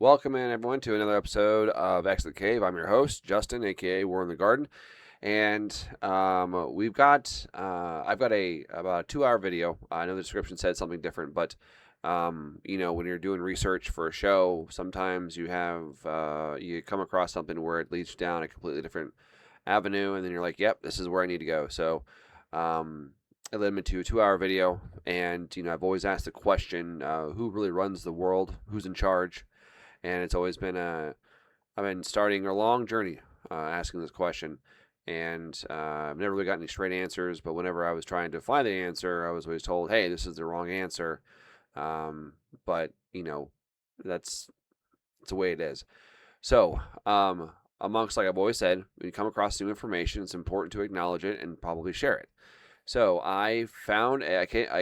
Welcome in everyone to another episode of X the Cave. I'm your host, Justin, aka War in the Garden, and we've got I've got about a 2 hour video. I know the description said something different, but when you're doing research for a show, sometimes you come across something where it leads down a completely different avenue, and then you're like, "Yep, this is where I need to go." So it led me to a 2 hour video, and I've always asked the question, who really runs the world? Who's in charge? And it's always been I've been starting a long journey asking this question, and I've never really gotten any straight answers. But whenever I was trying to find the answer, I was always told, "Hey, this is the wrong answer." But that's the way it is. So, amongst, like I've always said, when you come across new information, it's important to acknowledge it and probably share it. So I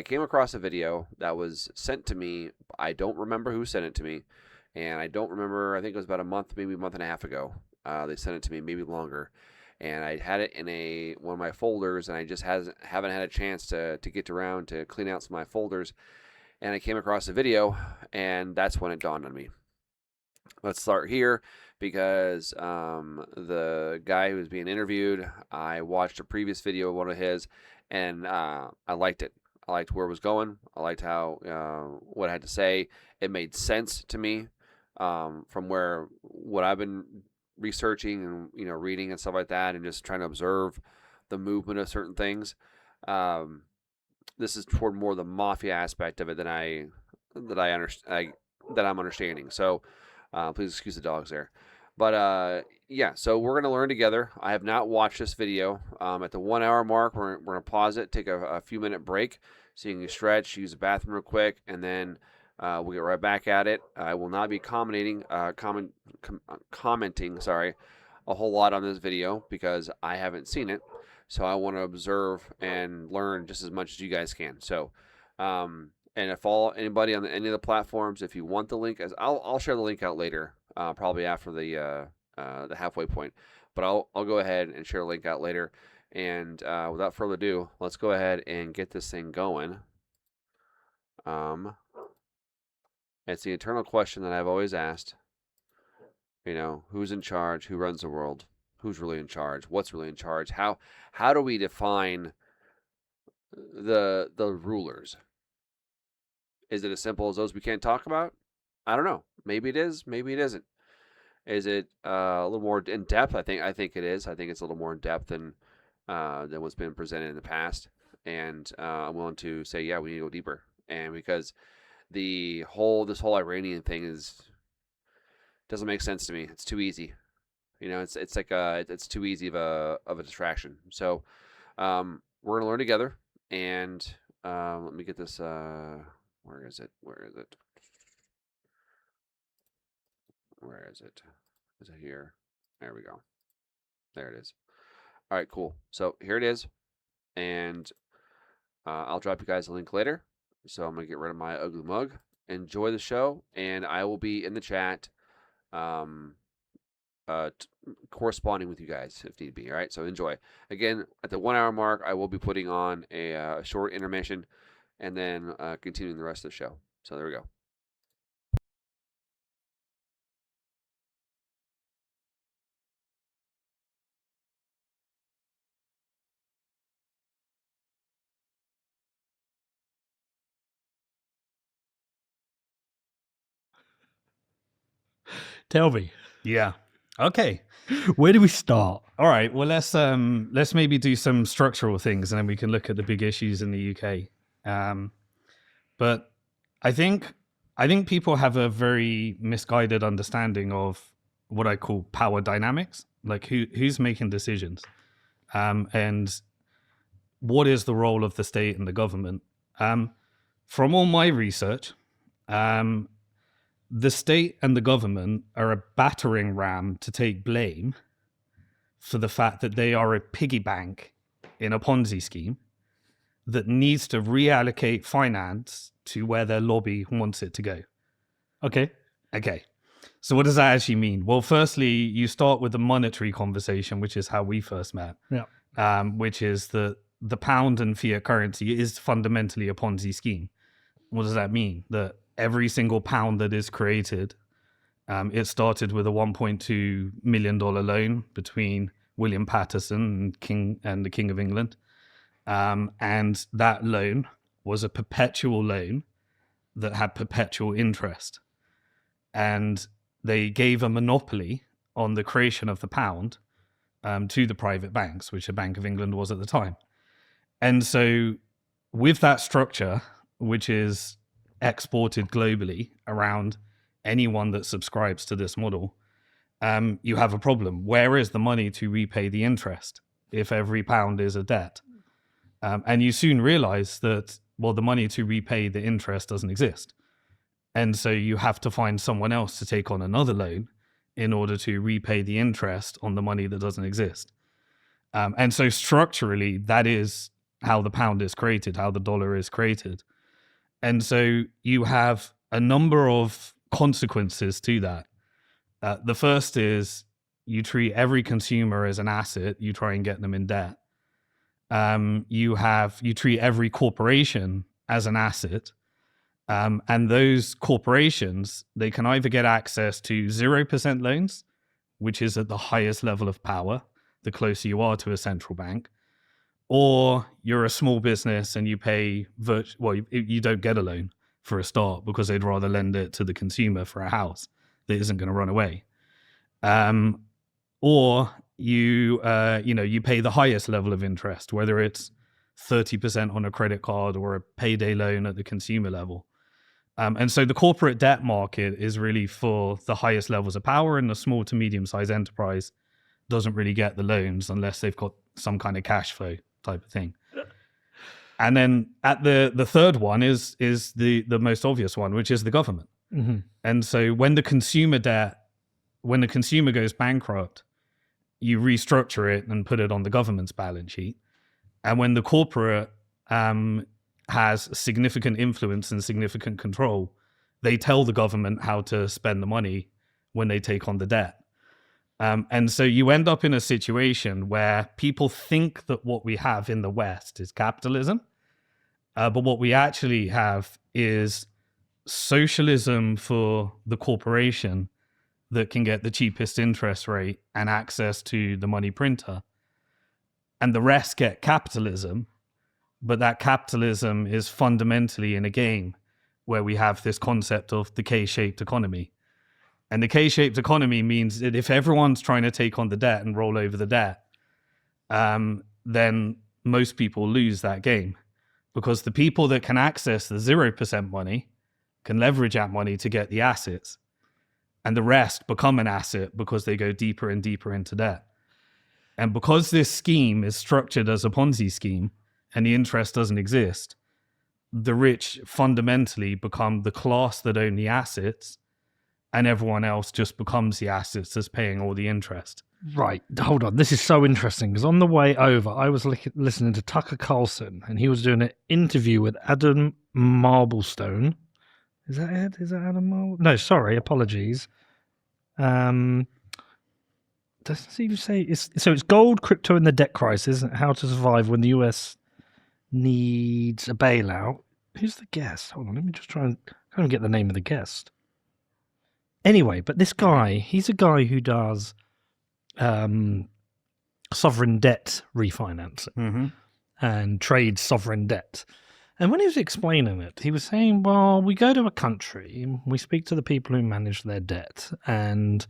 came across a video that was sent to me. I don't remember who sent it to me, and I don't remember. I think it was about a month, maybe a month and a half ago. They sent it to me, maybe longer, and I had it in one of my folders, and I just haven't had a chance to get around to clean out some of my folders. And I came across a video, and that's when it dawned on me. Let's start here because the guy who was being interviewed, I watched a previous video of one of his, and I liked it. I liked where it was going. I liked how what I had to say. It made sense to me from what I've been researching and reading and stuff like that, and just trying to observe the movement of certain things. This is toward more the mafia aspect of it than I'm understanding. So please excuse the dogs there. But yeah, so we're going to learn together. I have not watched this video. At the 1 hour mark, we're going to pause it, take a few minute break so you can stretch, use the bathroom real quick, and then we'll get right back at it. I will not be commenting a whole lot on this video because I haven't seen it. So I want to observe and learn just as much as you guys can. So, and if anybody on any of the platforms, if you want the link, I'll share the link out later, probably after the halfway point. But I'll go ahead and share a link out later. And without further ado, let's go ahead and get this thing going. It's the eternal question that I've always asked. Who's in charge? Who runs the world? Who's really in charge? What's really in charge? How do we define the rulers? Is it as simple as those we can't talk about? I don't know. Maybe it is. Maybe it isn't. Is it a little more in depth? I think it is. I think it's a little more in depth than what's been presented in the past. And I'm willing to say, yeah, we need to go deeper. And because this whole Iranian thing doesn't make sense to me. It's too easy. It's like it's too easy of a distraction. So we're gonna learn together. And let me get this. Where is it? Where is it? Where is it? Is it here? There we go. There it is. All right, cool. So here it is. And I'll drop you guys a link later. So I'm going to get rid of my ugly mug. Enjoy the show. And I will be in the chat corresponding with you guys if need be. All right, so enjoy. Again, at the 1 hour mark, I will be putting on a short intermission and then continuing the rest of the show. So there we go. Tell me. Yeah. Okay. Where do we start? All right. Well, let's maybe do some structural things, and then we can look at the big issues in the UK. But I think people have a very misguided understanding of what I call power dynamics, like who's making decisions, and what is the role of the state and the government. From all my research, the state and the government are a battering ram to take blame for the fact that they are a piggy bank in a Ponzi scheme that needs to reallocate finance to where their lobby wants it to go. Okay. So what does that actually mean? Well, firstly, you start with the monetary conversation, which is how we first met. Yeah. Which is the pound and fiat currency is fundamentally a Ponzi scheme. What does that mean? That every single pound that is created It started with a $1.2 million loan between William Patterson and the King of England. And that loan was a perpetual loan that had perpetual interest. And they gave a monopoly on the creation of the pound to the private banks, which the Bank of England was at the time. And so with that structure, which is exported globally around anyone that subscribes to this model, you have a problem. Where is the money to repay the interest if every pound is a debt? And you soon realize that, well, the money to repay the interest doesn't exist. And so you have to find someone else to take on another loan in order to repay the interest on the money that doesn't exist. And so structurally, that is how the pound is created, how the dollar is created. And so you have a number of consequences to that. The first is you treat every consumer as an asset. You try and get them in debt. You treat every corporation as an asset. And those corporations, they can either get access to 0% loans, which is at the highest level of power, the closer you are to a central bank, or you're a small business and you pay, you don't get a loan for a start because they'd rather lend it to the consumer for a house that isn't going to run away. Or you pay the highest level of interest, whether it's 30% on a credit card or a payday loan at the consumer level. And so the corporate debt market is really for the highest levels of power, and the small to medium-sized enterprise doesn't really get the loans unless they've got some kind of cash flow type of thing. And then at the third one is the most obvious one, which is the government. Mm-hmm. And so when the consumer goes bankrupt, you restructure it and put it on the government's balance sheet. And when the corporate has significant influence and significant control, they tell the government how to spend the money when they take on the debt. And so you end up in a situation where people think that what we have in the West is capitalism, but what we actually have is socialism for the corporation that can get the cheapest interest rate and access to the money printer. And the rest get capitalism, but that capitalism is fundamentally in a game where we have this concept of the K-shaped economy. And the K-shaped economy means that if everyone's trying to take on the debt and roll over the debt, then most people lose that game, because the people that can access the 0% money can leverage that money to get the assets, and the rest become an asset because they go deeper and deeper into debt. And because this scheme is structured as a Ponzi scheme and the interest doesn't exist, the rich fundamentally become the class that own the assets, and everyone else just becomes the assets that's paying all the interest. Right. Hold on. This is so interesting, because on the way over, I was listening to Tucker Carlson, and he was doing an interview with Adam Marblestone. Is that it? Is that Adam Marble? No, sorry. Apologies. Doesn't he say it's gold, crypto, and the debt crisis, and how to survive when the US needs a bailout. Who's the guest? Hold on, let me just try and get the name of the guest. Anyway, but this guy, he's a guy who does sovereign debt refinancing and trades sovereign debt. And when he was explaining it, he was saying, well, we go to a country, we speak to the people who manage their debt, and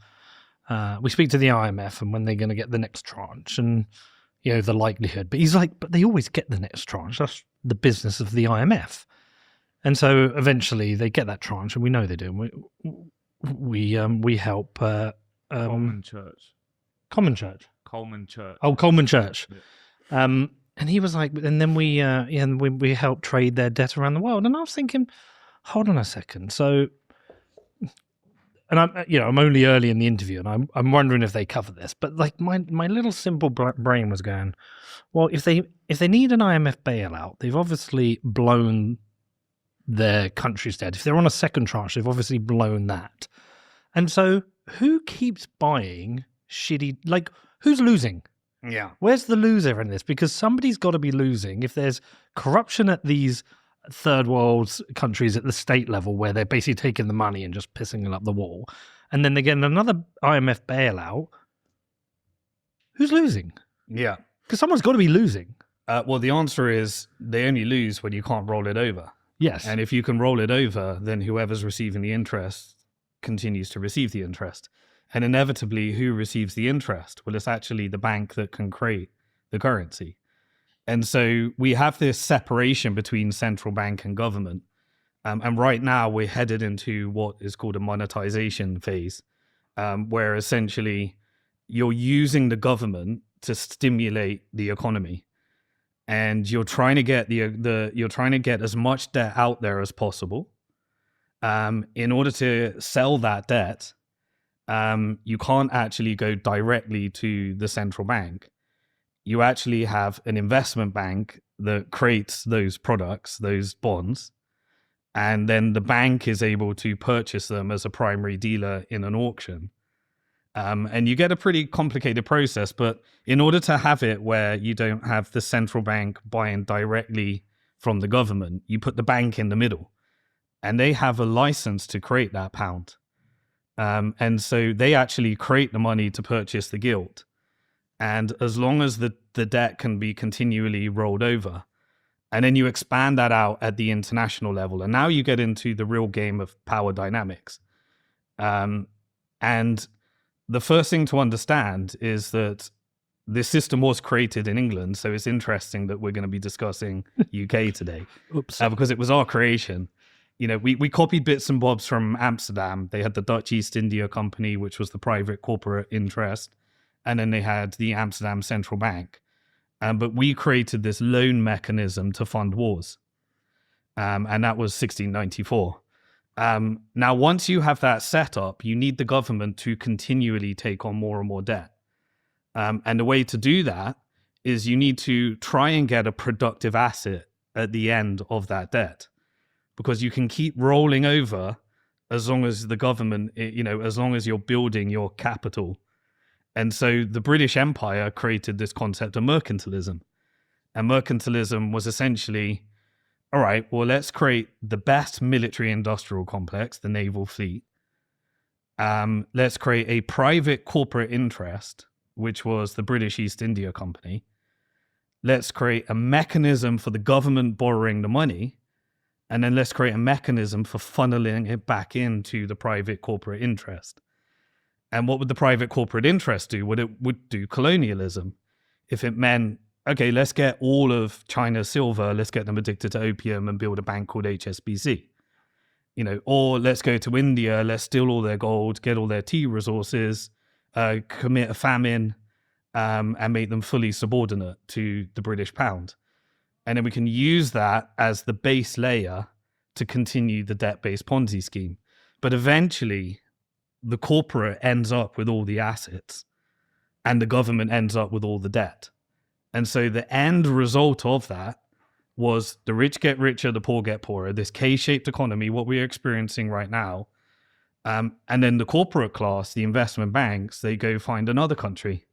we speak to the IMF and when they're going to get the next tranche and, you know, the likelihood. But he's like, but they always get the next tranche. That's the business of the IMF. And so eventually they get that tranche, and we know they do. We help Coleman Church. Common Church. Coleman Church. Oh, Coleman Church. Yeah. And he was like, and then we help trade their debt around the world. And I was thinking, hold on a second. So, and I'm only early in the interview, and I'm wondering if they cover this. But like my little simple brain was going, well, if they need an IMF bailout, they've obviously blown their country's debt. If they're on a second tranche, they've obviously blown that. And so, who keeps buying shitty? Like, who's losing? Yeah. Where's the loser in this? Because somebody's got to be losing. If there's corruption at these third world countries at the state level where they're basically taking the money and just pissing it up the wall, and then they get another IMF bailout. Who's losing? Yeah. Because someone's got to be losing. Well, the answer is they only lose when you can't roll it over. Yes. And if you can roll it over, then whoever's receiving the interest continues to receive the interest. And inevitably, who receives the interest? Well, it's actually the bank that can create the currency. And so we have this separation between central bank and government. And right now we're headed into what is called a monetization phase, where essentially you're using the government to stimulate the economy. And you're trying to get you're trying to get as much debt out there as possible. In order to sell that debt, you can't actually go directly to the central bank. You actually have an investment bank that creates those products, those bonds, and then the bank is able to purchase them as a primary dealer in an auction. And you get a pretty complicated process, but in order to have it where you don't have the central bank buying directly from the government, you put the bank in the middle, and they have a license to create that pound. And so they actually create the money to purchase the gilt. And as long as the debt can be continually rolled over, and then you expand that out at the international level, and now you get into the real game of power dynamics. And the first thing to understand is that this system was created in England, so it's interesting that we're going to be discussing UK today. Oops. Because it was our creation. You know, we copied bits and bobs from Amsterdam. They had the Dutch East India Company, which was the private corporate interest, and then they had the Amsterdam Central Bank. But we created this loan mechanism to fund wars, and that was 1694. Now, once you have that set up, you need the government to continually take on more and more debt. And the way to do that is you need to try and get a productive asset at the end of that debt, because you can keep rolling over as long as the government, as long as you're building your capital. And so the British Empire created this concept of mercantilism. And mercantilism was essentially, all right, well, let's create the best military industrial complex, the naval fleet. Let's create a private corporate interest, which was the British East India Company. Let's create a mechanism for the government borrowing the money. And then let's create a mechanism for funneling it back into the private corporate interest. And what would the private corporate interest do? Well, it would do colonialism. If it meant, okay, let's get all of China's silver, let's get them addicted to opium and build a bank called HSBC. Or let's go to India, let's steal all their gold, get all their tea resources, commit a famine, and make them fully subordinate to the British pound. And then we can use that as the base layer to continue the debt-based Ponzi scheme. But eventually, the corporate ends up with all the assets and the government ends up with all the debt. And so the end result of that was the rich get richer, the poor get poorer, this K-shaped economy, what we're experiencing right now. And then the corporate class, the investment banks, they go find another country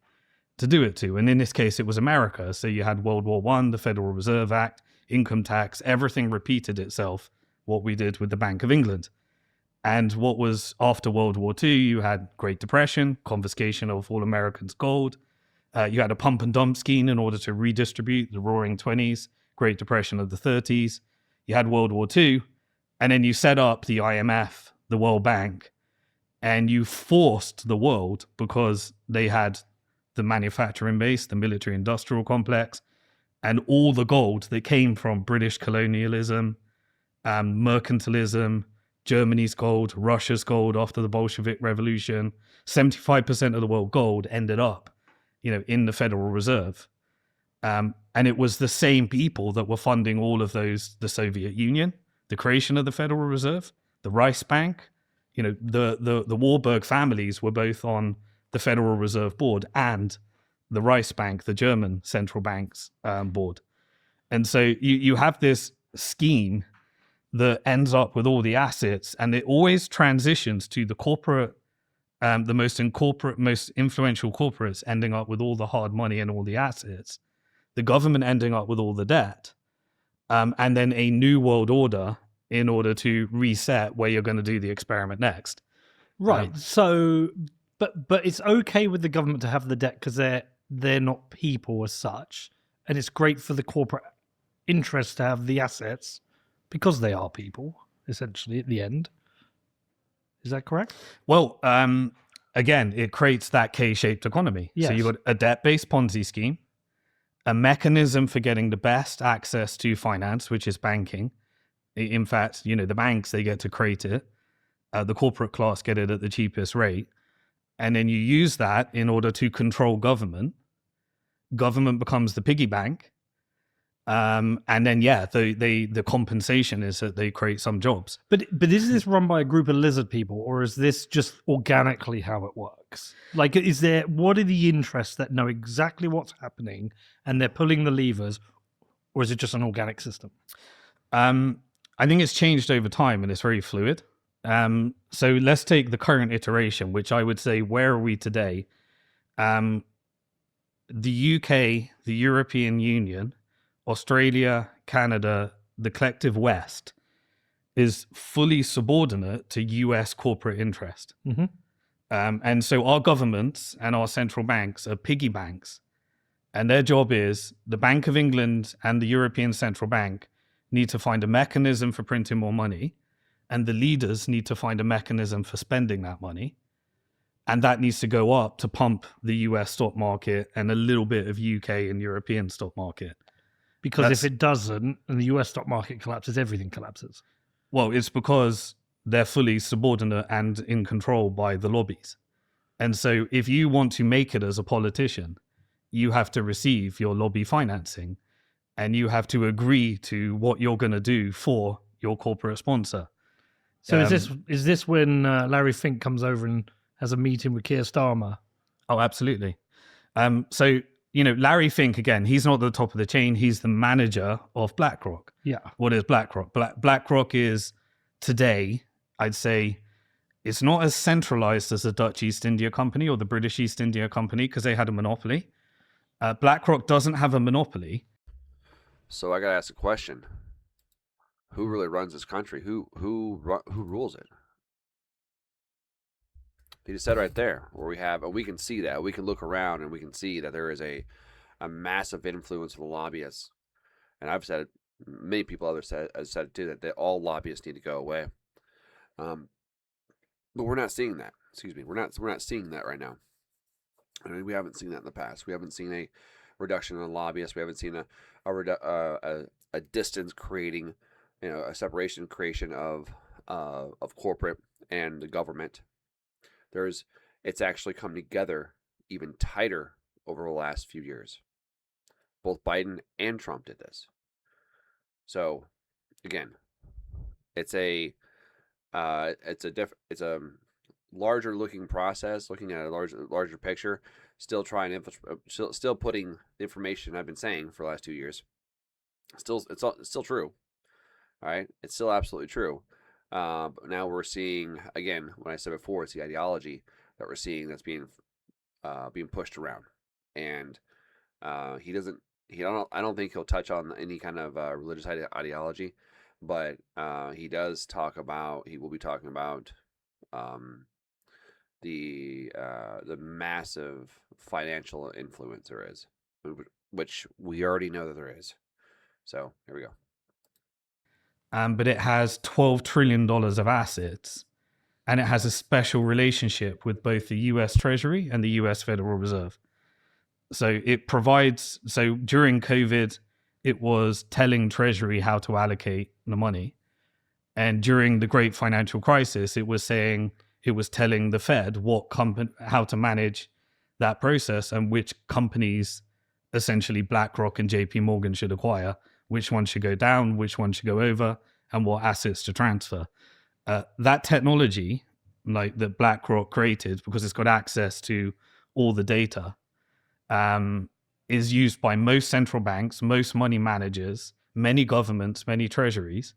to do it to. And in this case, it was America. So you had World War I, the Federal Reserve Act, income tax, everything repeated itself, what we did with the Bank of England. And what was after World War II, you had Great Depression, confiscation of all Americans' gold. You had a pump and dump scheme in order to redistribute the Roaring 20s, Great Depression of the 30s. You had World War II, and then you set up the IMF, the World Bank, and you forced the world, because they had the manufacturing base, the military industrial complex, and all the gold that came from British colonialism, mercantilism, Germany's gold, Russia's gold after the Bolshevik Revolution. 75% of the world gold ended up, in the Federal Reserve. And it was the same people that were funding all of those, the Soviet Union, the creation of the Federal Reserve, the Reichsbank. The Warburg families were both on the Federal Reserve Board and the Reichsbank, the German central bank's board. And so you have this scheme that ends up with all the assets, and it always transitions to the corporate, the most influential corporates ending up with all the hard money and all the assets, the government ending up with all the debt, and then a new world order in order to reset where you're going to do the experiment next. Right. So, but it's okay with the government to have the debt because they're not people as such, and it's great for the corporate interest to have the assets because they are people. Essentially, at the end, is that correct? Well, again, it creates that K-shaped economy. So Yes. you've got a debt-based Ponzi scheme, a mechanism for getting the best access to finance, which is banking. In fact, the banks, they get to create it. The corporate class get it at the cheapest rate. And then you use that in order to control government. Government becomes the piggy bank. And then, the compensation is that they create some jobs. But is this run by a group of lizard people, or is this just organically how it works? Like, what are the interests that know exactly what's happening and they're pulling the levers, or is it just an organic system? I think it's changed over time and it's very fluid. So let's take the current iteration, which I would say, where are we today? The UK, the European Union, Australia, Canada, the collective West is fully subordinate to US corporate interest. Mm-hmm. And so our governments and our central banks are piggy banks. And their job is the Bank of England and the European Central Bank need to find a mechanism for printing more money. And the leaders need to find a mechanism for spending that money. And that needs to go up to pump the US stock market and a little bit of UK and European stock market. Because if it doesn't, and the US stock market collapses, everything collapses. Well, it's because they're fully subordinate and in control by the lobbies. And so if you want to make it as a politician, you have to receive your lobby financing and you have to agree to what you're going to do for your corporate sponsor. So is this when Larry Fink comes over and has a meeting with Keir Starmer? Oh, absolutely. So Larry Fink, again, he's not at the top of the chain. He's the manager of BlackRock. Yeah. What is BlackRock? BlackRock is today, I'd say, it's not as centralized as the Dutch East India Company or the British East India Company because they had a monopoly. BlackRock doesn't have a monopoly. So I got to ask a question. Who really runs this country? Who rules it? He just said right there where we can see that. We can look around and we can see that there is a massive influence of the lobbyists. And I've said it, many people have said it too, that all lobbyists need to go away. But we're not seeing that. Excuse me. We're not seeing that right now. I mean, we haven't seen that in the past. We haven't seen a reduction in the lobbyists. We haven't seen a distance creating, a separation creation of corporate and the government. It's actually come together even tighter over the last few years. Both Biden and Trump did this. So, again, it's a larger looking process, looking at a larger picture. Still still putting the information I've been saying for the last 2 years. It's still true. All right, it's still absolutely true. But now we're seeing, again, what I said before, it's the ideology that we're seeing that's being pushed around, and I don't think he'll touch on any kind of religious ideology, but he will be talking about the massive financial influence there is, which we already know that there is. So here we go. But it has $12 trillion of assets, and it has a special relationship with both the US Treasury and the US Federal Reserve. So during COVID, it was telling Treasury how to allocate the money. And during the great financial crisis, it was telling the Fed how to manage that process and which companies, essentially BlackRock and JP Morgan, should acquire, which one should go down, which one should go over, and what assets to transfer. That technology, like that BlackRock created, because it's got access to all the data, is used by most central banks, most money managers, many governments, many treasuries.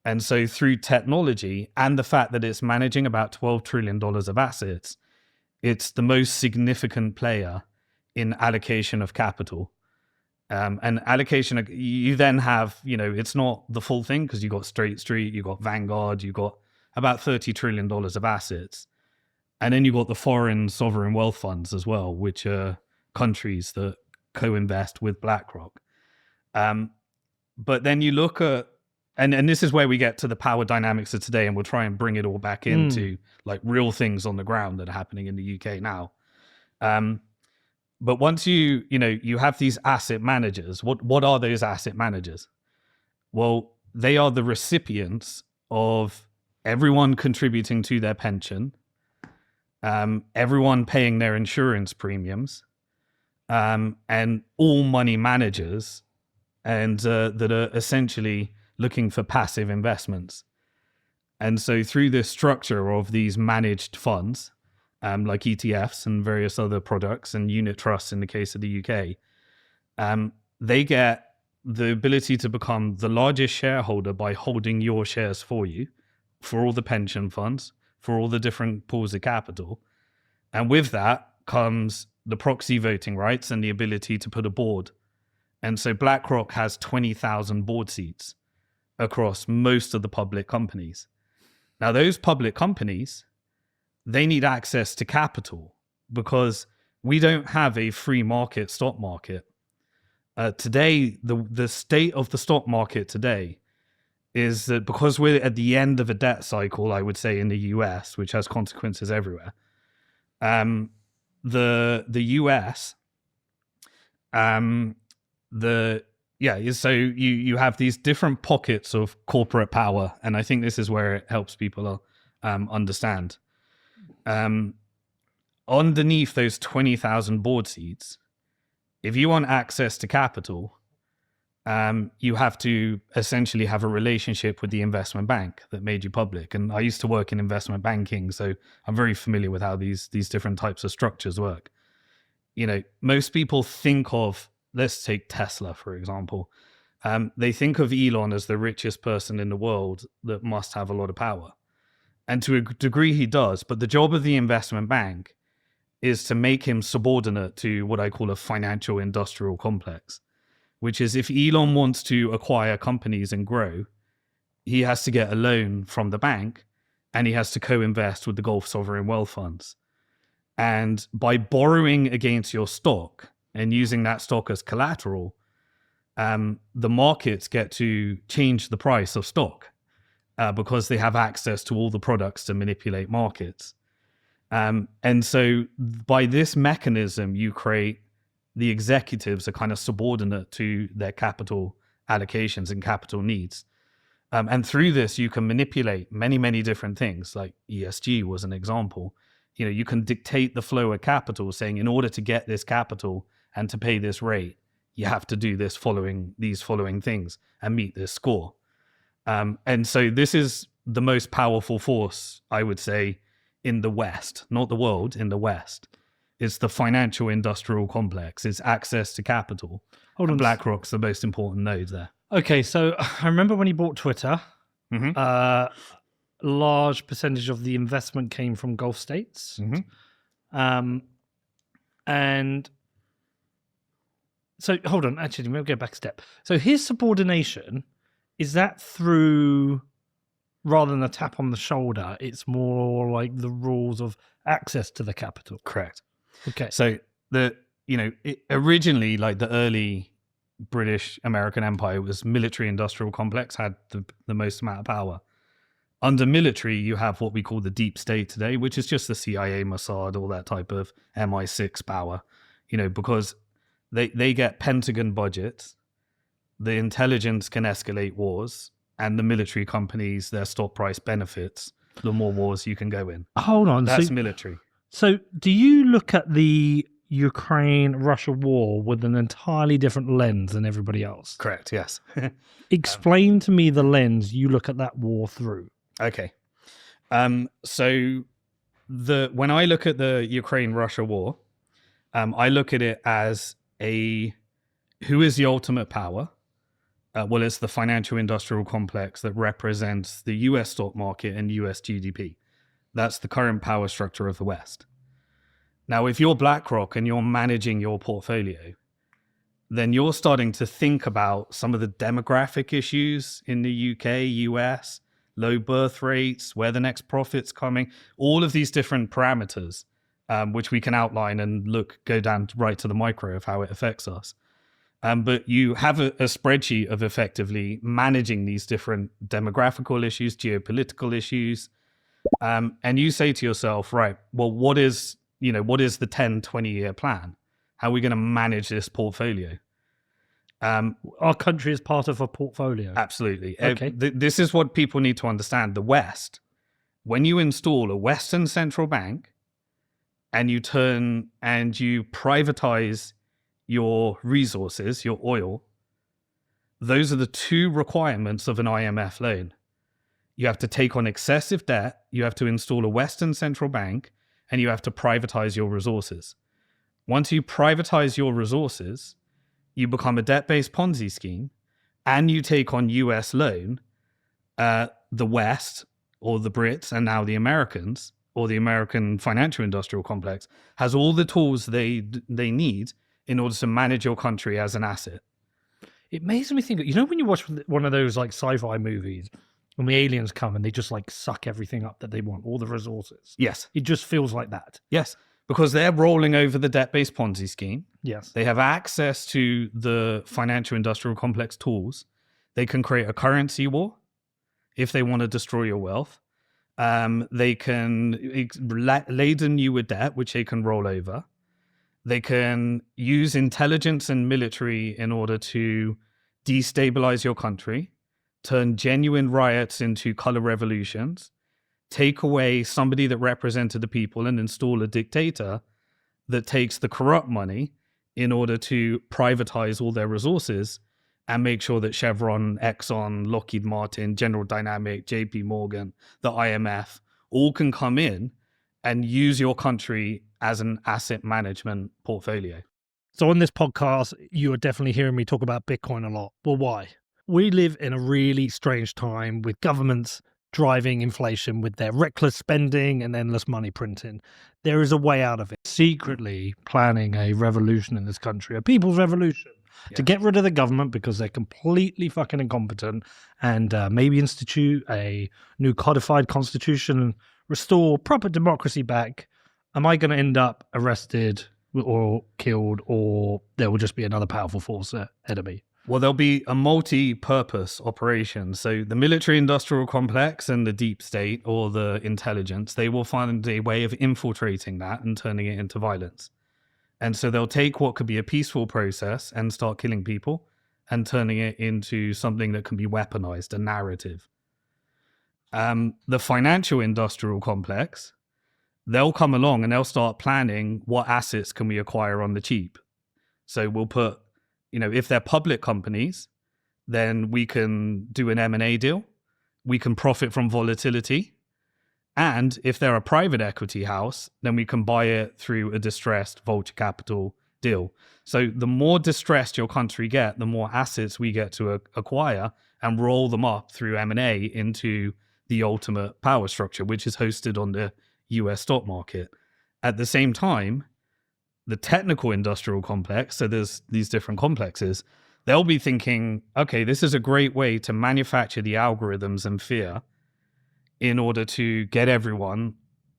And so through technology and the fact that it's managing about $12 trillion of assets, it's the most significant player in allocation of capital. And allocation, you then have, it's not the full thing because you got State Street, you got Vanguard, you got about $30 trillion of assets. And then you've got the foreign sovereign wealth funds as well, which are countries that co-invest with BlackRock. But then you look at, and this is where we get to the power dynamics of today, and we'll try and bring it all back into like real things on the ground that are happening in the UK now. But once you have these asset managers, what are those asset managers? Well, they are the recipients of everyone contributing to their pension, everyone paying their insurance premiums, and all money managers, and that are essentially looking for passive investments. And so through this structure of these managed funds, like ETFs and various other products and unit trusts in the case of the UK, they get the ability to become the largest shareholder by holding your shares for you, for all the pension funds, for all the different pools of capital. And with that comes the proxy voting rights and the ability to put a board. And so BlackRock has 20,000 board seats across most of the public companies. Now, those public companies, they need access to capital because we don't have a free market stock market. Today, the state of the stock market today is that because we're at the end of a debt cycle, I would say in the US, which has consequences everywhere, the US, so you have these different pockets of corporate power, and I think this is where it helps people understand. Underneath those 20,000 board seats, if you want access to capital, you have to essentially have a relationship with the investment bank that made you public. And I used to work in investment banking, so I'm very familiar with how these different types of structures work. Most people think of, let's take Tesla, for example. They think of Elon as the richest person in the world that must have a lot of power. And to a degree he does, but the job of the investment bank is to make him subordinate to what I call a financial industrial complex, which is if Elon wants to acquire companies and grow, he has to get a loan from the bank and he has to co-invest with the Gulf sovereign wealth funds. And by borrowing against your stock and using that stock as collateral, the markets get to change the price of stock because they have access to all the products to manipulate markets. And so by this mechanism, you create the executives are kind of subordinate to their capital allocations and capital needs. And through this, you can manipulate many, many different things, like ESG was an example. You can dictate the flow of capital, saying in order to get this capital and to pay this rate, you have to do these following things and meet this score. And so this is the most powerful force, I would say, in the West, not the world, in the West. It's the financial industrial complex. It's access to capital. Hold on. BlackRock's the most important node there. Okay, so I remember when he bought Twitter, large percentage of the investment came from Gulf states. And so, hold on, actually, we'll go back a step. So his subordination, is that through, rather than a tap on the shoulder, it's more like the rules of access to the capital? Correct. Okay. So originally, like the early British American Empire was military industrial complex, had the most amount of power. Under military, you have what we call the deep state today, which is just the CIA, Mossad, all that type of MI6 power, because they get Pentagon budgets, the intelligence can escalate wars, and the military companies, their stock price benefits the more wars you can go in. Hold on. That's military. So do you look at the Ukraine-Russia war with an entirely different lens than everybody else? Correct, yes. Explain to me the lens you look at that war through. Okay. So when I look at the Ukraine-Russia war, I look at it as who is the ultimate power? Well, it's the financial industrial complex that represents the US stock market and US GDP. That's the current power structure of the West. Now, if you're BlackRock and you're managing your portfolio, then you're starting to think about some of the demographic issues in the UK, US, low birth rates, where the next profit's coming, all of these different parameters, which we can outline and go down right to the micro of how it affects us. But you have a spreadsheet of effectively managing these different demographical issues, geopolitical issues. And you say to yourself, right, well, what is the 10, 20-year plan? How are we going to manage this portfolio? Our country is part of a portfolio. Absolutely. Okay. This is what people need to understand. The West, when you install a Western central bank and you privatize your resources, your oil, those are the two requirements of an IMF loan. You have to take on excessive debt, you have to install a Western central bank, and you have to privatize your resources. Once you privatize your resources, you become a debt-based Ponzi scheme, and you take on US loan. The West, or the Brits, and now the Americans, or the American financial industrial complex, has all the tools they need in order to manage your country as an asset. It makes me think, when you watch one of those like sci-fi movies, when the aliens come and they just like suck everything up that they want, all the resources. Yes. It just feels like that. Yes. Because they're rolling over the debt-based Ponzi scheme. Yes. They have access to the financial industrial complex tools. They can create a currency war if they want to destroy your wealth. They can laden you with debt, which they can roll over. They can use intelligence and military in order to destabilize your country, turn genuine riots into color revolutions, take away somebody that represented the people and install a dictator that takes the corrupt money in order to privatize all their resources and make sure that Chevron, Exxon, Lockheed Martin, General Dynamic, JP Morgan, the IMF, all can come in and use your country as an asset management portfolio. So on this podcast, you are definitely hearing me talk about Bitcoin a lot. Well, why? We live in a really strange time with governments driving inflation with their reckless spending and endless money printing. There is a way out of it. Secretly planning a revolution in this country, a people's revolution, to get rid of the government because they're completely fucking incompetent, and maybe institute a new codified constitution, restore proper democracy back. Am I going to end up arrested or killed, or there will just be another powerful force ahead of me? Well, there'll be a multi-purpose operation. So the military-industrial complex and the deep state, or the intelligence, they will find a way of infiltrating that and turning it into violence. And so they'll take what could be a peaceful process and start killing people and turning it into something that can be weaponized, a narrative. The financial industrial complex, they'll come along and they'll start planning what assets can we acquire on the cheap. So we'll put, if they're public companies, then we can do an M&A deal. We can profit from volatility. And if they're a private equity house, then we can buy it through a distressed vulture capital deal. So the more distressed your country get, the more assets we get to acquire and roll them up through M&A into the ultimate power structure, which is hosted on the US stock market. At the same time, the technical industrial complex, so there's these different complexes, they'll be thinking, okay, this is a great way to manufacture the algorithms and fear in order to get everyone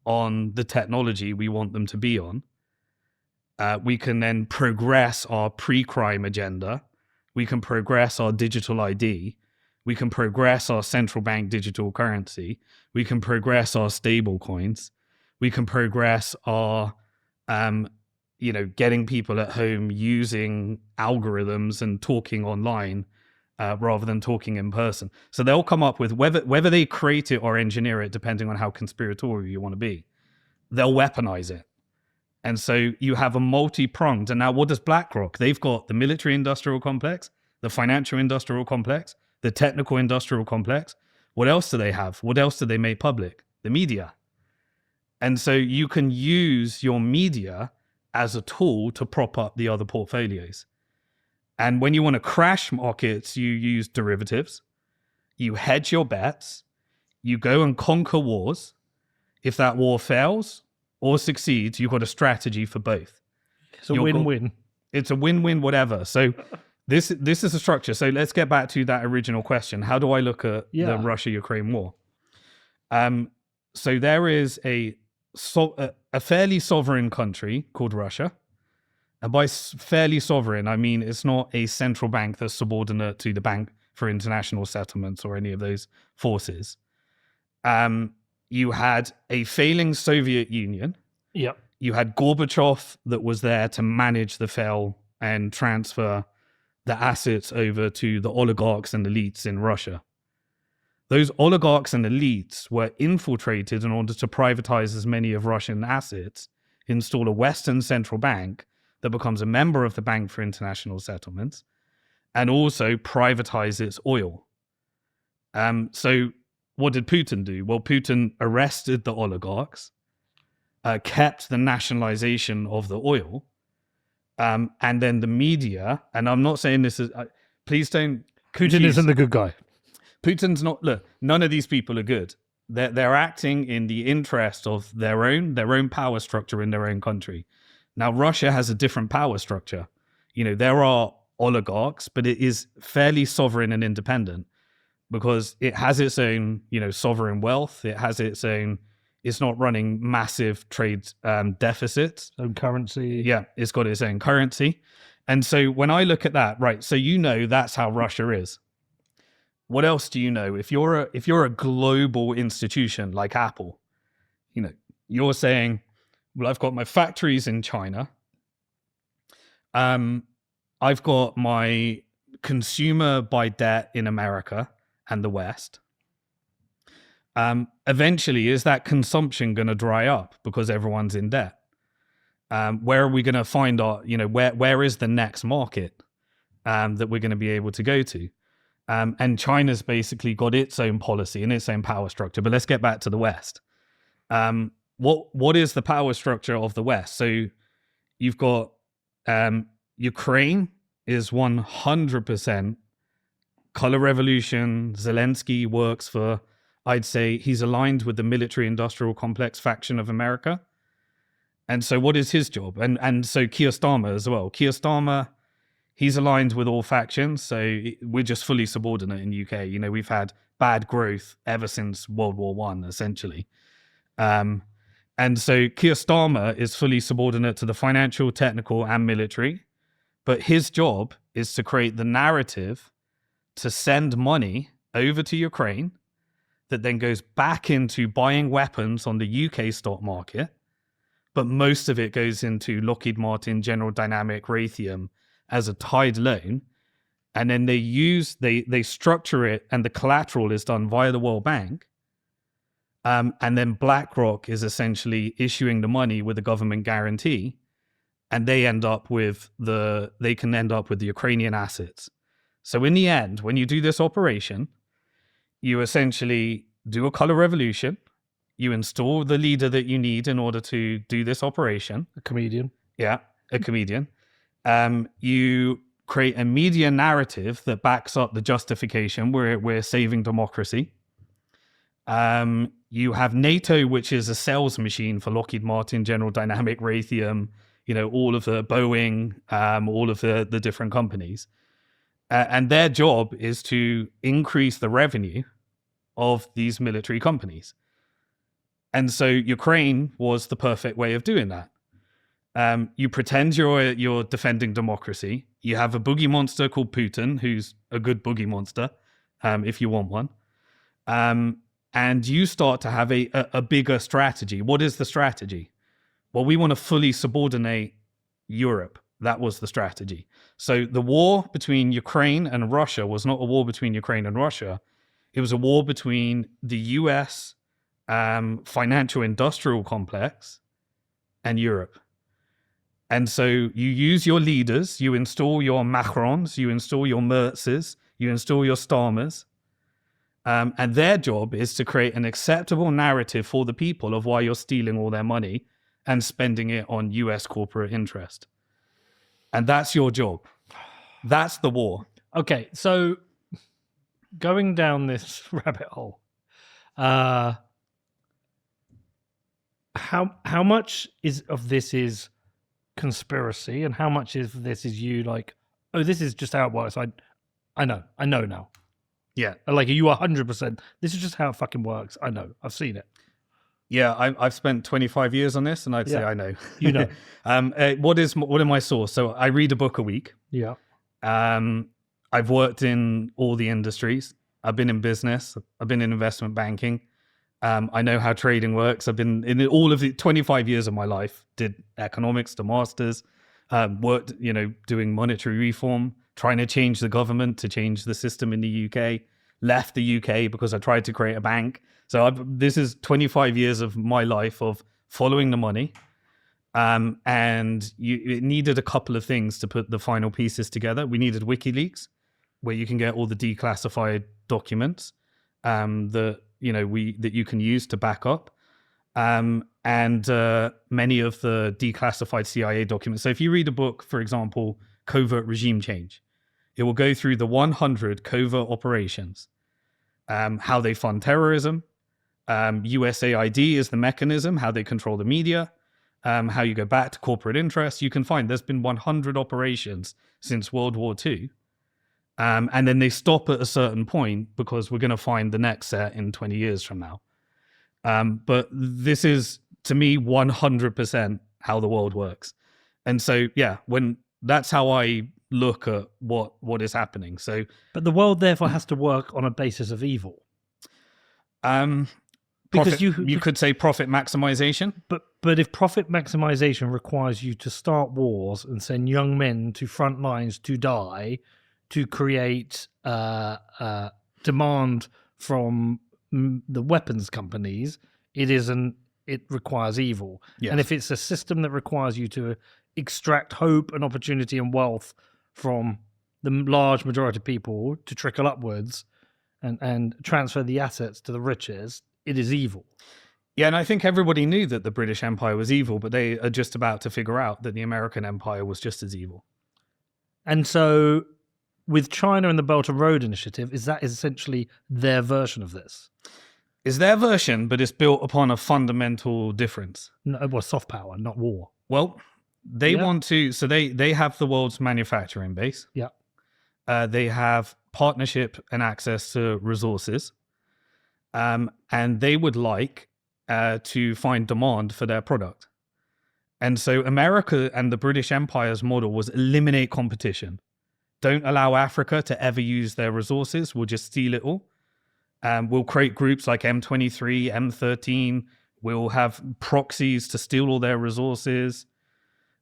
on the technology we want them to be on. We can then progress our pre-crime agenda. We can progress our digital ID. We can progress our central bank digital currency. We can progress our stable coins. We can progress our, getting people at home using algorithms and talking online rather than talking in person. So they'll come up with, whether they create it or engineer it, depending on how conspiratorial you want to be, they'll weaponize it. And so you have a multi-pronged. And now what does BlackRock? They've got the military industrial complex, the financial industrial complex, the technical industrial complex. What else do they have? What else do they make public? The media. And so you can use your media as a tool to prop up the other portfolios. And when you want to crash markets, you use derivatives. You hedge your bets. You go and conquer wars. If that war fails or succeeds, you've got a strategy for both. It's a win-win. It's a win-win, whatever. So this is a structure. So let's get back to that original question. How do I look at the Russia-Ukraine war? So there is a fairly sovereign country called Russia. And by fairly sovereign, I mean it's not a central bank that's subordinate to the Bank for International Settlements or any of those forces. You had a failing Soviet Union. Yep. You had Gorbachev that was there to manage the fail and transfer the assets over to the oligarchs and elites in Russia. Those oligarchs and elites were infiltrated in order to privatize as many of Russian assets, install a Western central bank that becomes a member of the Bank for International Settlements, and also privatize its oil. So what did Putin do? Well, Putin arrested the oligarchs, kept the nationalization of the oil, and then the media, and I'm not saying this is, please don't Putin isn't the good guy. Putin's not, look, none of these people are good. They're acting in the interest of their own power structure in their own country. Now, Russia has a different power structure. There are oligarchs, but it is fairly sovereign and independent because it has its own, sovereign wealth. It has its own, it's not running massive trade deficits. Own currency. Yeah, it's got its own currency. And so when I look at that, right, so that's how Russia is. What else do you know? If you're a global institution like Apple, you're saying, well, I've got my factories in China. I've got my consumer by debt in America and the West. Eventually, is that consumption going to dry up because everyone's in debt? Where are we going to find where is the next market that we're going to be able to go to? And China's basically got its own policy and its own power structure. But let's get back to the West. What is the power structure of the West? So you've got Ukraine is 100% color revolution. Zelensky works for, I'd say he's aligned with the military industrial complex faction of America. And so what is his job? And so Keir Starmer as well. Keir Starmer, he's aligned with all factions, so we're just fully subordinate in UK. We've had bad growth ever since World War One, essentially. And so Keir Starmer is fully subordinate to the financial, technical, and military. But his job is to create the narrative to send money over to Ukraine that then goes back into buying weapons on the UK stock market. But most of it goes into Lockheed Martin, General Dynamic, Raytheon, as a tied loan, and then they structure it, and the collateral is done via the World Bank, and then BlackRock is essentially issuing the money with a government guarantee, and they can end up with the Ukrainian assets. So in the end, when you do this operation, you essentially do a color revolution, you install the leader that you need in order to do this operation. A comedian. Yeah, a comedian. You create a media narrative that backs up the justification where we're saving democracy. You have NATO, which is a sales machine for Lockheed Martin, General Dynamic, Raytheon, all of the Boeing, all of the different companies. And their job is to increase the revenue of these military companies. And so Ukraine was the perfect way of doing that. You pretend you're defending democracy. You have a boogie monster called Putin, who's a good boogie monster, if you want one. And you start to have a bigger strategy. What is the strategy? Well, we want to fully subordinate Europe. That was the strategy. So the war between Ukraine and Russia was not a war between Ukraine and Russia. It was a war between the US financial industrial complex and Europe. And so you use your leaders, you install your Macrons, you install your Merzes, you install your Starmers, and their job is to create an acceptable narrative for the people of why you're stealing all their money and spending it on US corporate interest. And that's your job. That's the war. Okay, so going down this rabbit hole, how much of this is conspiracy and how much of this is you like, oh, this is just how it works? I know now. Yeah. Like, are you 100%? This is just how it fucking works. I know. I've seen it. Yeah, I've spent 25 years on this, and I'd say Yeah. I know. You know. What are my source? So I read a book a week. Yeah. I've worked in all the industries. I've been in business. I've been in investment banking. I know how trading works. I've been in all of the 25 years of my life, did economics to masters, worked, doing monetary reform, trying to change the government to change the system in the UK, left the UK because I tried to create a bank. So this is 25 years of my life of following the money. And it needed a couple of things to put the final pieces together. We needed WikiLeaks, where you can get all the declassified documents that you can use to back up, and many of the declassified CIA documents. So if you read a book, for example, Covert Regime Change, it will go through the 100 covert operations, how they fund terrorism, USAID is the mechanism, how they control the media, how you go back to corporate interests. You can find there's been 100 operations since World War II. And then they stop at a certain point because we're going to find the next set in 20 years from now. But this is, to me, 100% how the world works. And so, yeah, that's how I look at what is happening. So, but the world therefore has to work on a basis of evil. Because you could say profit maximization. But if profit maximization requires you to start wars and send young men to front lines to die, to create demand from the weapons companies, it requires evil. Yes. And if it's a system that requires you to extract hope and opportunity and wealth from the large majority of people to trickle upwards and transfer the assets to the riches, it is evil. Yeah, and I think everybody knew that the British Empire was evil, but they are just about to figure out that the American Empire was just as evil. And so with China and the Belt and Road Initiative, is that essentially their version of this? Is their version, but it's built upon a fundamental difference. No, well, soft power, not war. Well, they want to, so they have the world's manufacturing base. Yeah. They have partnership and access to resources. And they would like to find demand for their product. And so America and the British Empire's model was eliminate competition. Don't allow Africa to ever use their resources. We'll just steal it all. We'll create groups like M23, M13. We'll have proxies to steal all their resources.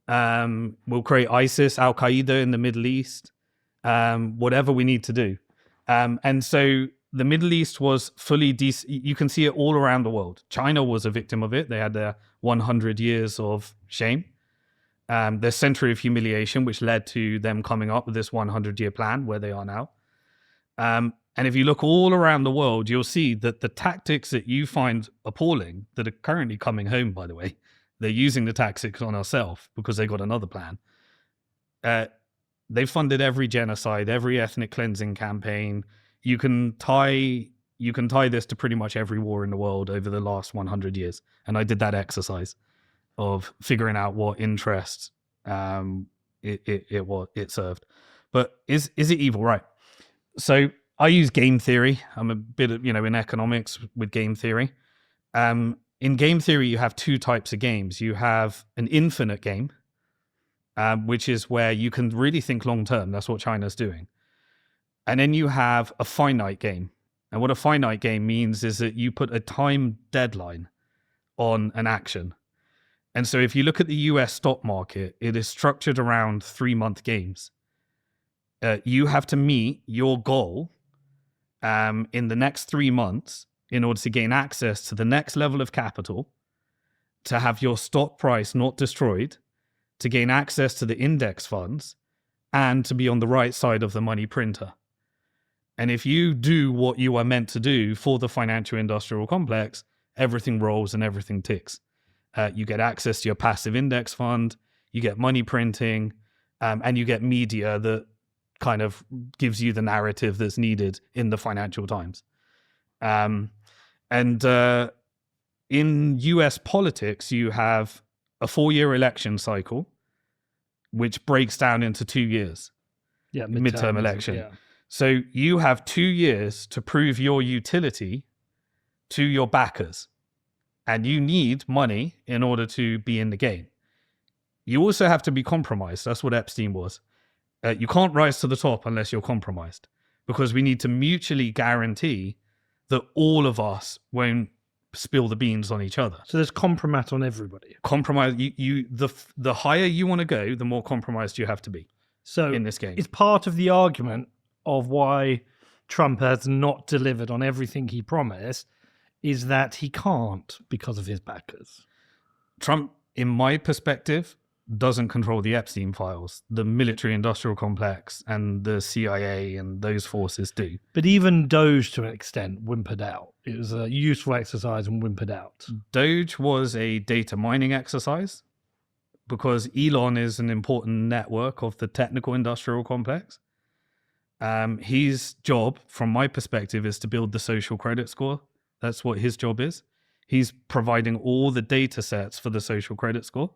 We'll create ISIS, Al-Qaeda in the Middle East. Whatever we need to do. And so the Middle East was fully, you can see it all around the world. China was a victim of it. They had their 100 years of shame. Their century of humiliation, which led to them coming up with this 100-year plan where they are now. And if you look all around the world, you'll see that the tactics that you find appalling, that are currently coming home, by the way, they're using the tactics on ourselves because they got another plan. They funded every genocide, every ethnic cleansing campaign. You can tie this to pretty much every war in the world over the last 100 years. And I did that exercise of figuring out what interest it served. But is it evil? Right. So I use game theory. I'm a bit of, in economics with game theory. In game theory, you have two types of games. You have an infinite game, which is where you can really think long term. That's what China's doing. And then you have a finite game. And what a finite game means is that you put a time deadline on an action. And so if you look at the US stock market, it is structured around 3-month games. You have to meet your goal in the next 3 months in order to gain access to the next level of capital, to have your stock price not destroyed, to gain access to the index funds, and to be on the right side of the money printer. And if you do what you are meant to do for the financial industrial complex, everything rolls and everything ticks. You get access to your passive index fund, you get money printing, and you get media that kind of gives you the narrative that's needed in the Financial Times. And in US politics, you have a 4-year election cycle, which breaks down into 2 years. Yeah, midterm election. Yeah. So you have 2 years to prove your utility to your backers, and you need money in order to be in the game. You also have to be compromised. That's what Epstein was. You can't rise to the top unless you're compromised, because we need to mutually guarantee that all of us won't spill the beans on each other. So there's compromise on everybody. Compromise. The higher you want to go, the more compromised you have to be So in this game. it's part of the argument of why Trump has not delivered on everything he promised is that he can't because of his backers. Trump, in my perspective, doesn't control the Epstein files. The military-industrial complex and the CIA and those forces do. But even Doge, to an extent, whimpered out. It was a useful exercise and whimpered out. Doge was a data mining exercise because Elon is an important network of the technical industrial complex. His job, from my perspective, is to build the social credit score. That's what his job is. He's providing all the data sets for the social credit score.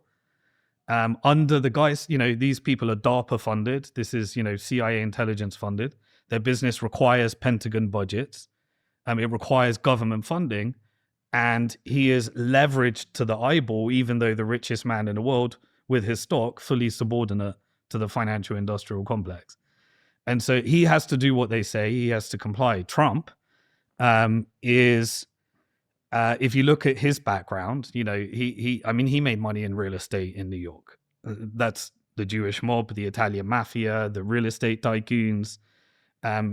Under the guys, these people are DARPA funded. This is, CIA intelligence funded. Their business requires Pentagon budgets. It requires government funding. And he is leveraged to the eyeball, even though the richest man in the world with his stock, fully subordinate to the financial industrial complex. And so he has to do what they say. He has to comply. Trump is, if you look at his background, he made money in real estate in New York. That's the Jewish mob, the Italian mafia, the real estate tycoons.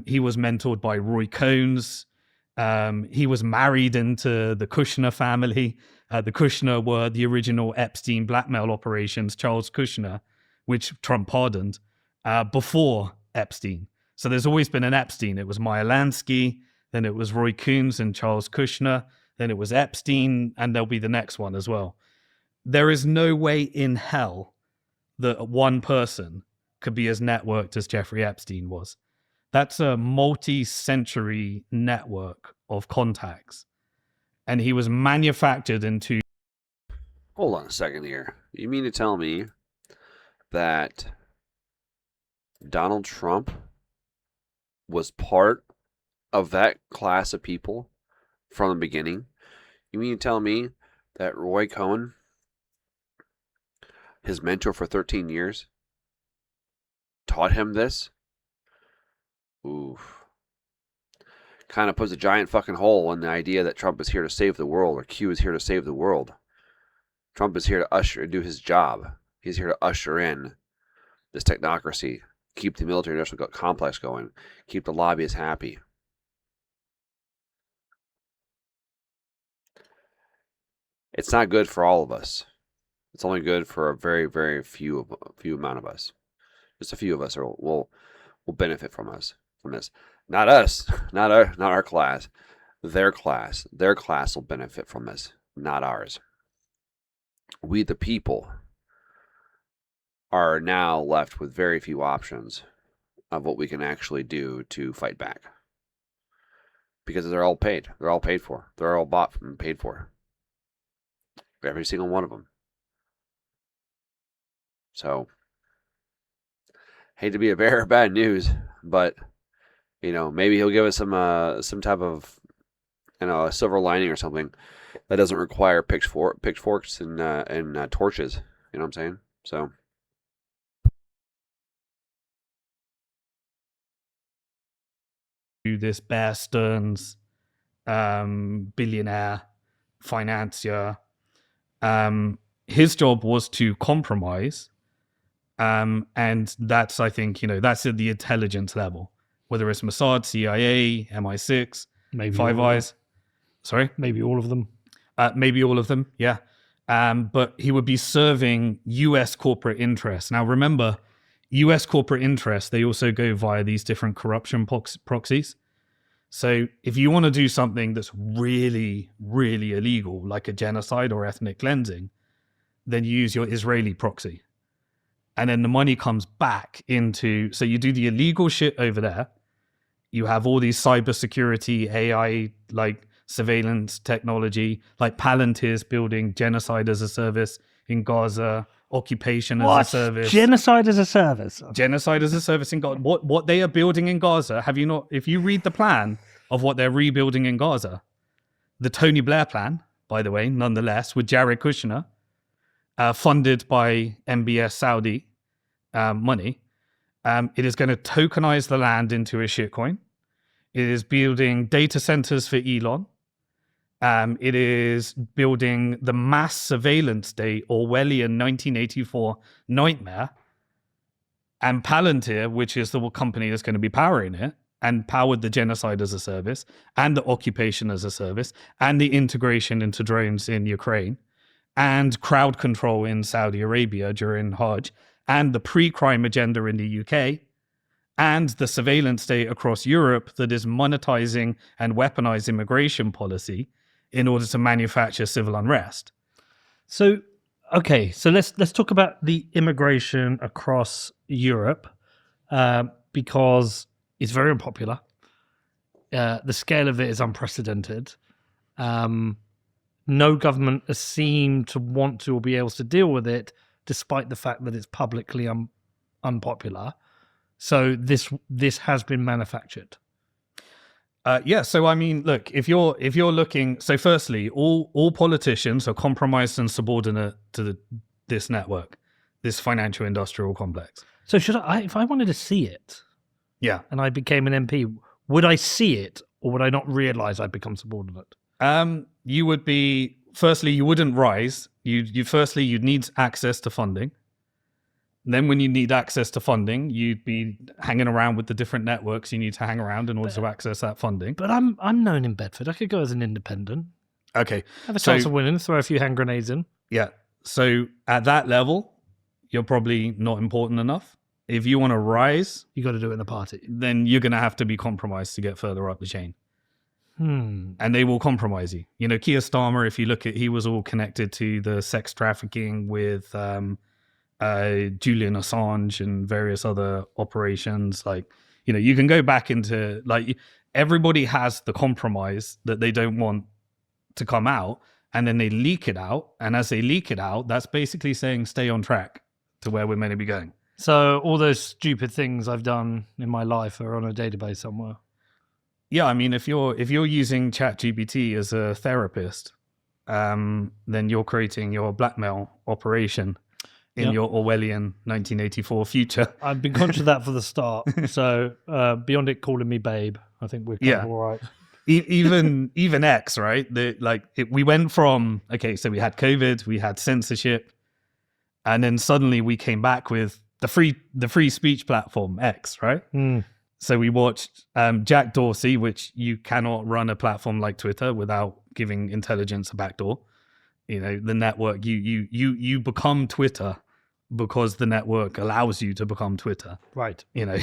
He was mentored by Roy Cohns. He was married into the Kushner family. The Kushner were the original Epstein blackmail operations, Charles Kushner, which Trump pardoned before Epstein. So there's always been an Epstein. It was Meyer Lansky, then it was Roy Cohns and Charles Kushner, then it was Epstein, and there'll be the next one as well. There is no way in hell that one person could be as networked as Jeffrey Epstein was. That's a multi-century network of contacts. And he was manufactured into... Hold on a second here. You mean to tell me that Donald Trump was part of that class of people from the beginning? You mean to tell me that Roy Cohn, his mentor for 13 years, taught him this? Oof. Kind of puts a giant fucking hole in the idea that Trump is here to save the world, or Q is here to save the world. Trump is here to do his job. He's here to usher in this technocracy, keep the military industrial complex going, keep the lobbyists happy. It's not good for all of us. It's only good for a very, very few amount of us. Just a few of us will benefit from this. Not us, not our class. Their class will benefit from this, not ours. We, the people, are now left with very few options of what we can actually do to fight back, because they're all paid. They're all paid for. They're all bought and paid for. Every single one of them. So, hate to be a bearer of bad news, but maybe he'll give us some type of a silver lining or something that doesn't require pitchforks and torches. You know what I'm saying? So. This Bear Stearns, billionaire, financier. His job was to compromise. And that's, I think, that's at the intelligence level, whether it's Mossad, CIA, MI6, Maybe Five Eyes. Sorry? Maybe all of them. Maybe all of them, yeah. But he would be serving US corporate interests. Now, remember, US corporate interests, they also go via these different corruption proxies. So if you want to do something that's really, really illegal, like a genocide or ethnic cleansing, then you use your Israeli proxy. And then the money comes back into... So you do the illegal shit over there. You have all these cybersecurity, AI, like surveillance technology, like Palantir's building genocide as a service in Gaza. occupation What? as a service. Genocide as a service. Genocide as a service in Gaza. What they are building in Gaza, have you not? If you read the plan of what they're rebuilding in Gaza, the Tony Blair plan, by the way, nonetheless, with Jared Kushner, funded by MBS Saudi money, it is going to tokenize the land into a shitcoin. It is building data centers for Elon. It is building the mass surveillance state, Orwellian 1984 nightmare. And Palantir, which is the company that's going to be powering it, and powered the genocide as a service, and the occupation as a service, and the integration into drones in Ukraine, and crowd control in Saudi Arabia during Hajj, and the pre-crime agenda in the UK, and the surveillance state across Europe that is monetizing and weaponized immigration policy in order to manufacture civil unrest. So, okay, so let's talk about the immigration across Europe, because it's very unpopular. The scale of it is unprecedented. No government has seemed to want to or be able to deal with it, despite the fact that it's publicly unpopular. So this has been manufactured. Yeah. So I mean, look, if you're looking, so firstly, all politicians are compromised and subordinate to this network, this financial industrial complex. So should I, if I wanted to see it, Yeah. and I became an MP, would I see it, or would I not realize I'd become subordinate? You would be, firstly, you wouldn't rise. You'd need access to funding. Then when you need access to funding, you'd be hanging around with the different networks you need to hang around in order to access that funding. But I'm known in Bedford. I could go as an independent. Okay. Have a chance of winning, throw a few hand grenades in. Yeah. So at that level, you're probably not important enough. If you want to rise, You got to do it in a party. then you're going to have to be compromised to get further up the chain. And they will compromise you. You know, Keir Starmer, if you look at, he was all connected to the sex trafficking with Julian Assange and various other operations. Like, you know, you can go back into, like, everybody has the compromise that they don't want to come out, and then they leak it out. And as they leak it out, that's basically saying stay on track to where we're meant to be going. So all those stupid things I've done in my life are on a database somewhere. Yeah, I mean, if you're using ChatGPT as a therapist, then you're creating your blackmail operation in your Orwellian 1984 future. I've been conscious of that for the start. So beyond it calling me babe, I think we're kind of all right. Even X, right? We went from, okay, so we had COVID, we had censorship, and then suddenly we came back with the free speech platform X, right? So we watched Jack Dorsey, which you cannot run a platform like Twitter without giving intelligence a backdoor. You know, the network, you become Twitter because the network allows you to become Twitter. Right. You know,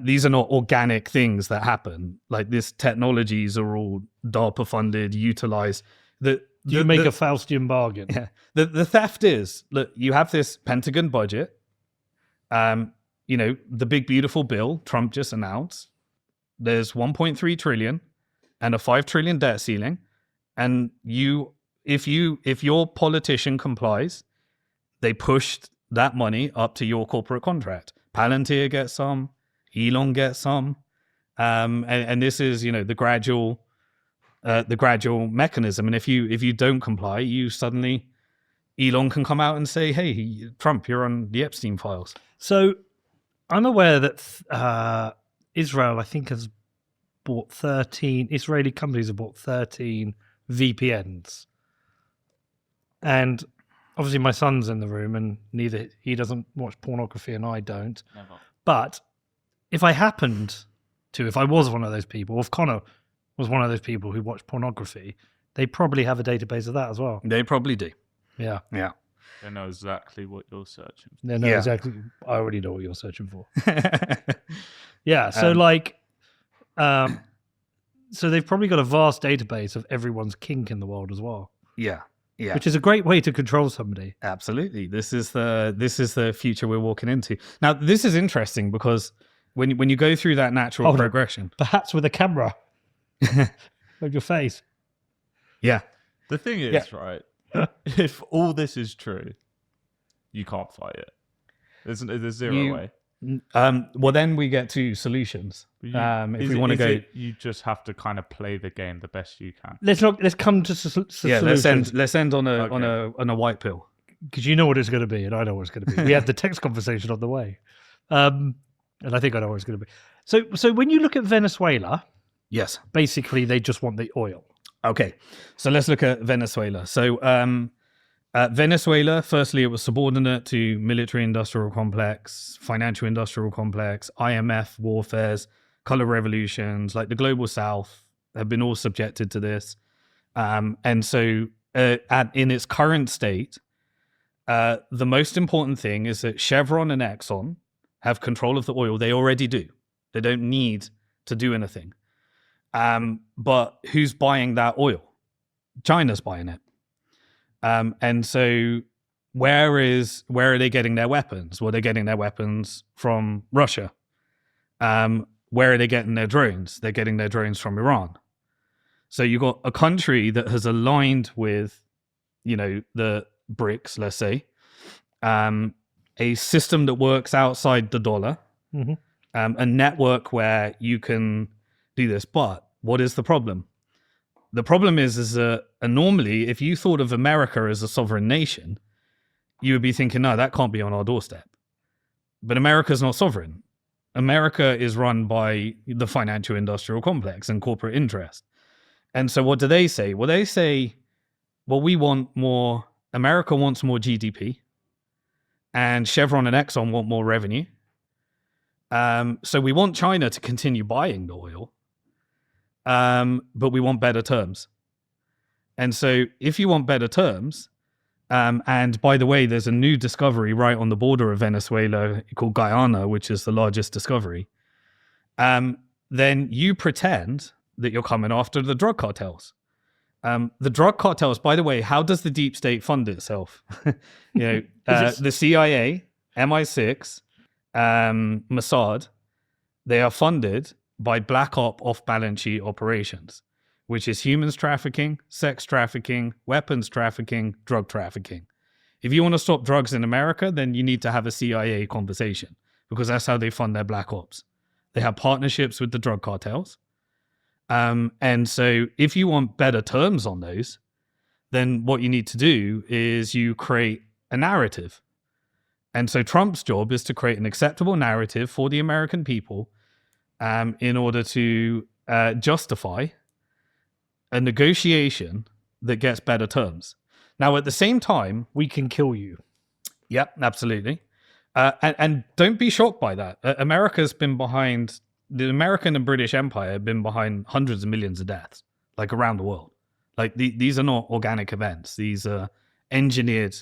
these are not organic things that happen. Like, these technologies are all DARPA funded, utilized. You make a Faustian bargain. Yeah. The theft is, look, you have this Pentagon budget. You know, the big beautiful bill Trump just announced. There's 1.3 trillion and a 5 trillion debt ceiling. And if your politician complies, they pushed that money up to your corporate contract. Palantir gets some, Elon gets some. And this is, you know, the gradual mechanism. And if you don't comply, you suddenly, Elon can come out and say, hey, Trump, you're on the Epstein files. So I'm aware that Israel, I think, has bought 13, Israeli companies have bought 13 VPNs. And obviously my son's in the room, and he doesn't watch pornography and I don't. Never. But if I was one of those people, if Connor was one of those people who watched pornography, they probably have a database of that as well. They probably do. Yeah. Yeah. They know exactly what you're searching for. They know Yeah. exactly. I already know what you're searching for. Yeah. So so they've probably got a vast database of everyone's kink in the world as well. Yeah. Yeah. Which is a great way to control somebody. Absolutely. This is the future we're walking into. Now, this is interesting because when you go through that natural progression, Perhaps with a camera of your face. yeah, The thing is, right, if all this is true, you can't fight it. There's zero way. Well, then we get to solutions. If we want to go, you just have to kind of play the game the best you can. Let's come to solutions. let's end on a white pill. Because you know what it's going to be, and I know what it's going to be. We had the text conversation on the way, and I think I know what it's going to be. So when you look at Venezuela, Yes. basically they just want the oil. Okay. So let's look at Venezuela. So Venezuela, firstly, it was subordinate to military-industrial complex, financial-industrial complex, IMF warfares, color revolutions, like the global South have been all subjected to this. And so in its current state, the most important thing is that Chevron and Exxon have control of the oil. They already do. They don't need to do anything. But who's buying that oil? China's buying it. And so where are they getting their weapons? Well, they're getting their weapons from Russia. Where are they getting their drones? They're getting their drones from Iran. So you've got a country that has aligned with, the BRICS, let's say, a system that works outside the dollar, a network where you can do this. But what is the problem? The problem is that normally, if you thought of America as a sovereign nation, you would be thinking, no, that can't be on our doorstep. But America's not sovereign. America is run by the financial industrial complex and corporate interest. And so what do they say? Well, they say, America wants more GDP, and Chevron and Exxon want more revenue. So we want China to continue buying the oil, but we want better terms. And so if you want better terms, and by the way, there's a new discovery right on the border of Venezuela called Guyana, which is the largest discovery, then you pretend that you're coming after the drug cartels. The drug cartels, by the way, how does the deep state fund itself? The CIA, MI6, Mossad, they are funded by black op off-balance sheet operations, which is humans trafficking, sex trafficking, weapons trafficking, drug trafficking. If you want to stop drugs in America, then you need to have a CIA conversation, because that's how they fund their black ops. They have partnerships with the drug cartels. And so if you want better terms on those, then what you need to do is you create a narrative. And so Trump's job is to create an acceptable narrative for the American people in order to justify a negotiation that gets better terms. Now, at the same time, We can kill you. yep, absolutely. And don't be shocked by that. America's been behind, the American and British Empire have been behind hundreds of millions of deaths, like around the world. Like these are not organic events. These are engineered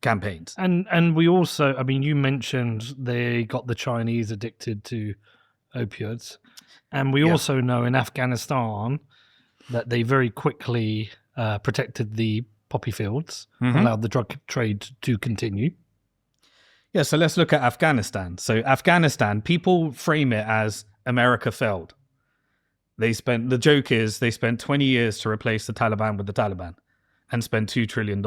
campaigns. And we also, you mentioned they got the Chinese addicted to opioids. And we also know in Afghanistan that they very quickly protected the poppy fields, allowed the drug trade to continue. Yeah, so let's look at Afghanistan. So Afghanistan, people frame it as America failed. The joke is they spent 20 years to replace the Taliban with the Taliban and spend $2 trillion.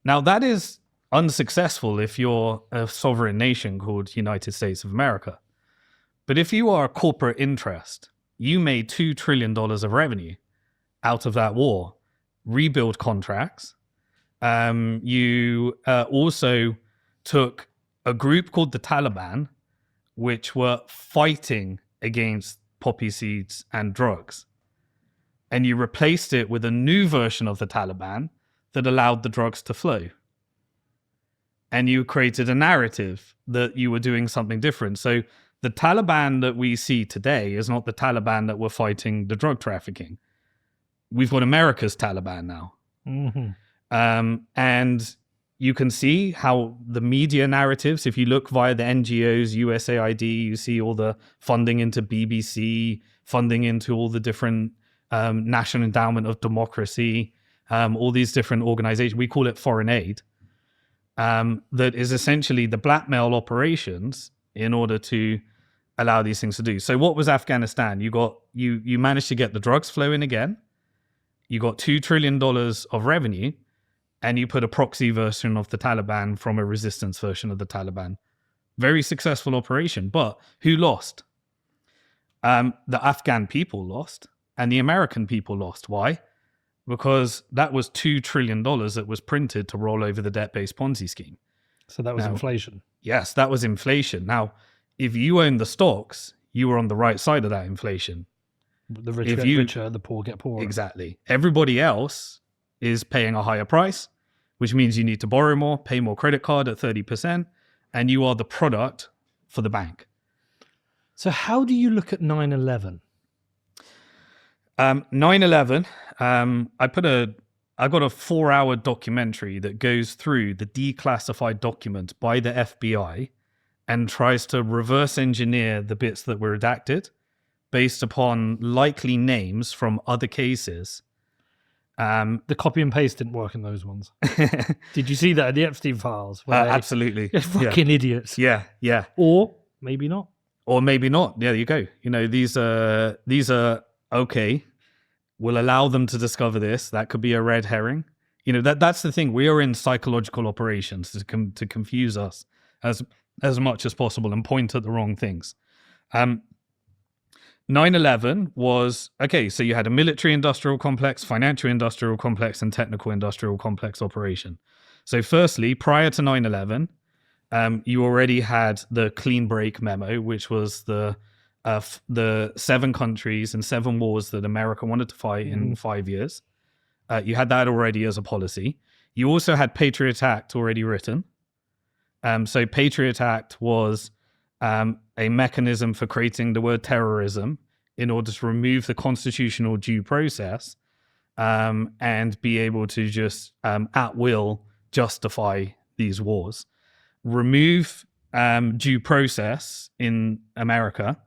Now that is unsuccessful if you're a sovereign nation called United States of America. But if you are a corporate interest, you made $2 trillion of revenue out of that war, rebuild contracts. You also took a group called the Taliban, which were fighting against poppy seeds and drugs. And you replaced it with a new version of the Taliban that allowed the drugs to flow. And you created a narrative that you were doing something different. So the Taliban that we see today is not the Taliban that were fighting the drug trafficking. We've got America's Taliban now. And you can see how the media narratives, if you look via the NGOs, USAID, you see all the funding into BBC, funding into all the different National Endowment of Democracy, all these different organizations. We call it foreign aid. That is essentially the blackmail operations in order to allow these things to do. So what was Afghanistan? You managed to get the drugs flowing again. you got $2 trillion of revenue, and you put a proxy version of the Taliban from a resistance version of the Taliban. Very successful operation, but who lost? The Afghan people lost, and the American people lost. Why? Because that was $2 trillion that was printed to roll over the debt-based Ponzi scheme. So that was Now, inflation. Yes, that was inflation. Now, if you own the stocks, you were on the right side of that inflation. The rich If get you- richer, the poor get poorer. Exactly. Everybody else is paying a higher price, which means you need to borrow more, pay more credit card at 30%, and you are the product for the bank. So how do you look at 9/11? 9/11, I got a 4-hour documentary that goes through the declassified documents by the FBI and tries to reverse engineer the bits that were redacted based upon likely names from other cases. The copy and paste didn't work in those ones. Did you see that in the Epstein files? Absolutely. They're fucking idiots. Yeah, yeah. Or maybe not. Or maybe not. There you go. You know, these are okay. We'll allow them to discover this. That could be a red herring. You know, that's the thing. We are in psychological operations to confuse us as much as possible and point at the wrong things. 9/11 was, okay, so you had a military industrial complex, financial industrial complex, and technical industrial complex operation. So firstly, prior to 9/11, you already had the clean break memo, which was the 7 countries and 7 wars that America wanted to fight in 5 years. You had that already as a policy. You also had Patriot Act already written. So Patriot Act was a mechanism for creating the word terrorism in order to remove the constitutional due process and be able to just at will justify these wars. Remove due process in America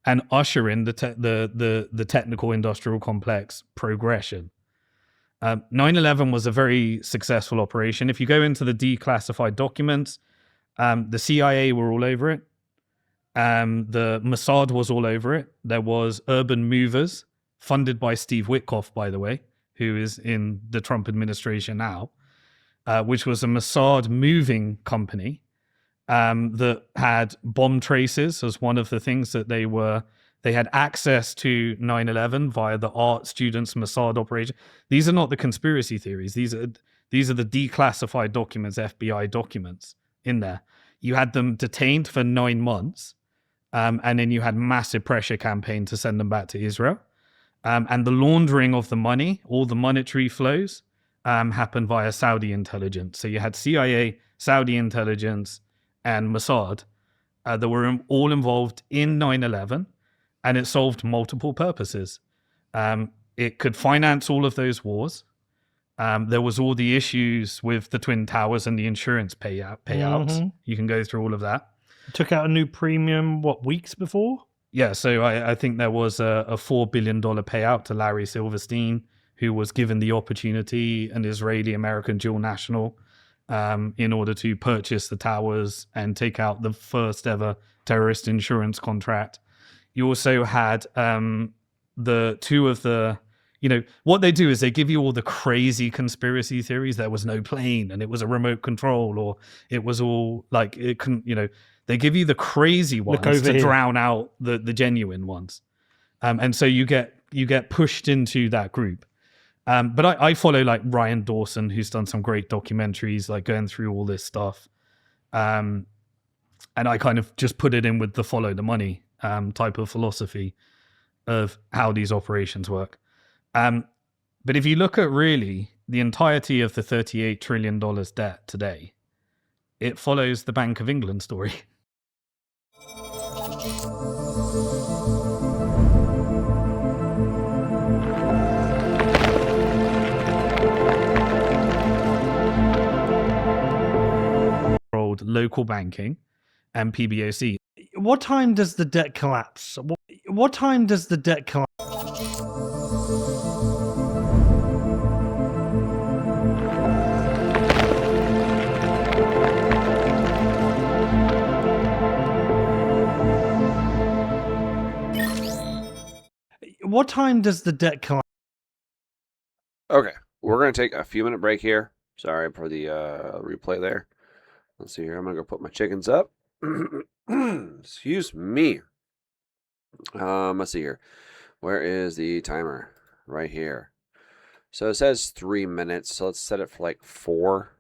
and usher in the technical industrial complex progression. 9/11 was a very successful operation. If you go into the declassified documents, the CIA were all over it. The Mossad was all over it. There was Urban Movers, funded by Steve Witkoff, by the way, who is in the Trump administration now, which was a Mossad moving company that had bomb traces as one of the things that they had access to 9/11 via the art students Mossad operation. These are not the conspiracy theories. These are the declassified documents, FBI documents in there. You had them detained for 9 months, and then you had massive pressure campaign to send them back to Israel. And the laundering of the money, all the monetary flows, happened via Saudi intelligence. So you had CIA, Saudi intelligence, and Mossad that were all involved in 9/11, and it solved multiple purposes. It could finance all of those wars. There was all the issues with the Twin Towers and the insurance payouts. Mhm. You can go through all of that. Took out a new premium, weeks before? Yeah, so I think there was a $4 billion payout to Larry Silverstein, who was given the opportunity, an Israeli-American dual national, in order to purchase the towers and take out the first ever terrorist insurance contract. You also had the two of the, what they do is they give you all the crazy conspiracy theories. There was no plane and it was a remote control, or it was all like, it couldn't, they give you the crazy ones to drown out the genuine ones. And so you get pushed into that group. But I follow like Ryan Dawson, who's done some great documentaries, like going through all this stuff. And I kind of just put it in with the follow the money type of philosophy of how these operations work. But if you look at really the entirety of the $38 trillion debt today, it follows the Bank of England story. Local banking and PBOC. What time does the debt collapse? What time does the debt collapse? What time does the debt collapse? Okay, we're gonna take a few minute break here. Sorry for the replay there. Let's see here. I'm gonna go put my chickens up. Excuse me. Let's see here. Where is the timer? Right here. So it says 3 minutes. So let's set it for like 4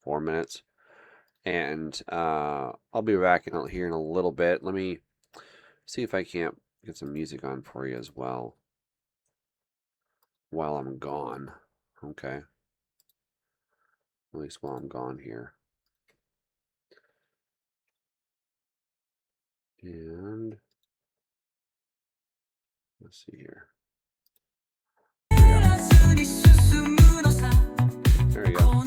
minutes. And I'll be back here in a little bit. Let me see if I can't get some music on for you as well while I'm gone. Okay. At least while I'm gone here. And let's see here. There you go.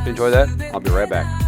Enjoy that. I'll be right back.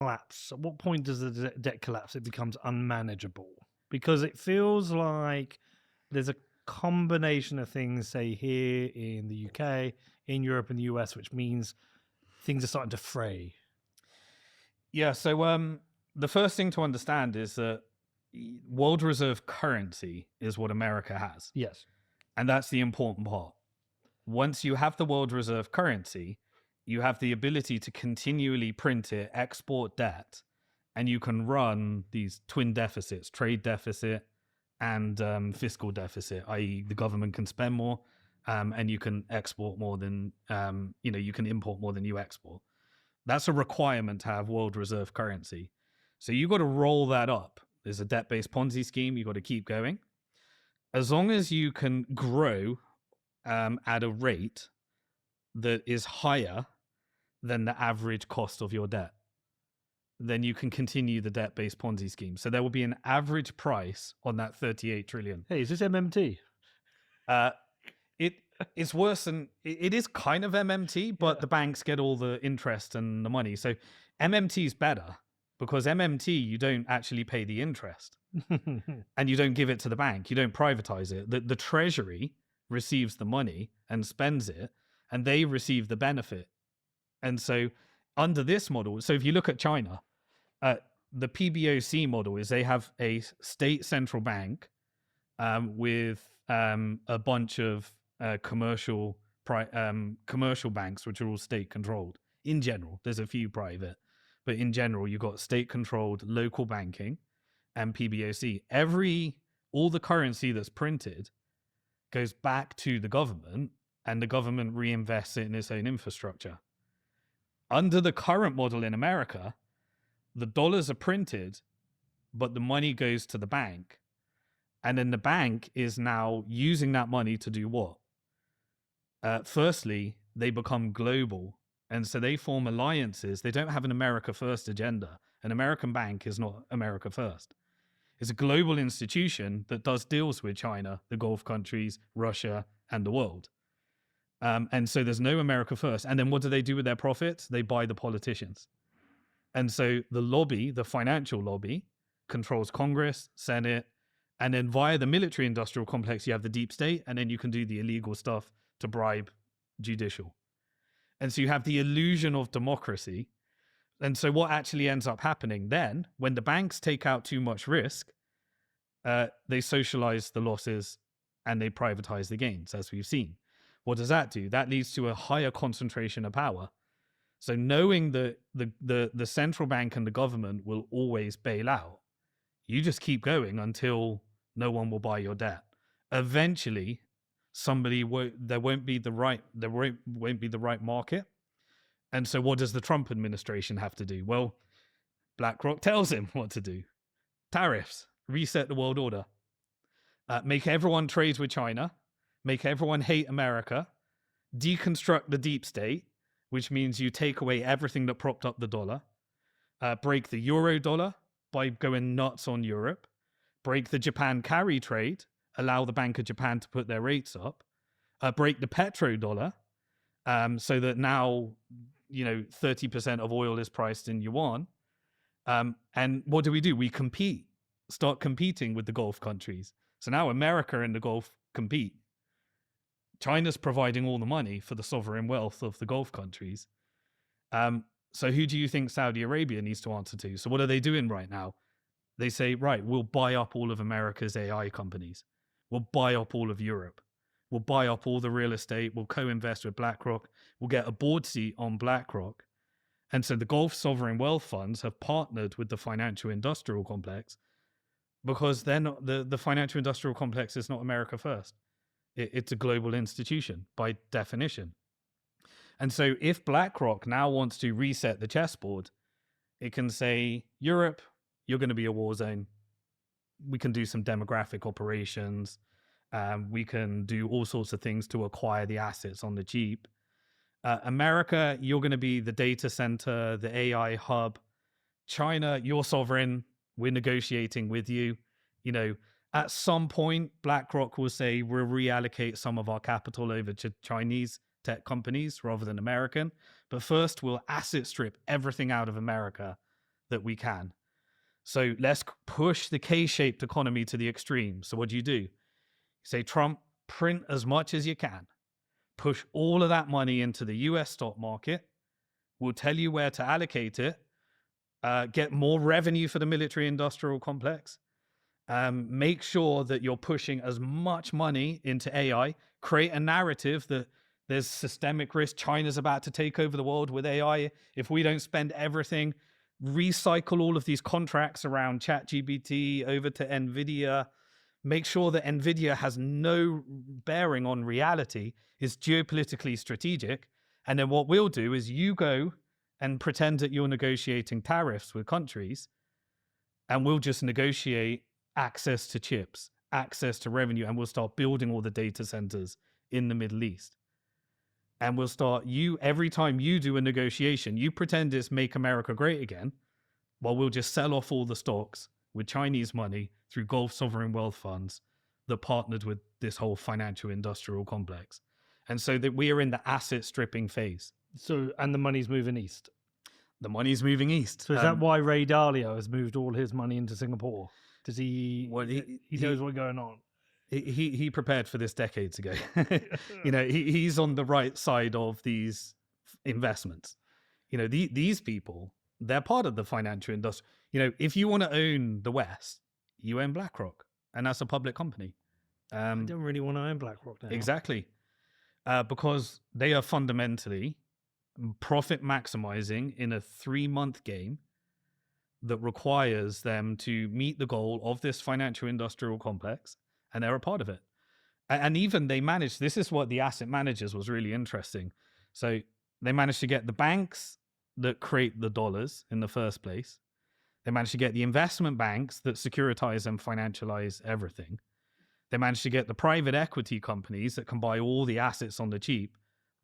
Collapse. At what point does the debt collapse? It becomes unmanageable because it feels like there's a combination of things, say here in the UK, in Europe, and the US, which means things are starting to fray. Yeah. So the first thing to understand is that world reserve currency is what America has. Yes. And that's the important part. Once you have the world reserve currency, you have the ability to continually print it, export debt, and you can run these twin deficits, trade deficit and fiscal deficit, i.e. the government can spend more and you can export more than, you can import more than you export. That's a requirement to have world reserve currency. So you got to roll that up. There's a debt-based Ponzi scheme. You got to keep going. As long as you can grow at a rate that is higher than the average cost of your debt, then you can continue the debt-based Ponzi scheme. So there will be an average price on that 38 trillion. Hey, is this MMT? It's worse than it is kind of MMT, but the banks get all the interest and the money. So MMT is better because MMT, you don't actually pay the interest and you don't give it to the bank. You don't privatize it. The treasury receives the money and spends it, and they receive the benefit. And so under this model, so if you look at China, the PBOC model is they have a state central bank with a bunch of commercial banks, which are all state controlled. In general, there's a few private, but in general, you've got state controlled local banking and PBOC. All the currency that's printed goes back to the government, and the government reinvests it in its own infrastructure. Under the current model in America, the dollars are printed, but the money goes to the bank. And then the bank is now using that money to do what? Firstly, they become global. And so they form alliances. They don't have an America First agenda. An American bank is not America First. It's a global institution that does deals with China, the Gulf countries, Russia, and the world. And so there's no America First. And then what do they do with their profits? They buy the politicians. And so the lobby, the financial lobby, controls Congress, Senate, and then via the military industrial complex, you have the deep state, and then you can do the illegal stuff to bribe judicial. And so you have the illusion of democracy. And so what actually ends up happening then, when the banks take out too much risk, they socialize the losses and they privatize the gains, as we've seen. What does that do? That leads to a higher concentration of power. So knowing that the central bank and the government will always bail out, you just keep going until no one will buy your debt. Eventually, there won't be the right market. And so what does the Trump administration have to do? Well, BlackRock tells him what to do. Tariffs, reset the world order, make everyone trade with China, make everyone hate America, deconstruct the deep state, which means you take away everything that propped up the dollar, break the euro dollar by going nuts on Europe, break the Japan carry trade, allow the Bank of Japan to put their rates up, break the petrodollar, so that now 30% of oil is priced in yuan. And what do? We start competing with the Gulf countries. So now America and the Gulf compete. China's providing all the money for the sovereign wealth of the Gulf countries. So who do you think Saudi Arabia needs to answer to? So what are they doing right now? They say, right, we'll buy up all of America's AI companies. We'll buy up all of Europe. We'll buy up all the real estate. We'll co-invest with BlackRock. We'll get a board seat on BlackRock. And so the Gulf sovereign wealth funds have partnered with the financial industrial complex because they're not, the financial industrial complex is not America First. It's a global institution by definition. And so if BlackRock now wants to reset the chessboard, it can say, Europe, you're going to be a war zone. We can do some demographic operations. We can do all sorts of things to acquire the assets on the cheap. America, you're going to be the data center, the AI hub. China, you're sovereign. We're negotiating with you. At some point, BlackRock will say, we'll reallocate some of our capital over to Chinese tech companies rather than American. But first, we'll asset strip everything out of America that we can. So let's push the K-shaped economy to the extreme. So what do? You say, Trump, print as much as you can. Push all of that money into the US stock market. We'll tell you where to allocate it. Get more revenue for the military industrial complex. Make sure that you're pushing as much money into AI. Create a narrative that there's systemic risk. China's about to take over the world with AI. If we don't spend everything, recycle all of these contracts around ChatGPT over to NVIDIA, make sure that NVIDIA has no bearing on reality, is geopolitically strategic. And then what we'll do is you go and pretend that you're negotiating tariffs with countries, and we'll just negotiate access to chips, access to revenue, and we'll start building all the data centers in the Middle East. And we'll start, every time you do a negotiation, you pretend it's make America great again, while we'll just sell off all the stocks with Chinese money through Gulf sovereign wealth funds that partnered with this whole financial industrial complex. And so that we are in the asset stripping phase. So, and the money's moving east. The money's moving east. So is that why Ray Dalio has moved all his money into Singapore? Does he? Well, he knows what's going on. He prepared for this decades ago. He's on the right side of these investments. These people, they're part of the financial industry. If you want to own the West, you own BlackRock, and that's a public company. I don't really want to own BlackRock now. Exactly. Because they are fundamentally profit maximizing in a 3-month game that requires them to meet the goal of this financial industrial complex, and they're a part of it. And even they managed, this is what the asset managers was really interesting. So they managed to get the banks that create the dollars in the first place. They managed to get the investment banks that securitize and financialize everything. They managed to get the private equity companies that can buy all the assets on the cheap,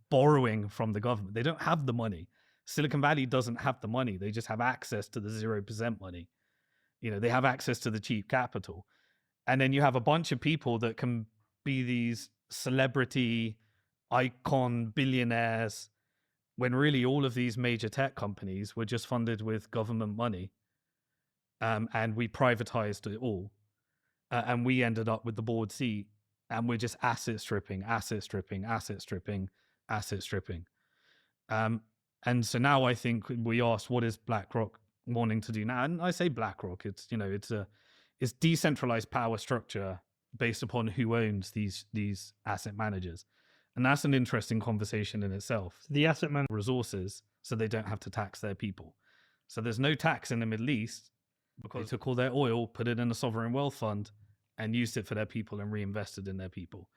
borrowing from the government. They don't have the money. Silicon Valley doesn't have the money. They just have access to the 0% money. They have access to the cheap capital. And then you have a bunch of people that can be these celebrity icon billionaires, when really all of these major tech companies were just funded with government money. And we privatized it all. And we ended up with the board seat, and we're just asset stripping. And so now I think we asked, what is BlackRock wanting to do now? And I say BlackRock, it's decentralized power structure based upon who owns these asset managers. And that's an interesting conversation in itself. The asset manager resources, so they don't have to tax their people. So there's no tax in the Middle East because they took all their oil, put it in a sovereign wealth fund, and used it for their people and reinvested in their people.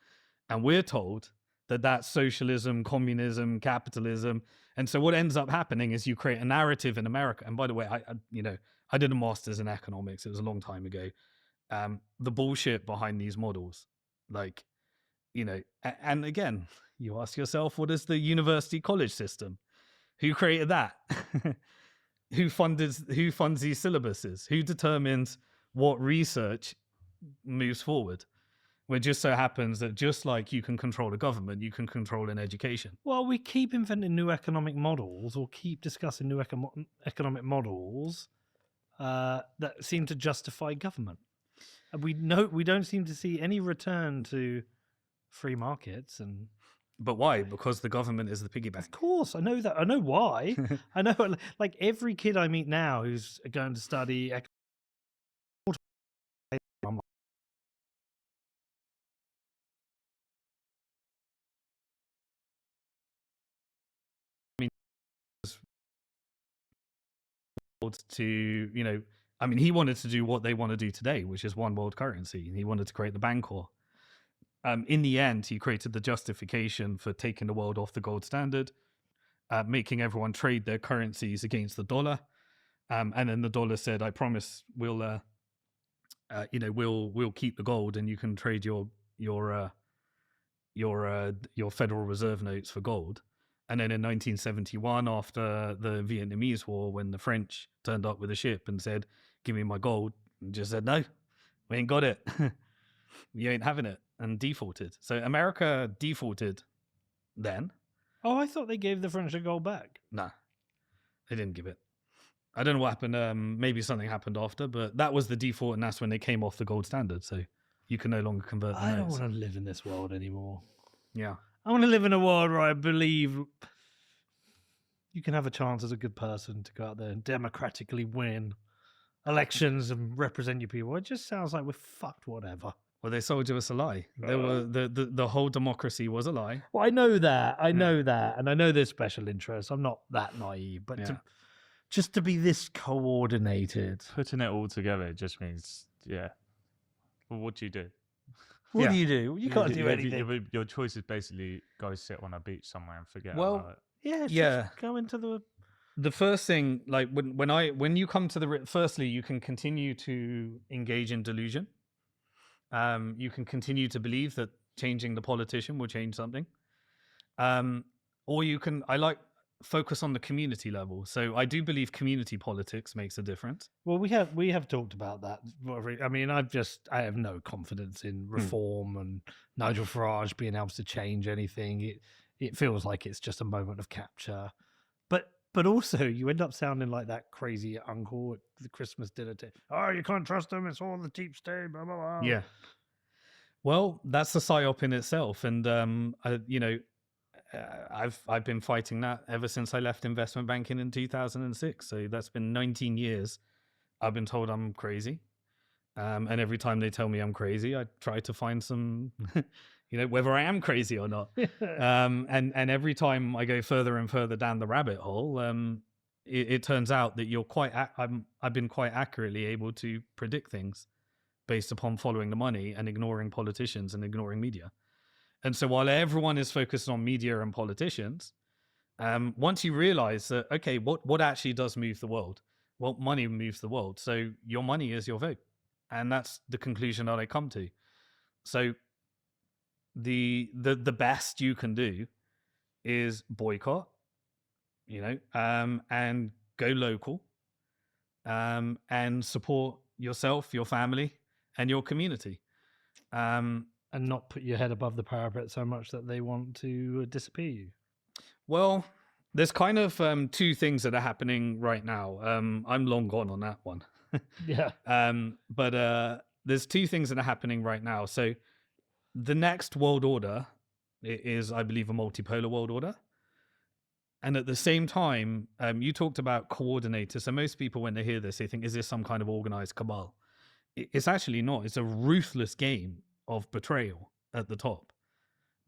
And we're told that that's socialism, communism, capitalism. And so what ends up happening is you create a narrative in America. And by the way, I did a master's in economics. It was a long time ago. The bullshit behind these models, and again, you ask yourself, what is the university college system? Who created that? Who funds these syllabuses? Who determines what research moves forward? Where it just so happens that just like you can control a government, you can control an education. Well, we keep inventing new economic models, or keep discussing new economic models that seem to justify government. And we don't seem to see any return to free markets. But why? Because the government is the piggy bank. Of course, I know that. I know why. I know, like every kid I meet now who's going to study he wanted to do what they want to do today, which is one world currency. He wanted to create the Bancor. In the end, he created the justification for taking the world off the gold standard, making everyone trade their currencies against the dollar. And then the dollar said, I promise we'll keep the gold, and you can trade your Federal Reserve notes for gold. And then in 1971, after the Vietnamese War, when the French turned up with a ship and said, give me my gold, and just said, no, we ain't got it. You ain't having it, and defaulted. So America defaulted then. Oh, I thought they gave the French the gold back. Nah, they didn't give it. I don't know what happened. Maybe something happened after, but that was the default, and that's when they came off the gold standard. So you can no longer convert the I don't notes. want to live in this world anymore. Yeah. I want to live in a world where I believe you can have a chance as a good person to go out there and democratically win elections and represent your people. It just sounds like we're fucked, whatever. Well, they sold us a lie. They were the whole democracy was a lie. Well, I know that. I know that. And I know there's special interests. I'm not that naive. But just to be this coordinated. Putting it all together just means, yeah. Well, what do you do? What do? You can't do You- anything. Your choice is basically go sit on a beach somewhere and forget Well, about it. Yeah, it's Yeah. just go into the. The first thing, like when you come to firstly, you can continue to engage in delusion. You can continue to believe that changing the politician will change something. Or you can, focus on the community level. So I do believe community politics makes a difference. Well, we have talked about that. I mean, I have no confidence in reform and Nigel Farage being able to change anything. It feels like it's just a moment of capture. But also, you end up sounding like that crazy uncle at the Christmas dinner. Oh, you can't trust them. It's all the deep state. Blah, blah, blah. Yeah. Well, that's the psyop in itself, and I've been fighting that ever since I left investment banking in 2006. So that's been 19 years. I've been told I'm crazy, and every time they tell me I'm crazy, I try to find some, whether I am crazy or not. And every time I go further and further down the rabbit hole, it turns out that I've been quite accurately able to predict things based upon following the money and ignoring politicians and ignoring media. And so while everyone is focused on media and politicians, once you realize that, okay, what actually does move the world? Well, money moves the world. So your money is your vote. And that's the conclusion that I come to. So the best you can do is boycott, and go local, and support yourself, your family, and your community. And not put your head above the parapet so much that they want to disappear you. Well, there's kind of two things that are happening right now. I'm long gone on that one. Yeah. But there's two things that are happening right now. So the next world order is, I believe, a multipolar world order. And at the same time, you talked about coordinators. So most people, when they hear this, they think, is this some kind of organized cabal? It's actually not. It's a ruthless game of betrayal at the top,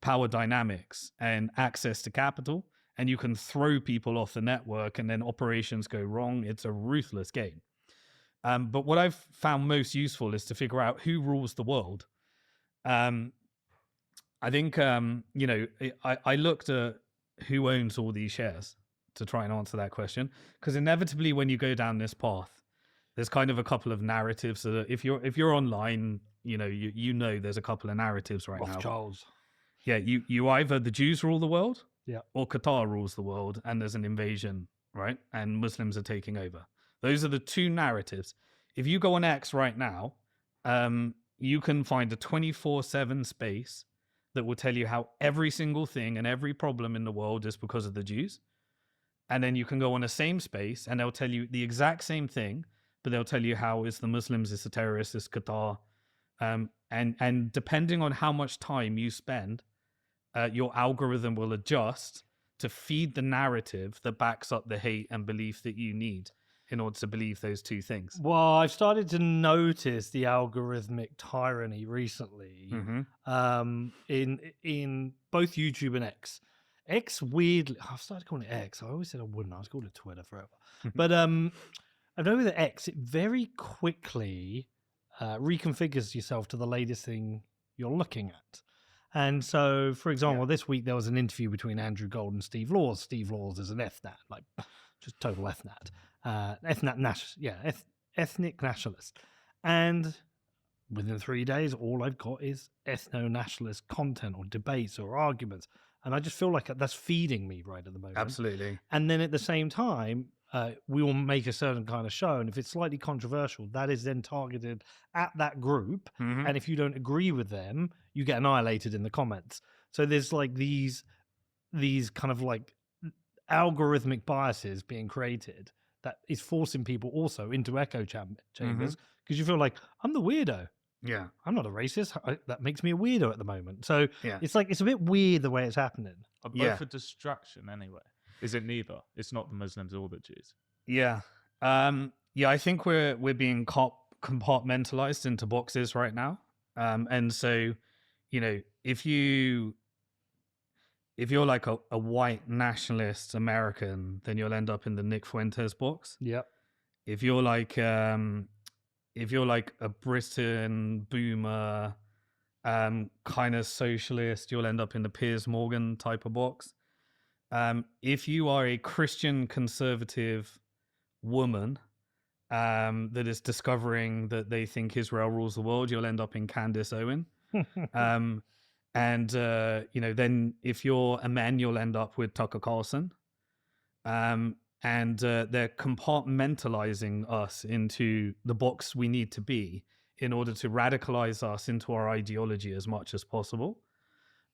power dynamics and access to capital. And you can throw people off the network and then operations go wrong. It's a ruthless game. But what I've found most useful is to figure out who rules the world. I think, I looked at who owns all these shares to try and answer that question. Because inevitably, when you go down this path, there's kind of a couple of narratives that if you're online, there's a couple of narratives right now. Rothschilds. Yeah, you either the Jews rule the world, Yeah, or Qatar rules the world, and there's an invasion, right? And Muslims are taking over. Those are the two narratives. If you go on X right now, you can find a 24/7 space that will tell you how every single thing and every problem in the world is because of the Jews. And then you can go on the same space and they'll tell you the exact same thing, but they'll tell you how it's the Muslims, it's the terrorists, it's Qatar. And depending on how much time you spend, your algorithm will adjust to feed the narrative that backs up the hate and belief that you need in order to believe those two things. Well, I've started to notice the algorithmic tyranny recently, in both YouTube and X. X weirdly, I've started calling it X. I always said I wouldn't. I was calling it Twitter forever. But I've noticed that X, it very quickly reconfigures yourself to the latest thing you're looking at. And so, for example, this week there was an interview between Andrew Gold and Steve Laws. Steve Laws is an FNAT, like just total FNAT. Ethnic nationalist. And within 3 days, all I've got is ethno-nationalist content or debates or arguments. And I just feel like that's feeding me right at the moment. Absolutely. And then at the same time, we will make a certain kind of show. And if it's slightly controversial, that is then targeted at that group. And if you don't agree with them, you get annihilated in the comments. So there's like these kind of like algorithmic biases being created that is forcing people also into echo chambers because you feel like, I'm the weirdo. Yeah. I'm not a racist. That makes me a weirdo at the moment. So Yeah. it's like, it's a bit weird the way it's happening. Are both a distraction anyway? Is it neither? It's not the Muslims or the Jews. Yeah. I think we're being compartmentalized into boxes right now. And so, if you if you're like a white nationalist American, then you'll end up in the Nick Fuentes box. Yep. If you're like a Britain boomer, kind of socialist, you'll end up in the Piers Morgan type of box. If you are a Christian conservative woman that is discovering that they think Israel rules the world, you'll end up in Candace Owen. Then if you're a man, you'll end up with Tucker Carlson. They're compartmentalizing us into the box we need to be in order to radicalize us into our ideology as much as possible.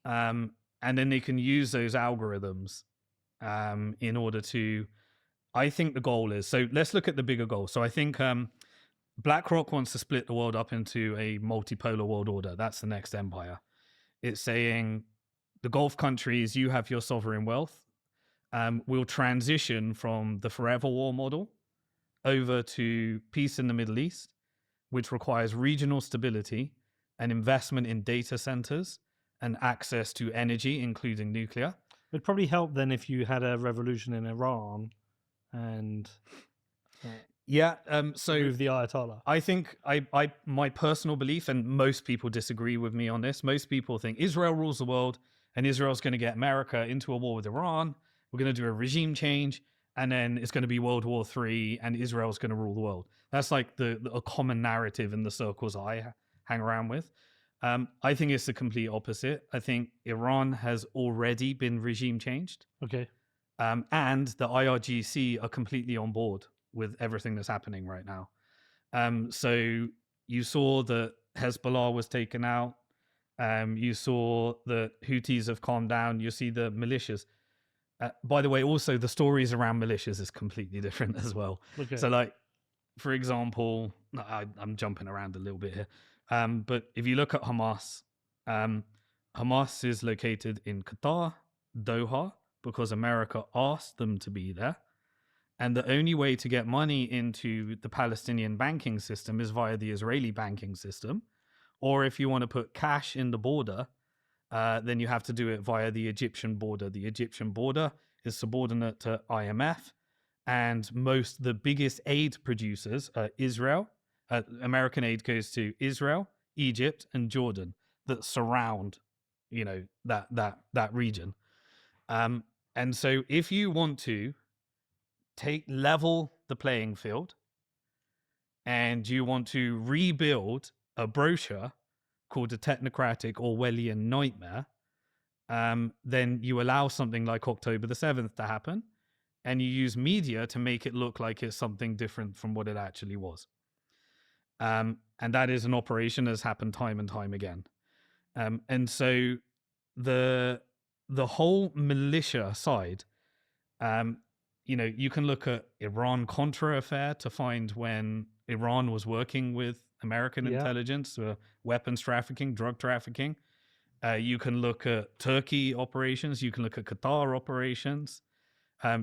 And then they can use those algorithms in order to, I think the goal is, so let's look at the bigger goal. So I think BlackRock wants to split the world up into a multipolar world order. That's the next empire. It's saying the Gulf countries, you have your sovereign wealth. We'll transition from the forever war model over to peace in the Middle East, which requires regional stability and investment in data centers and access to energy, including nuclear. It'd probably help then if you had a revolution in Iran and so with the Ayatollah. I think my personal belief, and most people disagree with me on this, most people think Israel rules the world and Israel's going to get America into a war with Iran. We're going to do a regime change, and then it's going to be World War III, and Israel's going to rule the world. That's like a common narrative in the circles I hang around with. I think it's the complete opposite. I think Iran has already been regime changed. Okay. And the IRGC are completely on board with everything that's happening right now. So you saw that Hezbollah was taken out. You saw the Houthis have calmed down. You see the militias. By the way, also the stories around militias is completely different as well. Okay. So like, for example, I'm jumping around a little bit here. But if you look at Hamas, Hamas is located in Qatar, Doha, because America asked them to be there. And the only way to get money into the Palestinian banking system is via the Israeli banking system. Or if you want to put cash in the border, then you have to do it via the Egyptian border. The Egyptian border is subordinate to IMF. And the biggest aid producers are Israel. American aid goes to Israel, Egypt, and Jordan that surround, that region. And so if you want to level the playing field and you want to rebuild a brochure called A Technocratic Orwellian Nightmare, then you allow something like October the 7th to happen, and you use media to make it look like it's something different from what it actually was. And that is an operation that's happened time and time again. And so the whole militia side, you can look at Iran-Contra affair to find when Iran was working with American intelligence for weapons trafficking, drug trafficking. You can look at Turkey operations. You can look at Qatar operations.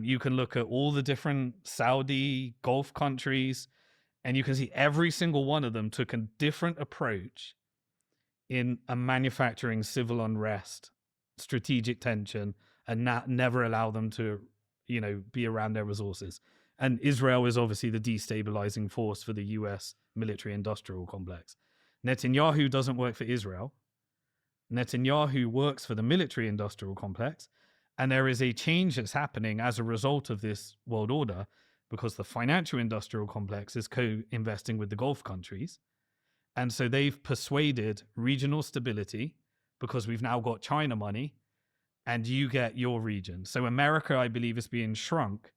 You can look at all the different Saudi Gulf countries, and you can see every single one of them took a different approach in a manufacturing civil unrest, strategic tension, and never allow them to, be around their resources. And Israel is obviously the destabilizing force for the US military-industrial complex. Netanyahu doesn't work for Israel. Netanyahu works for the military-industrial complex. And there is a change that's happening as a result of this world order because the financial industrial complex is co-investing with the Gulf countries. And so they've persuaded regional stability because we've now got China money and you get your region. So America, I believe, is being shrunk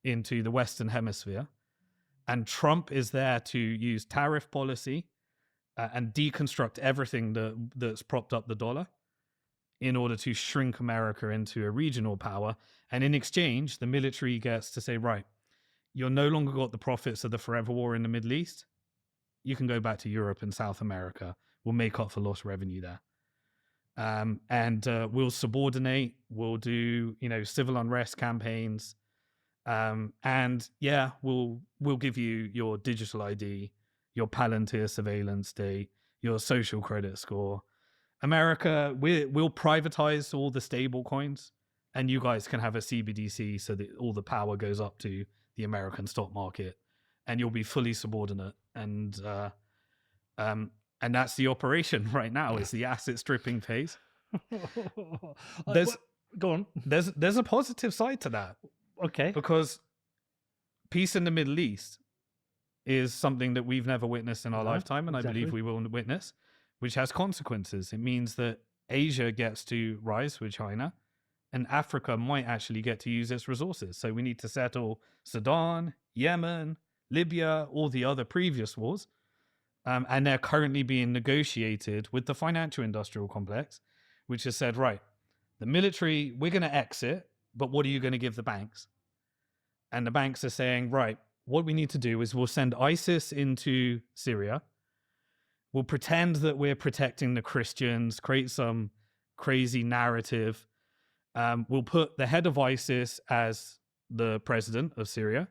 into the Western Hemisphere. And Trump is there to use tariff policy and deconstruct everything that's propped up the dollar in order to shrink America into a regional power. And in exchange, the military gets to say, right, you're no longer got the profits of the forever war in the Middle East. You can go back to Europe and South America. We'll make up for lost revenue there. And we'll subordinate, we'll do, civil unrest campaigns. And yeah, we'll give you your digital ID, your Palantir surveillance state, your social credit score. America, we'll privatize all the stable coins, and you guys can have a CBDC so that all the power goes up to the American stock market, and you'll be fully subordinate. And that's the operation right now. Is the asset stripping phase. Go on. There's a positive side to that. Okay. Because peace in the Middle East is something that we've never witnessed in our lifetime, and exactly. I believe we will witness, which has consequences. It means that Asia gets to rise with China, and Africa might actually get to use its resources. So we need to settle Sudan, Yemen, Libya, all the other previous wars. And they're currently being negotiated with the financial industrial complex, which has said, right, the military, we're going to exit, but what are you going to give the banks? And the banks are saying, right, what we need to do is we'll send ISIS into Syria. We'll pretend that we're protecting the Christians, create some crazy narrative. We'll put the head of ISIS as the president of Syria.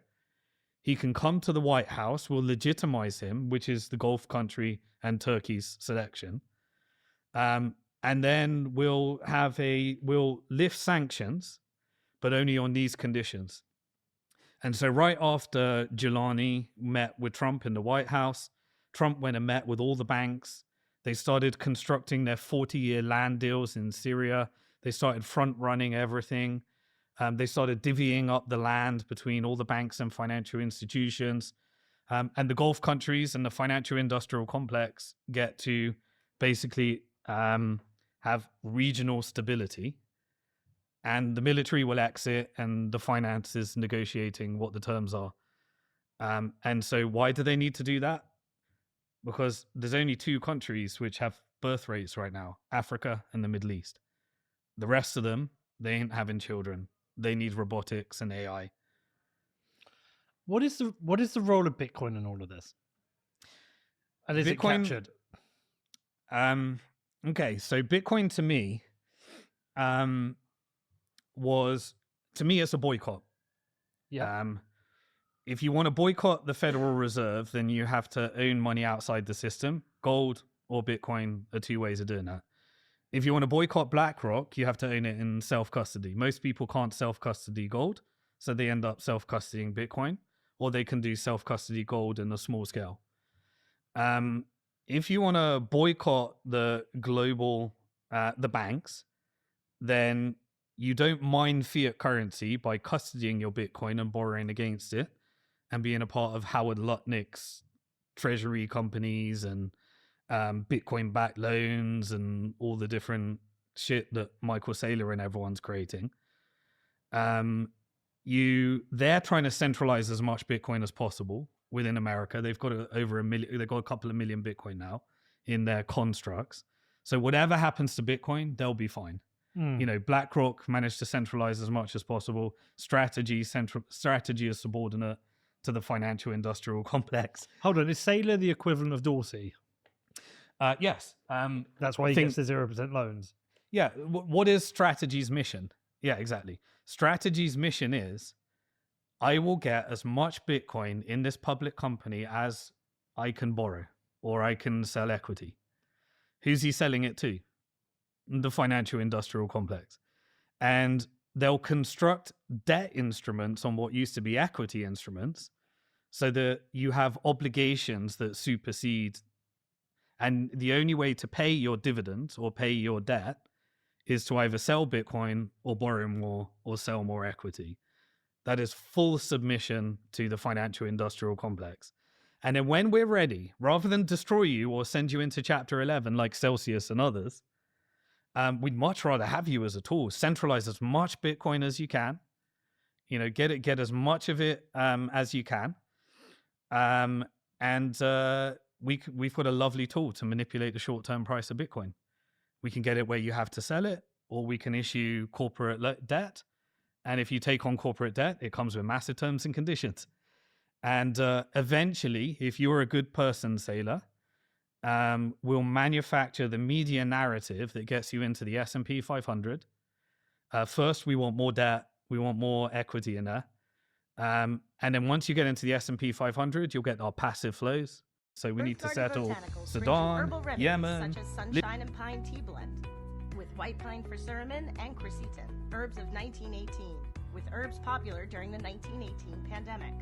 He can come to the White House. We'll legitimize him, which is the Gulf country and Turkey's selection. And then we'll lift sanctions, but only on these conditions. And so right after Giuliani met with Trump in the White House, Trump went and met with all the banks. They started constructing their 40-year land deals in Syria. They started front-running everything. They started divvying up the land between all the banks and financial institutions. And the Gulf countries and the financial industrial complex get to basically have regional stability. And the military will exit, and the finance is negotiating what the terms are. And so why do they need to do that? Because there's only two countries which have birth rates right now, Africa and the Middle East. The rest of them, they ain't having children. They need robotics and AI. What is the role of Bitcoin in all of this? And is Bitcoin, it captured? Okay, so Bitcoin to me it's a boycott. Yeah. If you want to boycott the Federal Reserve, then you have to own money outside the system. Gold or Bitcoin are two ways of doing that. If you want to boycott BlackRock, you have to own it in self-custody. Most people can't self-custody gold, so they end up self-custodying Bitcoin, or they can do self-custody gold in a small scale. If you want to boycott the global, the banks, then you don't mine fiat currency by custodying your Bitcoin and borrowing against it and being a part of Howard Lutnick's treasury companies and Bitcoin-backed loans and all the different shit that Michael Saylor and everyone's creating. They're trying to centralize as much Bitcoin as possible within America. They've got over 1 million. They've got a couple of million Bitcoin now in their constructs. So whatever happens to Bitcoin, they'll be fine. BlackRock managed to centralize as much as possible. Strategy is subordinate to the financial industrial complex. Hold on, is Saylor the equivalent of Dorsey? Yes. That's why he gets the 0% loans. Yeah. What is Strategy's mission? Yeah, exactly. Strategy's mission is, I will get as much Bitcoin in this public company as I can borrow, or I can sell equity. Who's he selling it to? The financial industrial complex. And they'll construct debt instruments on what used to be equity instruments so that you have obligations that supersede. And the only way to pay your dividends or pay your debt is to either sell Bitcoin or borrow more or sell more equity. That is full submission to the financial industrial complex. And then when we're ready, rather than destroy you or send you into Chapter 11 like Celsius and others, we'd much rather have you as a tool. Centralize as much Bitcoin as you can. Get as much of it as you can. We've got a lovely tool to manipulate the short-term price of Bitcoin. We can get it where you have to sell it, or we can issue corporate debt. And if you take on corporate debt, it comes with massive terms and conditions. And eventually, if you're a good person, Saylor, we'll manufacture the media narrative that gets you into the S&P 500. First, we want more debt. We want more equity in there. And then once you get into the S&P 500, you'll get our passive flows. So we need to Earth settle Garden Botanicals brings you Sudan, herbal remedies Yemen. such as sunshine and pine tea blend with white pine furceramin and quercetin, herbs of 1918, with herbs popular during the 1918 pandemic.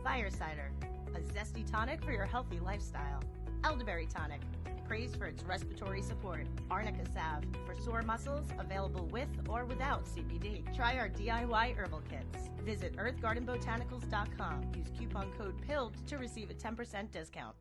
Fire cider, a zesty tonic for your healthy lifestyle. Elderberry tonic, praised for its respiratory support. Arnica salve for sore muscles, available with or without CBD. Try our DIY herbal kits. Visit earthgardenbotanicals.com. Use coupon code PILLED to receive a 10% discount.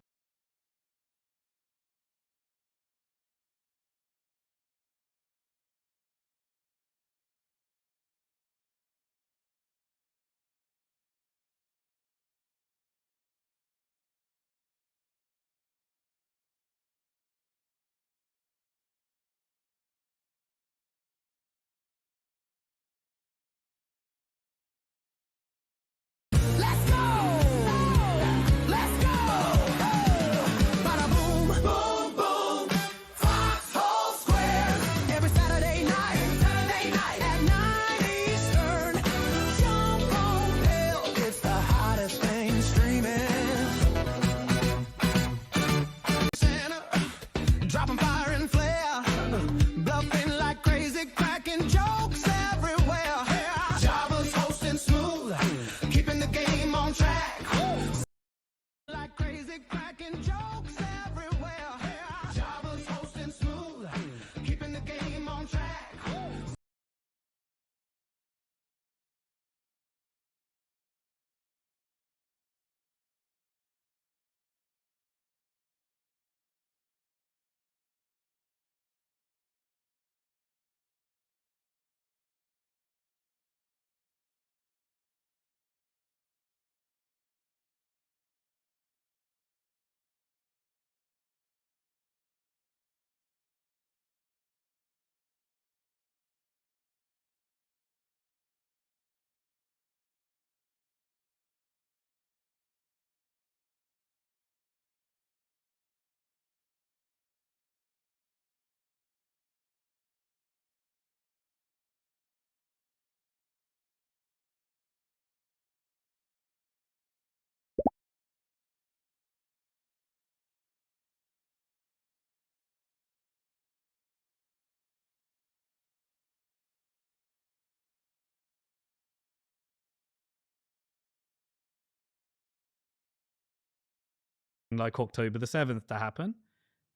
Like October the 7th to happen,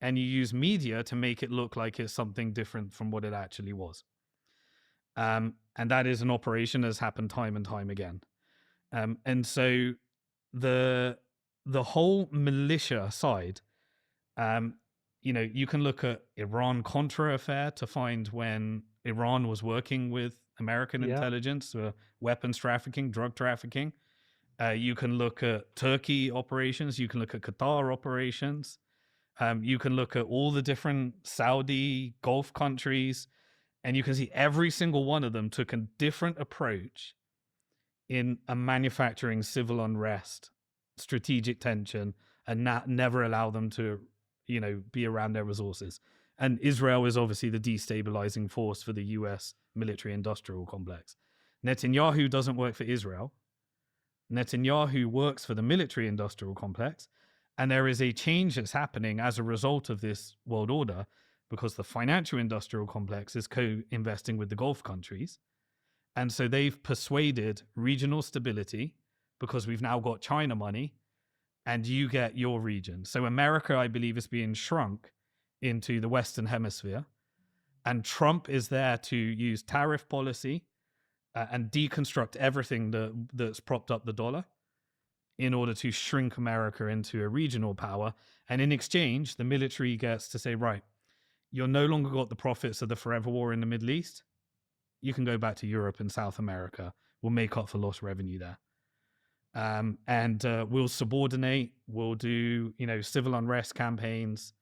and you use media to make it look like it's something different from what it actually was. And that is an operation that's happened time and time again. And so the whole militia side, you can look at Iran-Contra affair to find when Iran was working with American intelligence for weapons trafficking, drug trafficking. You can look at Turkey operations. You can look at Qatar operations. You can look at all the different Saudi Gulf countries, and you can see every single one of them took a different approach in a manufacturing civil unrest, strategic tension, and never allow them to, be around their resources. And Israel is obviously the destabilizing force for the US military-industrial complex. Netanyahu doesn't work for Israel. Netanyahu works for the military-industrial complex, and there is a change that's happening as a result of this world order because the financial-industrial complex is co-investing with the Gulf countries. And so they've persuaded regional stability because we've now got China money and you get your region. So America, I believe, is being shrunk into the Western Hemisphere. And Trump is there to use tariff policy and deconstruct everything that's propped up the dollar in order to shrink America into a regional power. And in exchange, the military gets to say, right, you're no longer got the profits of the forever war in the Middle East. You can go back to Europe and South America. We'll make up for lost revenue there. And we'll subordinate, we'll do, civil unrest campaigns.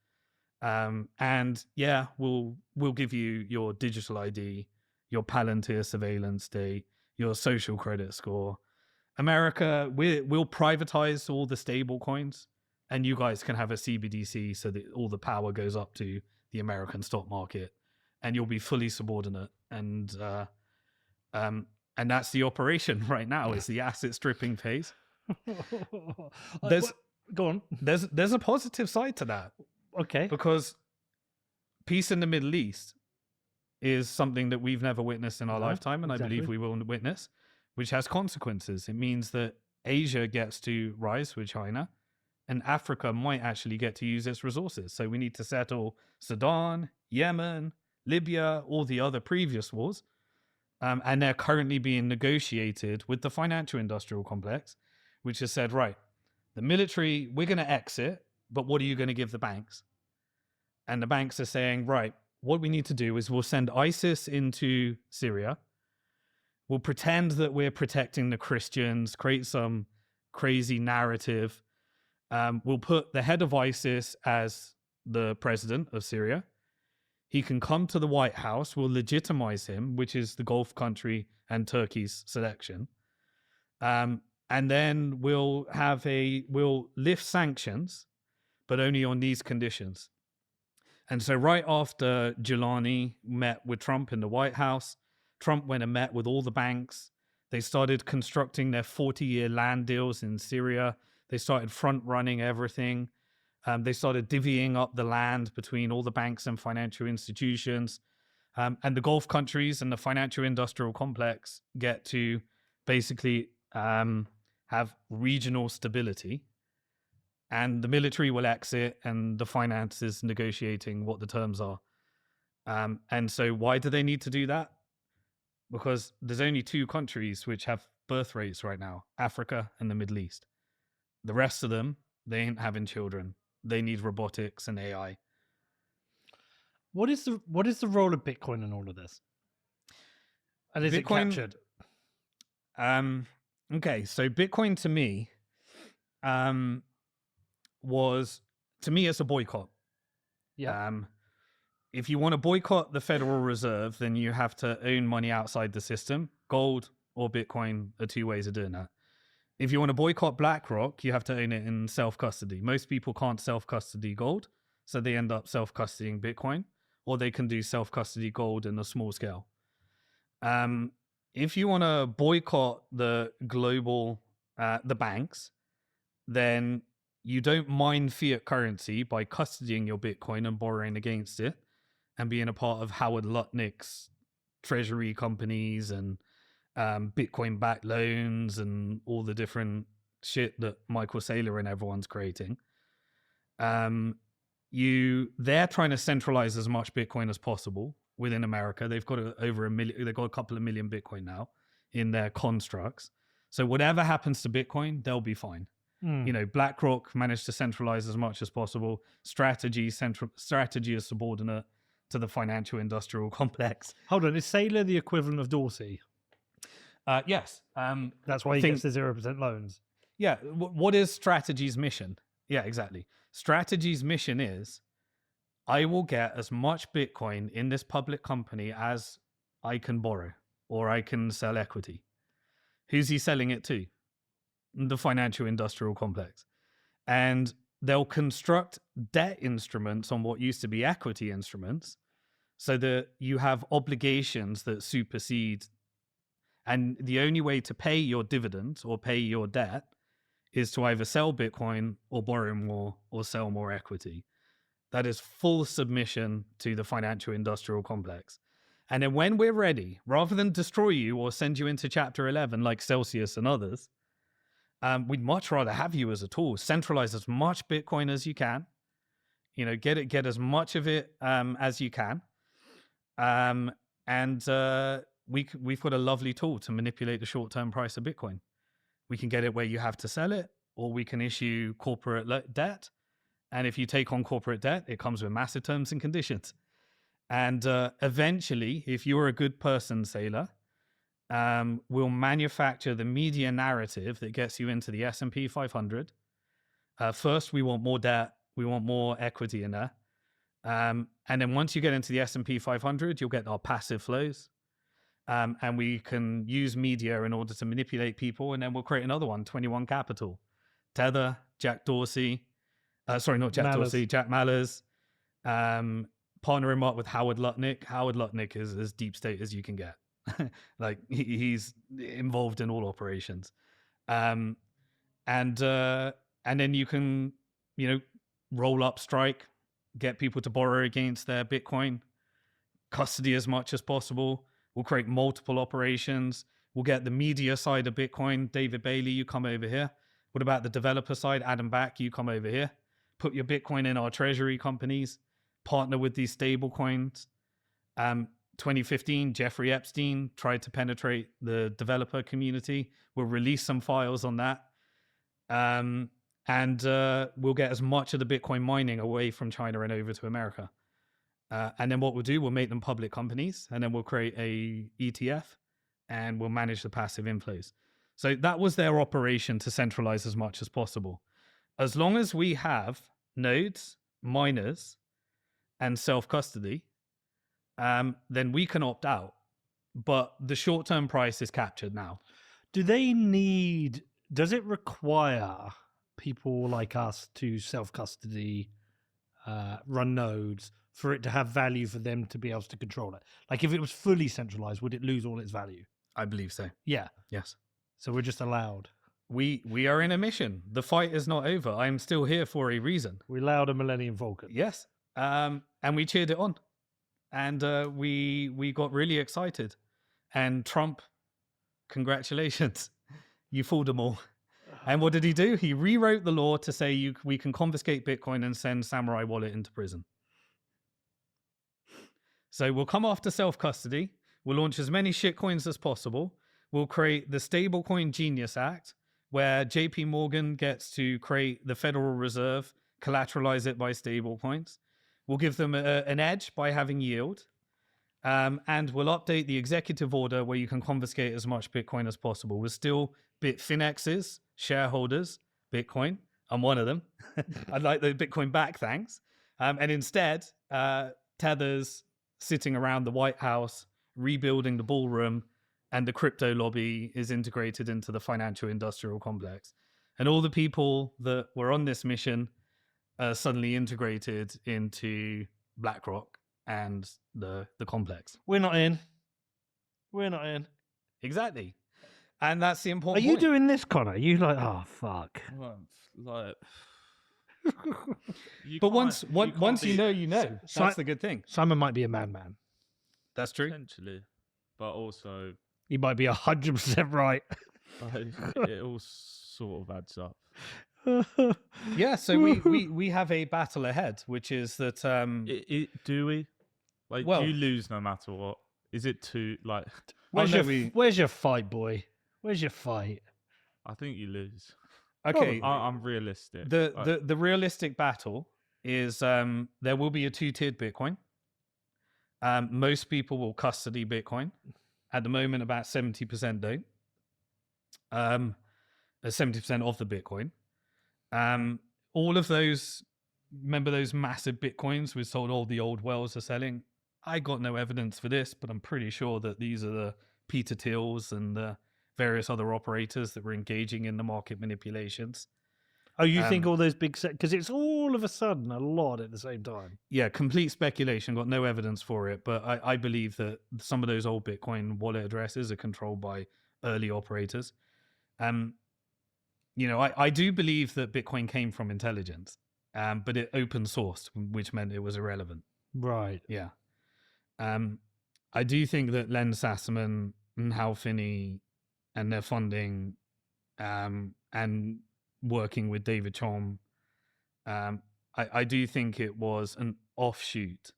And yeah, we'll give you your digital ID, your Palantir surveillance state, your social credit score. America, we'll privatize all the stable coins, and you guys can have a CBDC so that all the power goes up to the American stock market, and you'll be fully subordinate. And that's the operation right now. Is the asset stripping phase. Go on. There's a positive side to that, Okay. because peace in the Middle East is something that we've never witnessed in our No, lifetime, and exactly. I believe we will witness, which has consequences. It means that Asia gets to rise with China, and Africa might actually get to use its resources. So we need to settle Sudan, Yemen, Libya, all the other previous wars. And they're currently being negotiated with the financial industrial complex, which has said, right, the military, we're going to exit, but what are you going to give the banks? And the banks are saying, right, what we need to do is we'll send ISIS into Syria. We'll pretend that we're protecting the Christians, create some crazy narrative. We'll put the head of ISIS as the president of Syria. He can come to the White House. We'll legitimize him, which is the Gulf country and Turkey's selection. And then we'll lift sanctions, but only on these conditions. And so right after Giuliani met with Trump in the White House, Trump went and met with all the banks. They started constructing their 40-year land deals in Syria. They started front running everything. They started divvying up the land between all the banks and financial institutions. And the Gulf countries and the financial industrial complex get to basically have regional stability. And the military will exit, and the finance is negotiating what the terms are. And so why do they need to do that? Because there's only two countries which have birth rates right now, Africa and the Middle East. The rest of them, they ain't having children. They need robotics and AI. What is the role of Bitcoin in all of this? And is Bitcoin, it captured? Okay, so Bitcoin to me it's a boycott. Yeah. If you want to boycott the Federal Reserve, then you have to own money outside the system. Gold or Bitcoin are two ways of doing that. If you want to boycott BlackRock, you have to own it in self-custody. Most people can't self-custody gold, so they end up self-custodying Bitcoin, or they can do self-custody gold in a small scale. If you want to boycott the global, the banks, then you don't mine fiat currency by custodying your Bitcoin and borrowing against it and being a part of Howard Lutnick's treasury companies and Bitcoin-backed loans and all the different shit that Michael Saylor and everyone's creating. They're trying to centralize as much Bitcoin as possible within America. They've got over 1 million. They've got a couple of million Bitcoin now in their constructs. So whatever happens to Bitcoin, they'll be fine. You know, BlackRock managed to centralize as much as possible. Strategy is subordinate to the financial industrial complex. Hold on, is Saylor the equivalent of Dorsey? Yes. That's why he gets the 0% loans. Yeah. What is Strategy's mission? Yeah, exactly. Strategy's mission is, I will get as much Bitcoin in this public company as I can borrow, or I can sell equity. Who's he selling it to? The financial industrial complex. And they'll construct debt instruments on what used to be equity instruments so that you have obligations that supersede. And the only way to pay your dividends or pay your debt is to either sell Bitcoin or borrow more or sell more equity. That is full submission to the financial industrial complex. And then when we're ready, rather than destroy you or send you into Chapter 11 like Celsius and others, we'd much rather have you as a tool. Centralize as much Bitcoin as you can. You know, get as much of it as you can. We've got a lovely tool to manipulate the short-term price of Bitcoin. We can get it where you have to sell it, or we can issue corporate debt. And if you take on corporate debt, it comes with massive terms and conditions. And eventually, if you're a good person, Saylor, we'll manufacture the media narrative that gets you into the S&P 500. First, we want more debt. We want more equity in there. And then once you get into the S&P 500, you'll get our passive flows. And we can use media in order to manipulate people. And then we'll create another one, 21 Capital. Tether, Jack Dorsey. Sorry, not Jack Dorsey, Jack Mallers. Partner him up with Howard Lutnick. Howard Lutnick is as deep state as you can get. Like he's involved in all operations. And And then you can, roll up strike, get people to borrow against their Bitcoin, custody as much as possible. We'll create multiple operations. We'll get the media side of Bitcoin. David Bailey, you come over here. What about the developer side? Adam Back, you come over here. Put your Bitcoin in our treasury companies. Partner with these stable coins. 2015, Jeffrey Epstein tried to penetrate the developer community. We'll release some files on that. And we'll get as much of the Bitcoin mining away from China and over to America. And then what we'll do, we'll make them public companies, and then we'll create a ETF, and we'll manage the passive inflows. So that was their operation, to centralize as much as possible. As long as we have nodes, miners, and self-custody, then we can opt out. But the short-term price is captured now. Does it require people like us to self-custody, run nodes, for it to have value for them to be able to control it? Like, if it was fully centralized, would it lose all its value? I believe so. Yeah. Yes. So we're just allowed. We are in a mission. The fight is not over. I'm still here for a reason. We allowed a Millennium Falcon. Yes. And we cheered it on. And we got really excited. And Trump, congratulations. You fooled them all. And what did he do? He rewrote the law to say we can confiscate Bitcoin and send Samurai Wallet into prison. So we'll come after self-custody. We'll launch as many shitcoins as possible. We'll create the Stablecoin Genius Act, where JP Morgan gets to create the Federal Reserve, collateralize it by stablecoins. We'll give them an edge by having yield. And we'll update the executive order where you can confiscate as much Bitcoin as possible. We're still Bitfinex's shareholders, Bitcoin. I'm one of them. I'd like the Bitcoin back, thanks. And instead, Tether's sitting around the White House, rebuilding the ballroom, and the crypto lobby is integrated into the financial industrial complex. And all the people that were on this mission are suddenly integrated into BlackRock and the complex. We're not in. Exactly. And that's the Are important you point. doing this, Connor? You like, oh, fuck. Well, like, But can't- once you be- know, you know. That's the good thing. Simon might be a madman. That's true. potentially, but also He might be 100% right. it all sort of adds up. Yeah, so we have a battle ahead, which is that Do we? Like, Well- do you lose no matter what? Is it too like? Where's your fight, boy? Where's your fight? I think you lose. okay, I'm realistic. the realistic battle is there will be a two-tiered Bitcoin. Most people will custody Bitcoin. At the moment, about 70% don't. 70% of the Bitcoin. All of those, remember those massive Bitcoins we sold, all the old wells are selling? I got no evidence for this, but I'm pretty sure that these are the Peter Thiels and the various other operators that were engaging in the market manipulations. Oh, you think all those big set, because it's all of a sudden a lot at the same time. Yeah, complete speculation, got no evidence for it, but I believe that some of those old Bitcoin wallet addresses are controlled by early operators. I do believe that Bitcoin came from intelligence, but it open sourced, which meant it was irrelevant. Right. Yeah. I do think that Len Sassaman and Hal Finney and their funding and working with David Chom, I do think it was an offshoot.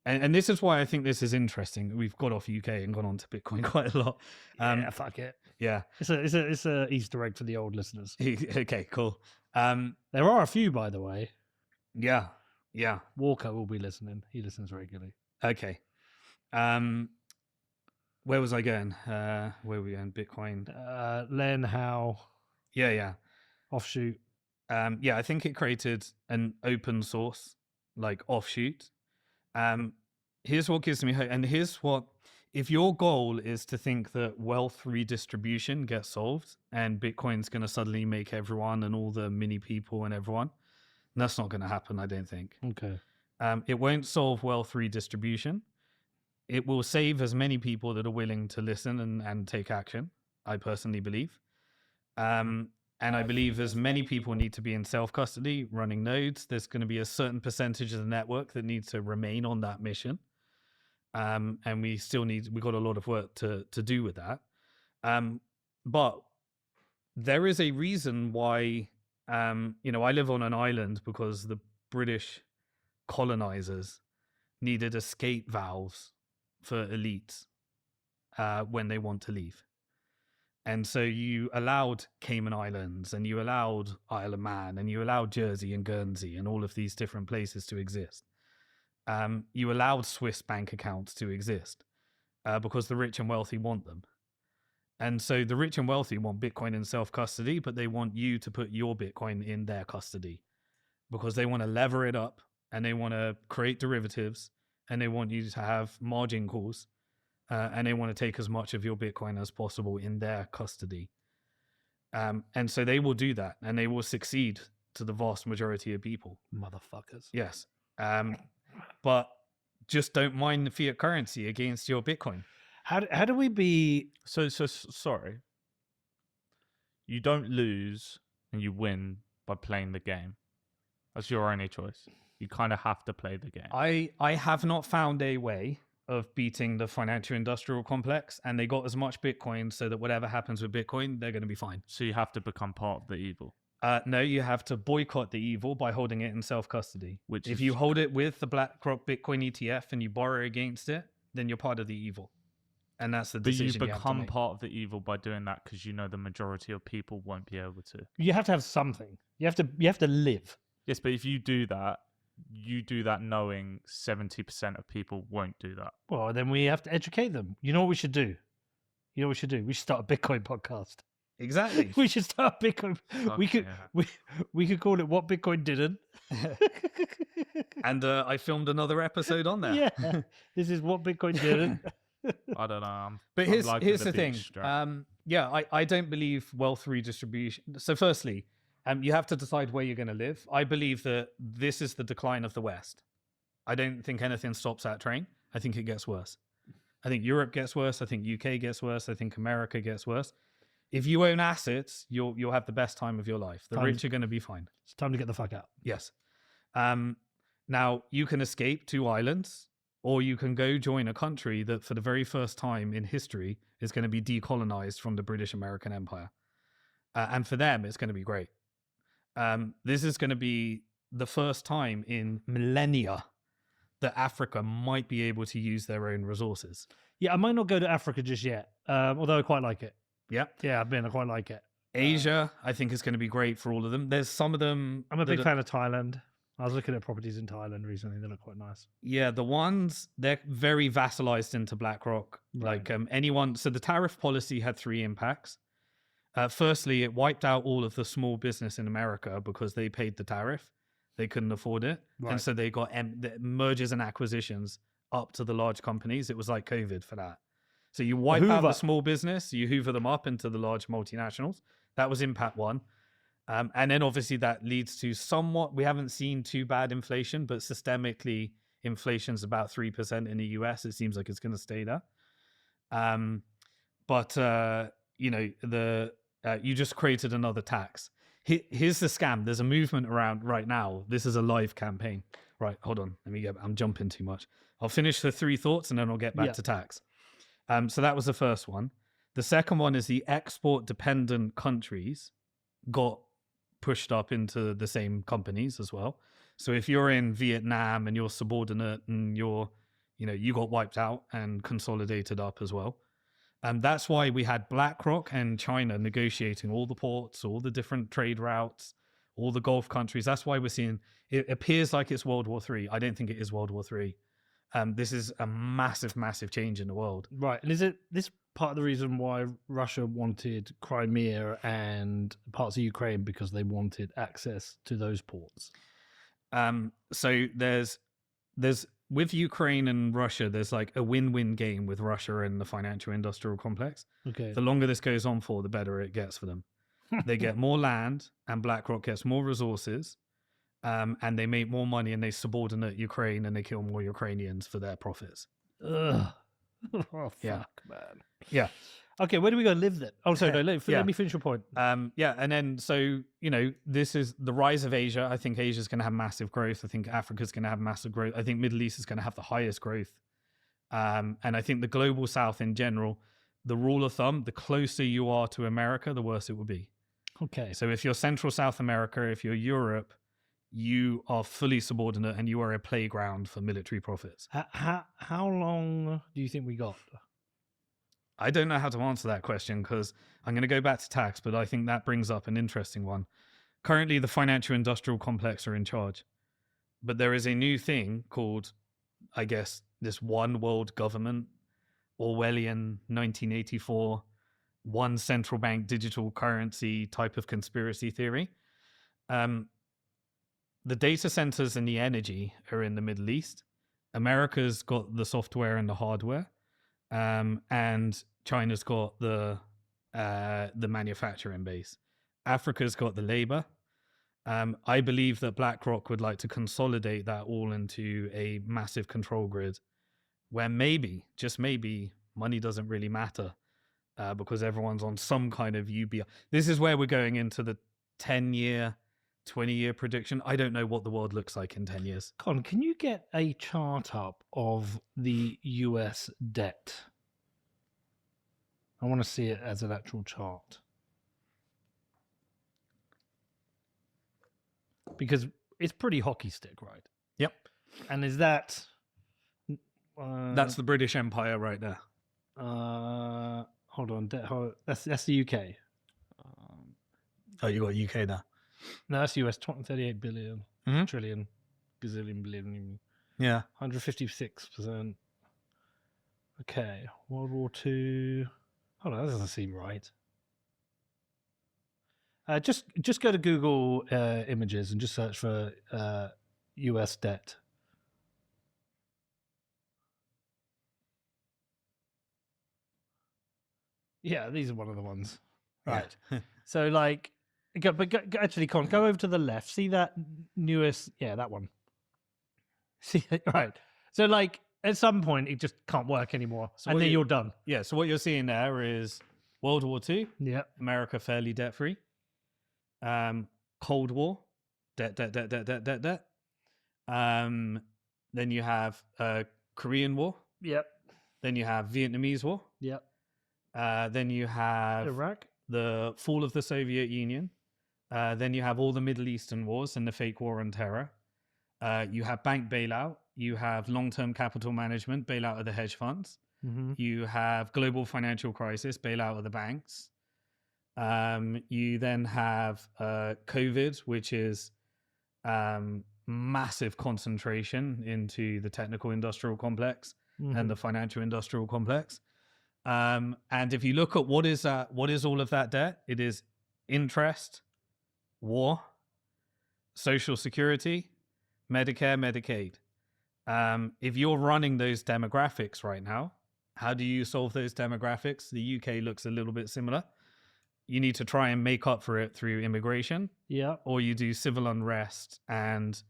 And this is why I think this is interesting. We've got off UK and gone on to Bitcoin quite a lot. Yeah, fuck it. Yeah. It's a Easter egg for the old listeners. Okay, cool. There are a few, by the way. Yeah. Walker will be listening. He listens regularly. Okay. Where was I going? Where were we going? Bitcoin. Len, Howe, Yeah. offshoot. Yeah, I think it created an open source, like offshoot. Here's what gives me hope. And here's what, if your goal is to think that wealth redistribution gets solved and Bitcoin's going to suddenly make everyone and all the mini people and everyone, that's not going to happen, I don't think. Okay. It won't solve wealth redistribution. It will save as many people that are willing to listen and take action, I personally believe. And I believe as many people need to be in self-custody running nodes, there's going to be a certain percentage of the network that needs to remain on that mission. And we've got a lot of work to do with that. But there is a reason why, I live on an island because the British colonizers needed escape valves for elites when they want to leave. And so you allowed Cayman Islands and you allowed Isle of Man and you allowed Jersey and Guernsey and all of these different places to exist. You allowed Swiss bank accounts to exist because the rich and wealthy want them. And so the rich and wealthy want Bitcoin in self-custody, but they want you to put your Bitcoin in their custody because they want to lever it up and they want to create derivatives and they want you to have margin calls. And they want to take as much of your Bitcoin as possible in their custody. And so they will do that and they will succeed to the vast majority of people. Motherfuckers. Yes. But just don't mine the fiat currency against your Bitcoin. How do we be... So sorry. You don't lose and you win by playing the game. That's your only choice. You kind of have to play the game. I have not found a way of beating the financial industrial complex, and they got as much Bitcoin so that whatever happens with Bitcoin, they're going to be fine. So you have to become part of the evil. No, you have to boycott the evil by holding it in self-custody. If you hold it with the BlackRock Bitcoin ETF and you borrow against it, then you're part of the evil. And that's the decision But you have to become make. part of the evil by doing that because you know the majority of people won't be able to. You have to have something. You have to live. Yes, but if you do that knowing 70% of people won't do that. Well, then we have to educate them. You know what we should do? We should start a Bitcoin podcast. Exactly. We should start a Bitcoin. Yeah. We could call it What Bitcoin Didn't. And I filmed another episode on there. Yeah. This is What Bitcoin Didn't. I don't know. But I'm here's liking the thing. beach strap. I don't believe wealth redistribution. So firstly, you have to decide where you're going to live. I believe that this is the decline of the West. I don't think anything stops that train. I think it gets worse. I think Europe gets worse. I think UK gets worse. I think America gets worse. If you own assets, you'll have the best time of your life. The rich are going to be fine. It's time to get the fuck out. Yes. Now, you can escape to islands, or you can go join a country that for the very first time in history is going to be decolonized from the British American Empire. And for them, it's going to be great. This is going to be the first time in millennia that Africa might be able to use their own resources. Yeah, I might not go to Africa just yet, although I quite like it. Yeah. Yeah, I quite like it. Asia, I think, is going to be great for all of them. There's some of them... I'm a big fan of Thailand. I was looking at properties in Thailand recently. They look quite nice. Yeah, the ones, they're very vassalized into BlackRock. Right. Like anyone... So the tariff policy had 3 impacts. Firstly, it wiped out all of the small business in America because they paid the tariff. They couldn't afford it. Right. And so they got the mergers and acquisitions up to the large companies. It was like COVID for that. So you wipe out the small business, you hoover them up into the large multinationals. That was impact 1. And then obviously that leads to somewhat, we haven't seen too bad inflation, but systemically inflation's about 3% in the US. It seems like it's going to stay there. You just created another tax. Here's the scam. There's a movement around right now. This is a live campaign. Right, hold on. I'm jumping too much. I'll finish the 3 thoughts and then I'll get back to tax. So that was the first one. The second one is the export-dependent countries got pushed up into the same companies as well. So if you're in Vietnam and you're subordinate and you got wiped out and consolidated up as well. That's why we had BlackRock and China negotiating all the ports, all the different trade routes, all the Gulf countries. That's why we're seeing, it appears like it's World War III. I don't think it is World War III. This is a massive, massive change in the world. Right. And is it this part of the reason why Russia wanted Crimea and parts of Ukraine, because they wanted access to those ports? So there's with Ukraine and Russia, there's like a win-win game with Russia and the financial industrial complex. Okay. The longer this goes on for, the better it gets for them. They get more land and BlackRock gets more resources. And they make more money and they subordinate Ukraine and they kill more Ukrainians for their profits. Ugh. Oh, fuck, Yeah. man. Yeah. Okay, where do we go live then? Oh, sorry, no, let me finish your point. And then so this is the rise of Asia. I think Asia's going to have massive growth. I think Africa's going to have massive growth. I think Middle East is going to have the highest growth. And I think the global South in general, the rule of thumb, the closer you are to America, the worse it will be. Okay. So if you're Central South America, if you're Europe, you are fully subordinate and you are a playground for military profits. How long do you think we got? I don't know how to answer that question because I'm going to go back to tax, but I think that brings up an interesting one. Currently, the financial industrial complex are in charge, but there is a new thing called, I guess, this one world government, Orwellian 1984, one central bank digital currency type of conspiracy theory. The data centers and the energy are in the Middle East. America's got the software and the hardware. And China's got the manufacturing base. Africa's got the labor. I believe that BlackRock would like to consolidate that all into a massive control grid where maybe, just maybe, money doesn't really matter because everyone's on some kind of UBI. This is where we're going into the 10-year, 20-year prediction. I don't know what the world looks like in 10 years. Con, can you get a chart up of the US debt? I want to see it as an actual chart. Because it's pretty hockey stick, right? Yep. And is that... That's the British Empire right there. Hold on. That's the UK. Oh, you got UK there. No, that's US. 38 billion, trillion, gazillion, billion. Yeah. 156%. Okay. World War II. Hold on, that doesn't seem right. Just go to Google Images and just search for US debt. Yeah, these are one of the ones. Right. Yeah. So, like, actually, Con, go over to the left. See that newest? Yeah, that one. See, right. So, like, at some point, it just can't work anymore, So and then you're done. Yeah. So what you're seeing there is World War II, Yeah. America fairly debt free. Cold War, debt. Then you have Korean War. Yep. Then you have Vietnamese War. Yep. Then you have Iraq. the fall of the Soviet Union. Then you have all the Middle Eastern wars and the fake war on terror. You have bank bailout. You have long-term capital management, bailout of the hedge funds. Mm-hmm. You have global financial crisis, bailout of the banks. You then have COVID, which is massive concentration into the technical industrial complex and the financial industrial complex. And if you look at what is all of that debt, it is interest, war, social security, Medicare, Medicaid. If you're running those demographics right now, how do you solve those demographics? The UK looks a little bit similar. You need to try and make up for it through immigration. Yeah. Or you do civil unrest and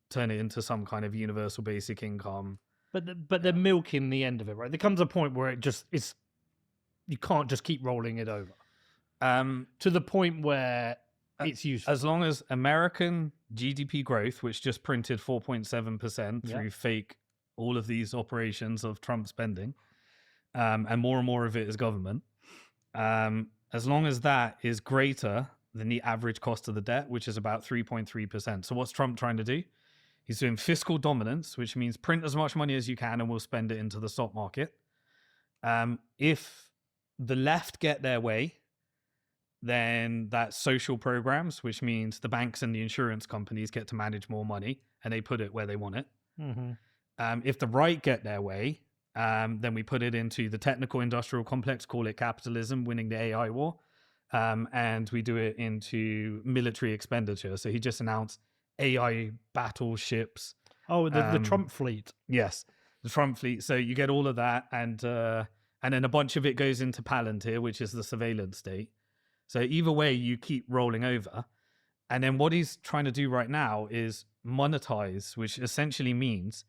turn it into some kind of universal basic income. But they're milking the end of it, right? There comes a point where it's you can't just keep rolling it over. To the point where it's useless. As long as American GDP growth, which just printed 4.7% through fake all of these operations of Trump spending, and more of it is government, as long as that is greater than the average cost of the debt, which is about 3.3%. So what's Trump trying to do? He's doing fiscal dominance, which means print as much money as you can and we'll spend it into the stock market. If the left get their way, then that's social programs, which means the banks and the insurance companies get to manage more money and they put it where they want it. If the right get their way, then we put it into the technical industrial complex, call it capitalism, winning the AI war. And we do it into military expenditure. So he just announced AI battleships. Oh, the Trump fleet. Yes, the Trump fleet. So you get all of that. And then a bunch of it goes into Palantir, which is the surveillance state. So either way, you keep rolling over. And then what he's trying to do right now is monetize, which essentially means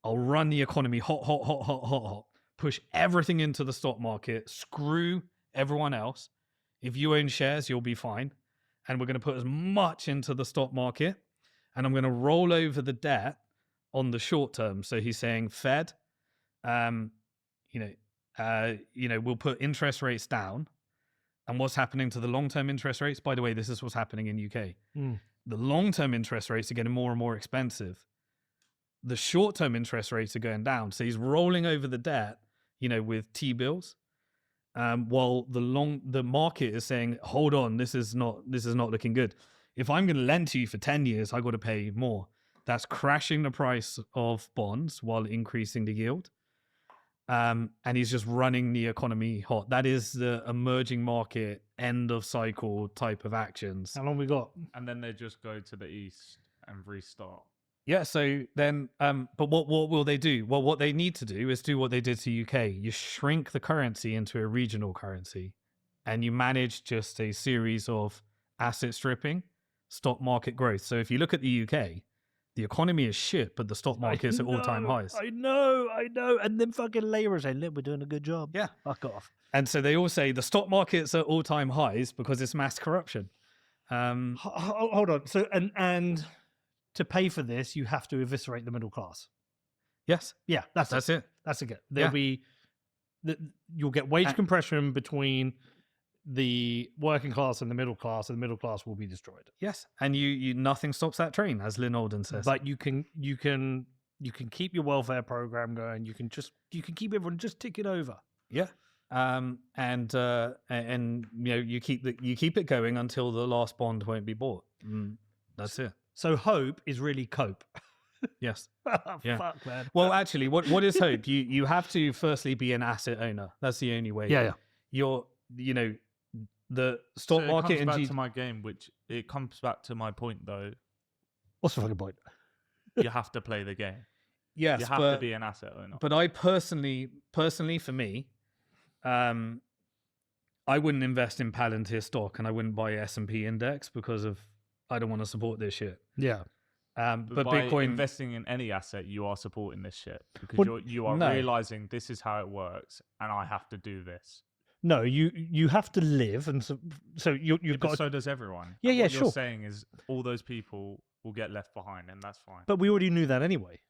I'll run the economy hot, push everything into the stock market, screw everyone else, if you own shares, you'll be fine. And we're going to put as much into the stock market, and I'm going to roll over the debt on the short term. So he's saying Fed, we'll put interest rates down. And what's happening to the long-term interest rates? By the way, this is what's happening in UK. The long-term interest rates are getting more and more expensive. The short-term interest rates are going down. So he's rolling over the debt, with T-bills, while the market is saying, hold on, this is not looking good. If I'm going to lend to you for 10 years, I got to pay more. That's crashing the price of bonds while increasing the yield. And he's just running the economy hot. That is the emerging market end of cycle type of actions. How long we got? And then they just go to the east and restart. Yeah. So then, but what will they do? Well, what they need to do is do what they did to UK. You shrink the currency into a regional currency, and you manage just a series of asset stripping, stock market growth. So if you look at the UK, the economy is shit, but the stock market's at all-time highs. I know. And then fucking Labour saying, look, we're doing a good job. Yeah. Fuck off. And so they all say the stock market's at all-time highs because it's mass corruption. Hold on. So, and to pay for this, you have to eviscerate the middle class. Yes. Yeah, that's it. That's it. There'll be, you'll get wage compression between the working class and the middle class, and the middle class will be destroyed. Yes, and you nothing stops that train, as Lynn Alden says. But you can keep your welfare program going. You can keep everyone just ticking over. Yeah, and you keep it going until the last bond won't be bought. That's it. So hope is really cope. Yes. Yeah. Fuck, man. Well, actually, what is hope? You have to firstly be an asset owner. That's the only way. Yeah. You're the stock market It comes and back to my game, which it comes back to my point though. What's the fucking point? You have to play the game. Yes, you have to be an asset owner. But I personally, for me, I wouldn't invest in Palantir stock, and I wouldn't buy S&P index because I don't want to support this shit. Yeah. But by Bitcoin investing in any asset, you are supporting this shit because you are realizing this is how it works, and I have to do this. No, you have to live, and so you've got. So does everyone. Yeah, and what sure. You're saying is all those people will get left behind, and that's fine. But we already knew that anyway.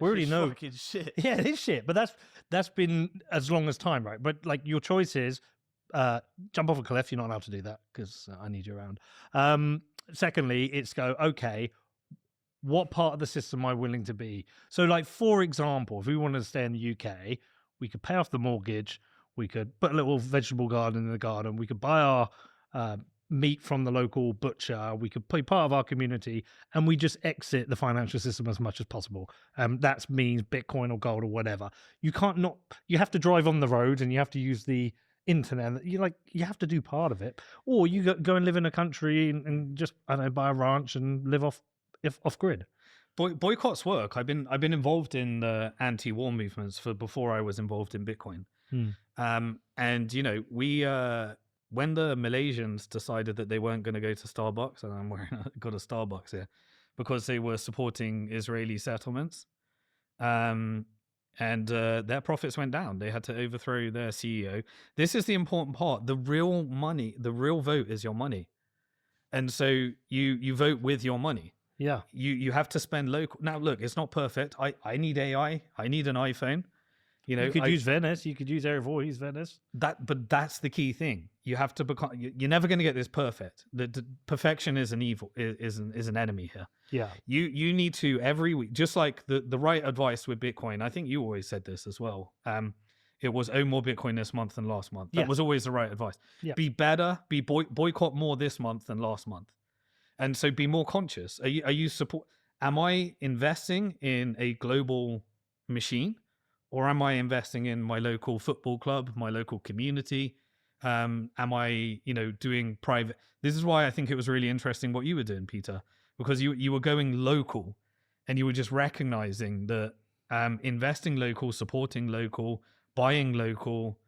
We already know. Fucking shit. Yeah, it is shit. But that's been as long as time, right? But like your choice is jump off a cliff. You're not allowed to do that because I need you around. Secondly, it's go, okay, what part of the system am I willing to be? So like, for example, if we wanted to stay in the UK, we could pay off the mortgage. We could put a little vegetable garden in the garden. We could buy our meat from the local butcher. We could be part of our community, and we just exit the financial system as much as possible. That means Bitcoin or gold or whatever. You have to drive on the road, and you have to use the internet. You have to do part of it, or you go and live in a country and just, I don't know, buy a ranch and live off grid. Boycotts work. I've been involved in the anti-war movements before I was involved in Bitcoin. And we when the Malaysians decided that they weren't going to go to Starbucks, and I'm got a Starbucks here, because they were supporting Israeli settlements, and their profits went down. They had to overthrow their CEO. This is the important part. The real money, the real vote is your money, and so you vote with your money. Yeah, you have to spend local. Now look, it's not perfect. I need AI. I need an iPhone. You could use Venice. You could use Airvo. Use Venice. But that's the key thing. You have to become. You're never going to get this perfect. The perfection is an evil. Is an enemy here. Yeah. You need to every week, just like the right advice with Bitcoin. I think you always said this as well. It was own more Bitcoin this month than last month. That was always the right advice. Yeah. Be better. Boycott more this month than last month, and so be more conscious. Are you support? Am I investing in a global machine? Or am I investing in my local football club, my local community? Am I, doing private? This is why I think it was really interesting what you were doing, Peter, because you were going local, and you were just recognizing that investing local, supporting local, buying local.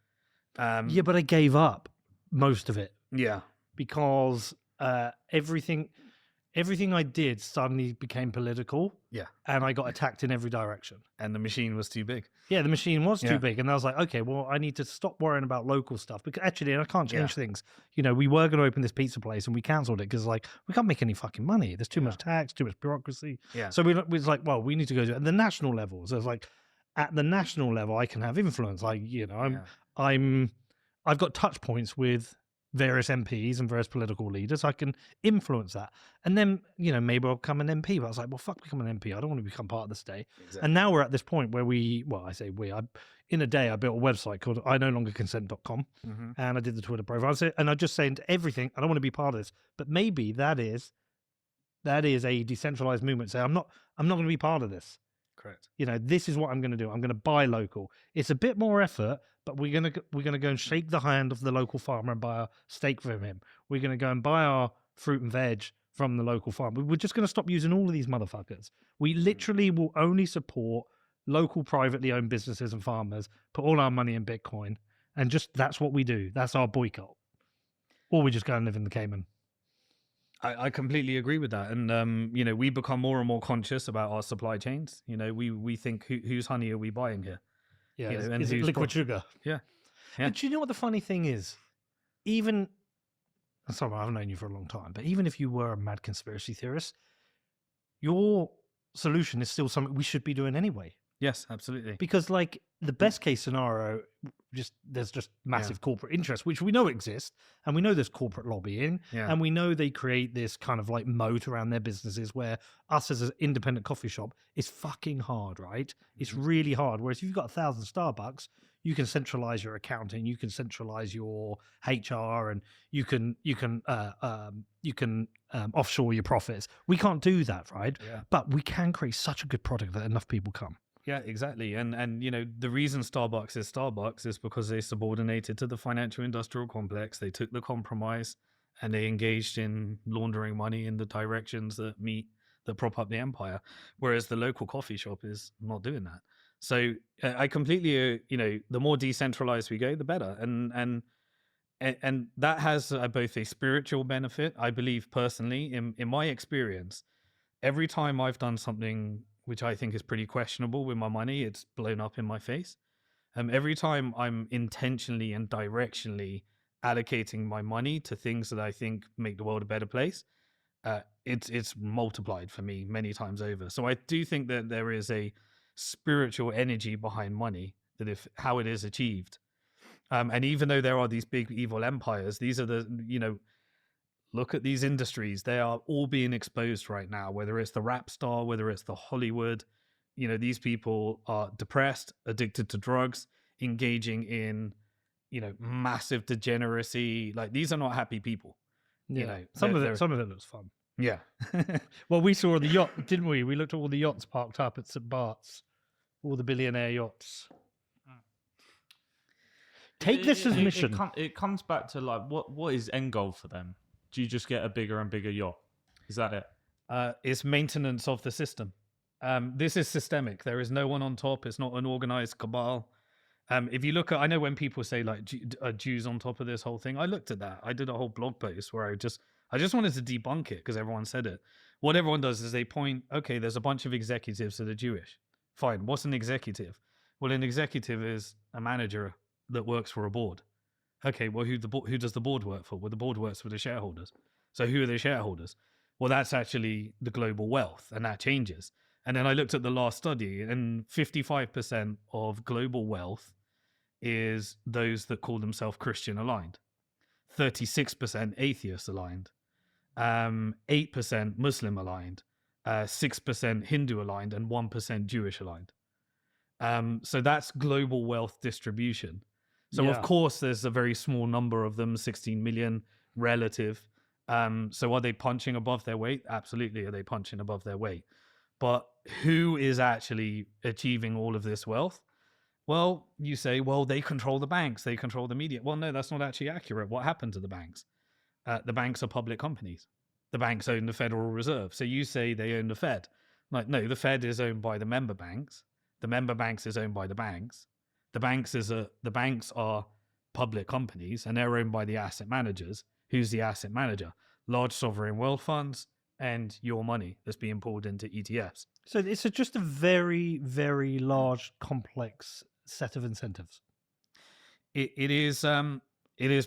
Yeah, but I gave up most of it. Yeah, because everything. everything I did suddenly became political. Yeah. And I got attacked in every direction. And the machine was too big. Yeah, the machine was Yeah. too big. And I was like, okay, well, I need to stop worrying about local stuff because actually I can't change Yeah. things. You know, we were going to open this pizza place and we cancelled it because like we can't make any fucking money. There's too much tax, too much bureaucracy. Yeah. So we was like, well, we need to go to it. And the national level. So it's like at the national level, I can have influence. Like, you know, I've got touch points with various MPs and various political leaders. I can influence that. And then, you know, maybe I'll become an MP. But I was like, well, fuck become an MP. I don't want to become part of the state. Exactly. And now we're at this point where in a day, I built a website called iknowlongerconsent.com Mm-hmm. and I did the Twitter profile. And I just saying to everything, I don't want to be part of this, but maybe that is a decentralized movement. Say, I'm not going to be part of this. Correct. You know, this is what I'm going to do. I'm going to buy local. It's a bit more effort, but we're going to go and shake the hand of the local farmer and buy a steak from him. We're going to go and buy our fruit and veg from the local farm. We're just going to stop using all of these motherfuckers. We literally will only support local privately owned businesses and farmers, put all our money in Bitcoin, and just that's what we do. That's our boycott. Or we just go and live in the Cayman. I completely agree with that. And, you know, we become more and more conscious about our supply chains. You know, we think whose honey are we buying here? Yeah, You know, and is it who's liquid sugar? Yeah. Yeah. But you know what the funny thing is? Even, sorry, I've known you for a long time, but even if you were a mad conspiracy theorist, your solution is still something we should be doing anyway. Yes, absolutely. Because like the best case scenario, there's just massive corporate interest, which we know exist, and we know there's corporate lobbying, and we know they create this kind of like moat around their businesses where us as an independent coffee shop is fucking hard, right? It's really hard. Whereas if you've got 1,000 Starbucks, you can centralize your accounting, you can centralize your HR, and you can offshore your profits. We can't do that, right? Yeah. But we can create such a good product that enough people come. Yeah, exactly. And you know, the reason Starbucks is because they subordinated to the financial industrial complex. They took the compromise and they engaged in laundering money in the directions that prop up the empire. Whereas the local coffee shop is not doing that. So I completely, you know, the more decentralized we go, the better. And that has both a spiritual benefit. I believe personally, in my experience, every time I've done something which I think is pretty questionable with my money, it's blown up in my face. Every time I'm intentionally and directionally allocating my money to things that I think make the world a better place, it's multiplied for me many times over. So I do think that there is a spiritual energy behind money, that if how it is achieved. And even though there are these big evil empires, these are the, you know, look at these industries. They are all being exposed right now, whether it's the rap star, whether it's the Hollywood. You know, these people are depressed, addicted to drugs, engaging in, you know, massive degeneracy. Like, these are not happy people. Yeah. You know, some of it looks fun. Yeah. Well, we saw the yacht, didn't we? We looked at all the yachts parked up at St. Bart's, all the billionaire yachts. Take this as mission. It comes back to like what is end goal for them? Do you just get a bigger and bigger yacht? Is that it? It's maintenance of the system. This is systemic. There is no one on top. It's not an organized cabal. If you look at, I know when people say like Jews on top of this whole thing, I looked at that. I did a whole blog post where I just wanted to debunk it because everyone said it. What everyone does is they point, okay, there's a bunch of executives that are Jewish. Fine. What's an executive? Well, an executive is a manager that works for a board. Okay, well, who does the board work for? Well, the board works for the shareholders. So who are the shareholders? Well, that's actually the global wealth, and that changes. And then I looked at the last study, and 55% of global wealth is those that call themselves Christian aligned, 36% atheist aligned, 8% Muslim aligned, 6% Hindu aligned, and 1% Jewish aligned. So that's global wealth distribution. So of course there's a very small number of them, 16 million relative. So are they punching above their weight? Absolutely. Are they punching above their weight? But who is actually achieving all of this wealth? Well, you say, well, they control the banks, they control the media. Well, no, that's not actually accurate. What happened to the banks? The banks are public companies. The banks own the Federal Reserve. So you say they own the Fed. Like, no, the Fed is owned by the member banks. The member banks is owned by the banks. The banks are public companies and they're owned by the asset managers. Who's the asset manager? Large sovereign wealth funds, and your money that's being pulled into ETFs. So it's just a very, very large, complex set of incentives. It is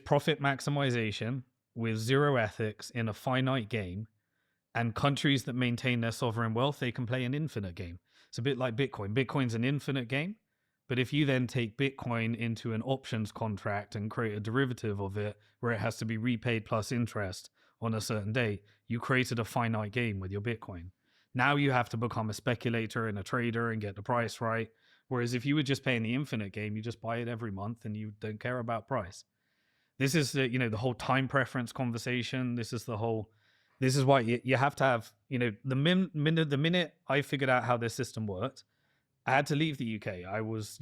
profit maximization with zero ethics in a finite game, and countries that maintain their sovereign wealth, they can play an infinite game. It's a bit like Bitcoin. Bitcoin's an infinite game, but if you then take Bitcoin into an options contract and create a derivative of it where it has to be repaid plus interest on a certain date, you created a finite game with your Bitcoin. Now you have to become a speculator and a trader and get the price right. Whereas if you were just playing the infinite game, you just buy it every month and you don't care about price. This is the, the whole time preference conversation. This is why you have to have, the minute I figured out how this system worked, I had to leave the UK. I was,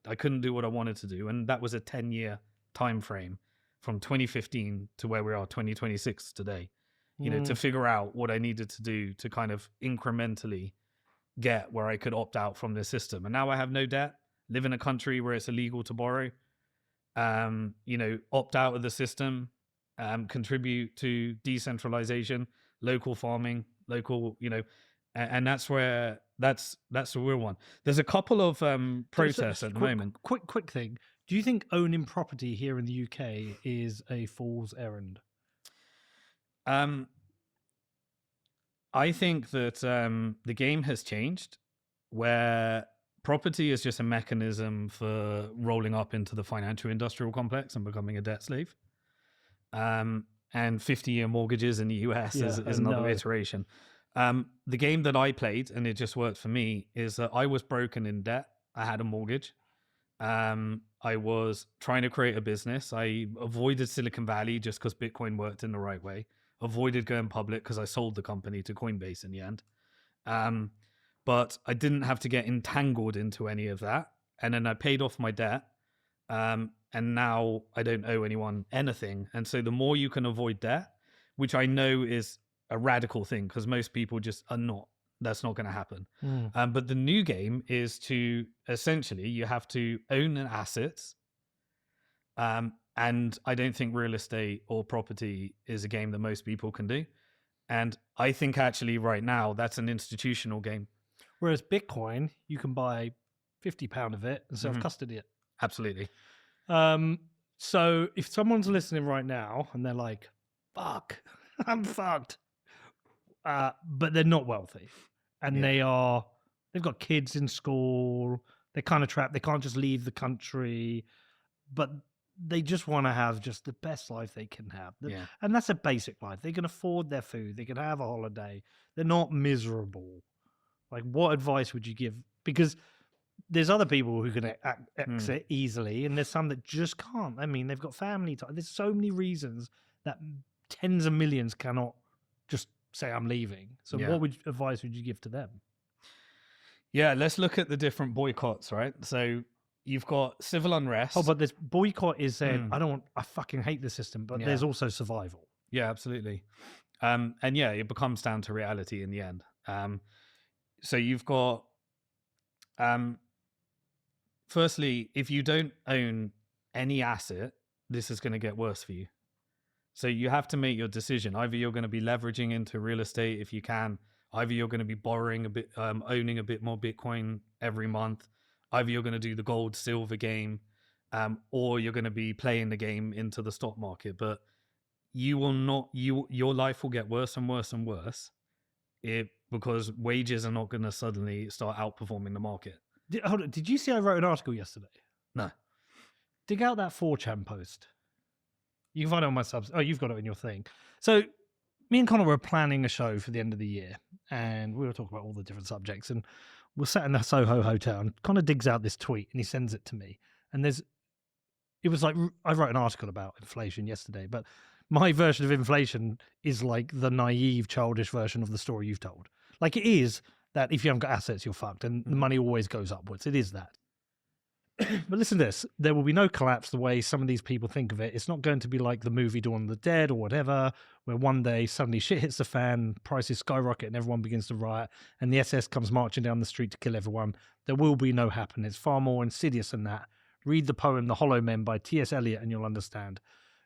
I couldn't do what I wanted to do. And that was a 10-year time frame from 2015 to where we are 2026 today, to figure out what I needed to do to kind of incrementally get where I could opt out from this system. And now I have no debt, live in a country where it's illegal to borrow, opt out of the system, contribute to decentralization, local farming, and that's the real one. There's a couple of protests at the moment. Quick thing. Do you think owning property here in the UK is a fool's errand? I think that the game has changed, where property is just a mechanism for rolling up into the financial industrial complex and becoming a debt slave. And 50-year mortgages in the US is another iteration. The game that I played, and it just worked for me, is that I was broken in debt. I had a mortgage. I was trying to create a business. I avoided Silicon Valley just because Bitcoin worked in the right way. Avoided going public because I sold the company to Coinbase in the end. But I didn't have to get entangled into any of that. And then I paid off my debt. And now I don't owe anyone anything. And so the more you can avoid debt, which I know is a radical thing because most people just are not, that's not going to happen. But the new game is to essentially, you have to own an asset. And I don't think real estate or property is a game that most people can do. And I think actually right now that's an institutional game. Whereas Bitcoin, you can buy £50 of it and self-custody it. Absolutely. So if someone's listening right now and they're like, fuck, I'm fucked. But they're not wealthy and they've got kids in school. They're kind of trapped. They can't just leave the country, but they just want to have just the best life they can have. And that's a basic life. They can afford their food. They can have a holiday. They're not miserable. Like, what advice would you give? Because there's other people who can exit easily, and there's some that just can't. I mean, they've got family time. There's so many reasons that tens of millions cannot just say, I'm leaving. So what advice would you give to them? Yeah, let's look at the different boycotts, right? So you've got civil unrest. Oh, but this boycott is saying, I fucking hate the system, but there's also survival. Yeah, absolutely. And it becomes down to reality in the end. So you've got, firstly, if you don't own any asset, this is going to get worse for you. So you have to make your decision. Either you're going to be leveraging into real estate if you can. Either you're going to be borrowing a bit, owning a bit more Bitcoin every month. Either you're going to do the gold, silver game, or you're going to be playing the game into the stock market. But you will not. Your life will get worse and worse and worse, because wages are not going to suddenly start outperforming the market. Did you see I wrote an article yesterday? No. Dig out that 4chan post. You can find it on my subs. Oh, you've got it in your thing. So me and Connor were planning a show for the end of the year, and we were talking about all the different subjects, and we're sat in the Soho hotel, and Connor digs out this tweet and he sends it to me. And it was like, I wrote an article about inflation yesterday, but my version of inflation is like the naive, childish version of the story you've told. Like, it is that if you haven't got assets, you're fucked, and the money always goes upwards. It is that. But listen to this. There will be no collapse the way some of these people think of it. It's not going to be like the movie Dawn of the Dead or whatever, where one day suddenly shit hits the fan, prices skyrocket, and everyone begins to riot, and the SS comes marching down the street to kill everyone. There will be no happen. It's far more insidious than that. Read the poem The Hollow Men by T.S. Eliot and you'll understand.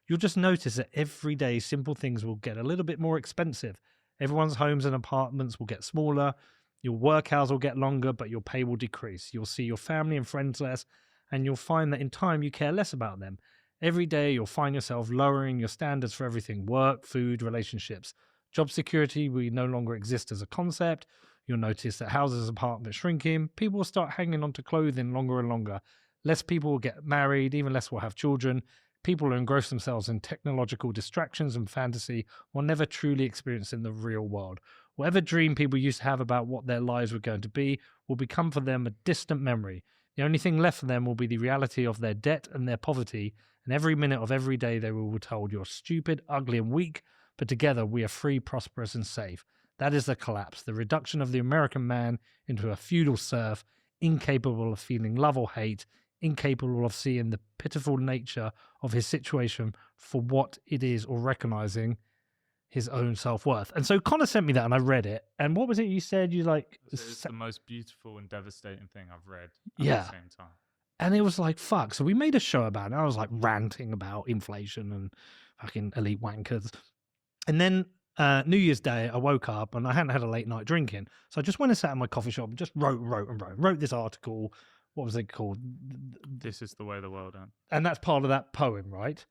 You'll just notice that every day simple things will get a little bit more expensive. Everyone's homes and apartments will get smaller. Your work hours will get longer, but your pay will decrease. You'll see your family and friends less, and you'll find that in time you care less about them. Every day you'll find yourself lowering your standards for everything: work, food, relationships. Job security will no longer exist as a concept. You'll notice that houses and apartments shrinking. People will start hanging on to clothing longer and longer. Less people will get married, even less will have children. People who engross themselves in technological distractions and fantasy will never truly experience in the real world. Whatever dream people used to have about what their lives were going to be will become for them a distant memory. The only thing left for them will be the reality of their debt and their poverty, and every minute of every day they will be told, "You're stupid, ugly, and weak, but together we are free, prosperous, and safe." That is the collapse, the reduction of the American man into a feudal serf, incapable of feeling love or hate, incapable of seeing the pitiful nature of his situation for what it is or recognizing his own self-worth. And so Connor sent me that and I read it. And what was it you said? You like... It's the most beautiful and devastating thing I've read at Yeah. the same time. And it was like, fuck. So we made a show about it. I was like ranting about inflation and fucking elite wankers. And then New Year's Day, I woke up and I hadn't had a late night drinking. So I just went and sat in my coffee shop and just wrote this article. What was it called? This is the way the world ends. And that's part of that poem, right?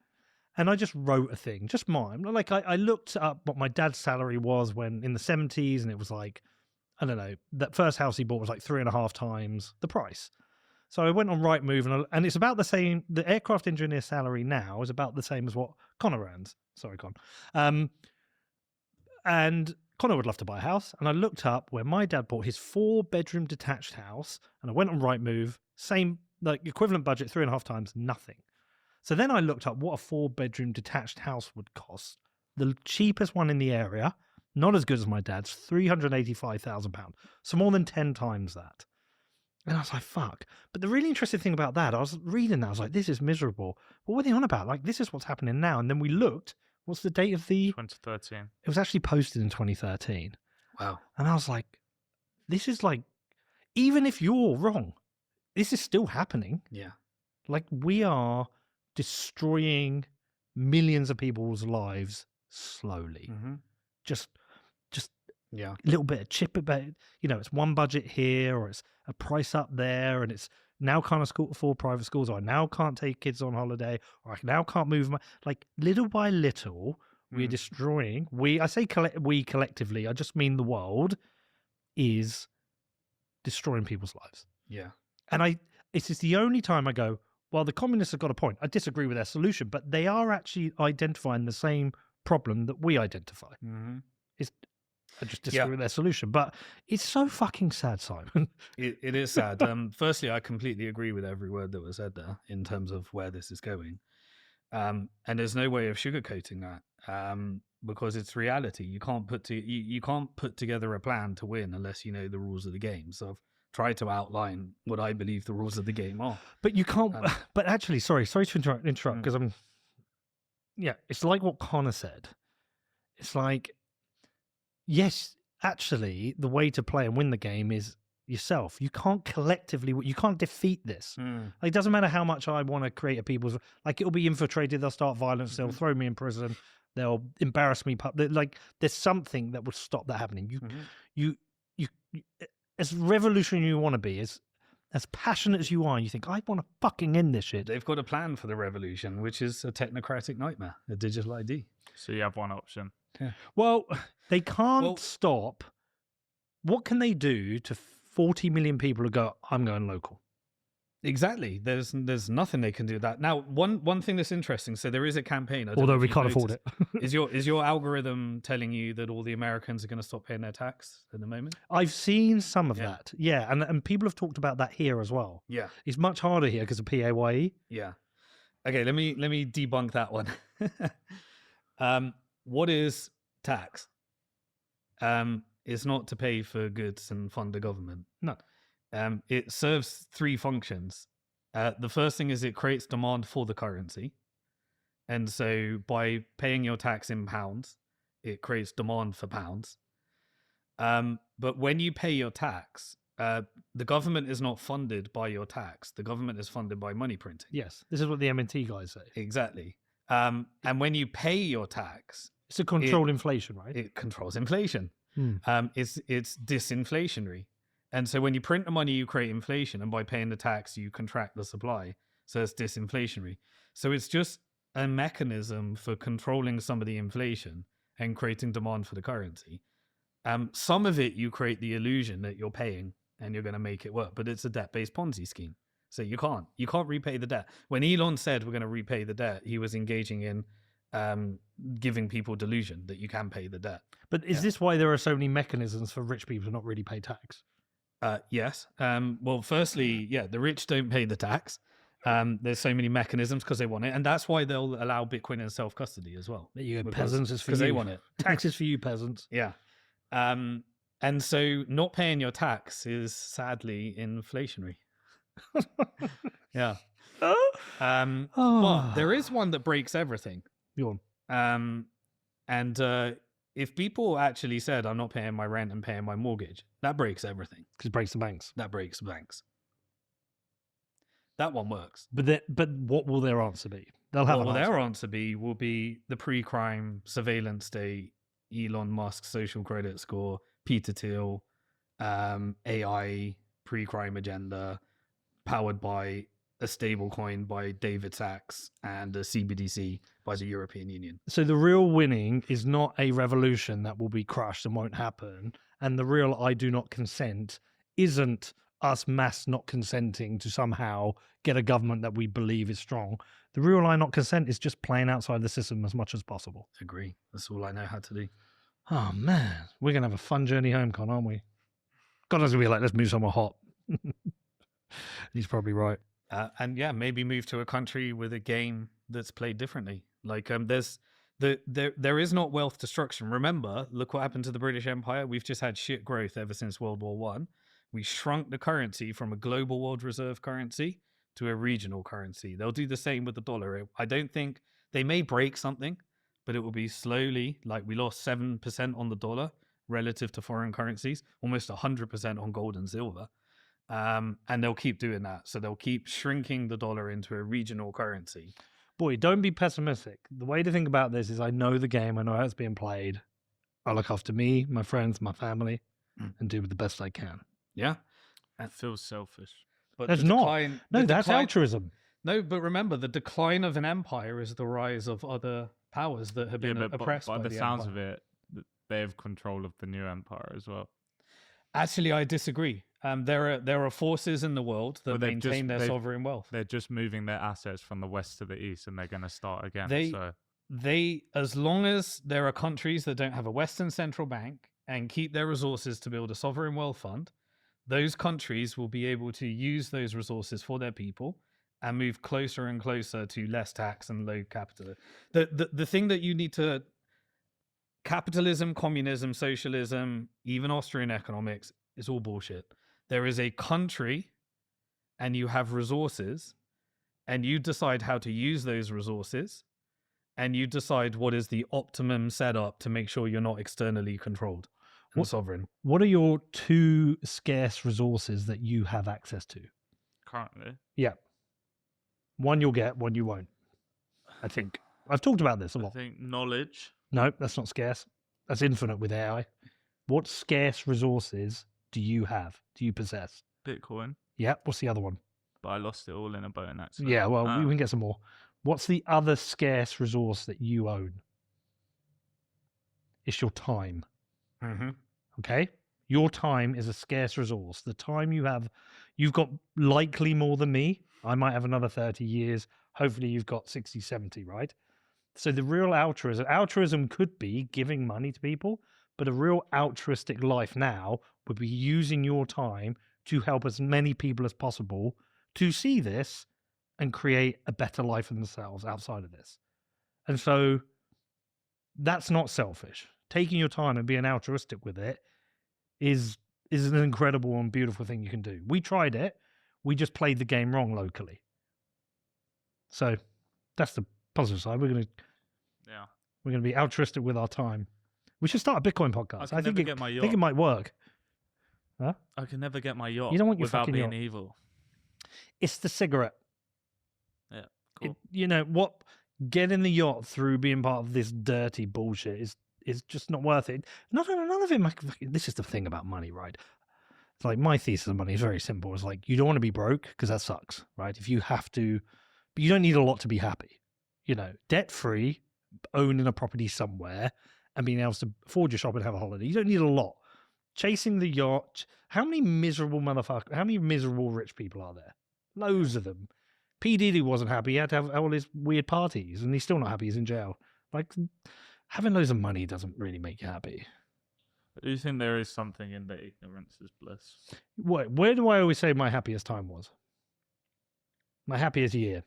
And I just wrote a thing, just mine. Like I looked up what my dad's salary was when in the 70s, and it was like, I don't know, that first house he bought was like 3.5 times the price. So I went on Rightmove, and it's about the same. The aircraft engineer salary now is about the same as what Connor earns. Sorry, Con. And Connor would love to buy a house. And I looked up where my dad bought his 4-bedroom detached house, and I went on Rightmove, same, like equivalent budget, 3.5 times, nothing. So then I looked up what a 4-bedroom detached house would cost. The cheapest one in the area, not as good as my dad's, £385,000. So more than 10 times that. And I was like, fuck. But the really interesting thing about that, I was reading that, I was like, this is miserable. What were they on about? Like, this is what's happening now. And then we looked, what's the date of the... 2013. It was actually posted in 2013. Wow. And I was like, this is like, even if you're wrong, this is still happening. Yeah. Like, we are destroying millions of people's lives slowly. Mm-hmm. Just Yeah. a little bit of chip about, it's one budget here, or it's a price up there, and it's now can't afford private schools, or I now can't take kids on holiday, or I now can't move my, like, little by little, we're destroying, I say we collectively, I just mean the world is destroying people's lives. Yeah. And it's just the only time I go, well, the communists have got a point. I disagree with their solution, but they are actually identifying the same problem that we identify. Mm-hmm. I just disagree with their solution. But it's so fucking sad, Simon. It is sad. Firstly, I completely agree with every word that was said there in terms of where this is going. And there's no way of sugarcoating that because it's reality. You can't you can't put together a plan to win unless you know the rules of the game. So I've tried to outline what I believe the rules of the game are. But you can't. But actually, sorry to interrupt because it's like what Connor said. It's like, yes, actually, the way to play and win the game is yourself. You can't collectively, you can't defeat this. Like, it doesn't matter how much I want to create a people's, like, it'll be infiltrated, they'll start violence, they'll throw me in prison, they'll embarrass me. Like, there's something that will stop that happening. You as revolutionary you want to be, as passionate as you are, you think, I want to fucking end this shit. They've got a plan for the revolution, which is a technocratic nightmare, a digital ID. So you have one option. Yeah. Well, they can't stop. What can they do to 40 million people who go, I'm going local? Exactly. There's nothing they can do that. Now, one thing that's interesting. So there is a campaign. I don't know Although if we you've can't afford it. noticed. Is your algorithm telling you that all the Americans are going to stop paying their tax at the moment? I've seen some of that. Yeah. And people have talked about that here as well. Yeah. It's much harder here because of PAYE. Yeah. Okay, let me debunk that one. What is tax? It's not to pay for goods and fund the government. No. It serves 3 functions. The first thing is it creates demand for the currency. And so by paying your tax in pounds, it creates demand for pounds. But when you pay your tax, the government is not funded by your tax. The government is funded by money printing. Yes. This is what the MNT guys say. Exactly. And when you pay your tax, It's a controlled inflation, right? It controls inflation. Hmm. It's disinflationary. And so when you print the money, you create inflation. And by paying the tax, you contract the supply. So it's disinflationary. So it's just a mechanism for controlling some of the inflation and creating demand for the currency. Some of it, you create the illusion that you're paying and you're going to make it work. But it's a debt-based Ponzi scheme. So you can't repay the debt. When Elon said we're going to repay the debt, he was engaging in giving people delusion that you can pay the debt. But is this why there are so many mechanisms for rich people to not really pay tax? Yes. Well, firstly, the rich don't pay the tax. There's so many mechanisms because they want it. And that's why they'll allow Bitcoin in self-custody as well. There you go, peasants is for you. Because they want it. Taxes for you, peasants. Yeah. And so not paying your tax is sadly inflationary. Yeah. But there is one that breaks everything. Go on. And if people actually said, I'm not paying my rent and paying my mortgage, that breaks everything. Because it breaks the banks. That breaks the banks. That one works. But what will their answer be? They'll have their answer will be the pre-crime surveillance state, Elon Musk social credit score, Peter Thiel, AI pre-crime agenda, powered by a stable coin by David Sachs and a CBDC by the European Union. So the real winning is not a revolution that will be crushed and won't happen. And the real I do not consent isn't us mass not consenting to somehow get a government that we believe is strong. The real I not consent is just playing outside the system as much as possible. Agree. That's all I know how to do. Oh, man. We're going to have a fun journey home, Con, aren't we? God knows we'll be like, let's move somewhere hot. He's probably right. And maybe move to a country with a game that's played differently. Like there is not wealth destruction. Remember, look what happened to the British Empire. We've just had shit growth ever since World War One. We shrunk the currency from a global world reserve currency to a regional currency. They'll do the same with the dollar. I don't think they may break something, but it will be slowly. Like we lost 7% on the dollar relative to foreign currencies, almost 100% on gold and silver. And they'll keep doing that. So they'll keep shrinking the dollar into a regional currency. Boy, don't be pessimistic. The way to think about this is I know the game. I know how it's being played. I look after me, my friends, my family, and do the best I can. Yeah. It feels selfish. But that's not. No, that's altruism. No, but remember, the decline of an empire is the rise of other powers that have been oppressed by the sounds empire. of it, they have control of the new empire as well. Actually, I disagree. There are forces in the world that maintain their sovereign wealth. They're just moving their assets from the west to the east, and they're going to start again. They, as long as there are countries that don't have a Western central bank and keep their resources to build a sovereign wealth fund, those countries will be able to use those resources for their people and move closer and closer to less tax and low capital. The thing that you need to... Capitalism, communism, socialism, even Austrian economics is all bullshit. There is a country and you have resources and you decide how to use those resources and you decide what is the optimum setup to make sure you're not externally controlled and sovereign. What are your two scarce resources that you have access to? Currently? Yeah. One you'll get, one you won't. I think. I've talked about this a lot. I think knowledge. No, that's not scarce. That's infinite with AI. What scarce resources do you have? Do you possess? Bitcoin. Yeah. What's the other one? But I lost it all in a boating accident. Yeah, well, we can get some more. What's the other scarce resource that you own? It's your time. Mm-hmm. Okay? Your time is a scarce resource. The time you have, you've got likely more than me. I might have another 30 years. Hopefully you've got 60, 70, right? So the real altruism could be giving money to people, but a real altruistic life now would be using your time to help as many people as possible to see this and create a better life for themselves outside of this. And so that's not selfish. Taking your time and being altruistic with it is an incredible and beautiful thing you can do. We tried it. We just played the game wrong locally. So that's the positive side. We're going to be altruistic with our time. We should start a Bitcoin podcast. I think it might work. Huh? I can never get my yacht you don't want your without being yacht. evil. It's the cigarette. Yeah, cool. getting the yacht through being part of this dirty bullshit is just not worth it. None of it. This is the thing about money, right? It's like my thesis on money is very simple. It's like you don't want to be broke because that sucks, right? If you have to, but you don't need a lot to be happy. You know, debt free, owning a property somewhere, and being able to afford your shop and have a holiday. You don't need a lot. Chasing the yacht. How many miserable rich people are there? Loads of them. P. Diddy wasn't happy. He had to have all his weird parties, and he's still not happy. He's in jail. Like, having loads of money doesn't really make you happy. Do you think there is something in the ignorance is bliss? Where do I always say my happiest time was? My happiest year?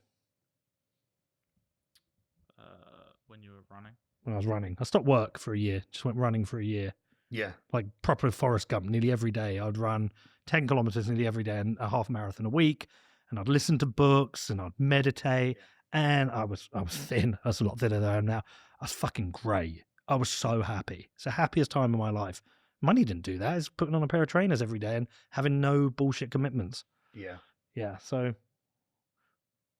When you were running? When I was running. I stopped work for a year. Just went running for a year. Yeah. Like proper Forrest Gump, nearly every day. I'd run 10 kilometers nearly every day and a half marathon a week. And I'd listen to books and I'd meditate. And I was thin. I was a lot thinner than I am now. I was fucking great. I was so happy. It's the happiest time of my life. Money didn't do that. It's putting on a pair of trainers every day and having no bullshit commitments. Yeah. Yeah. So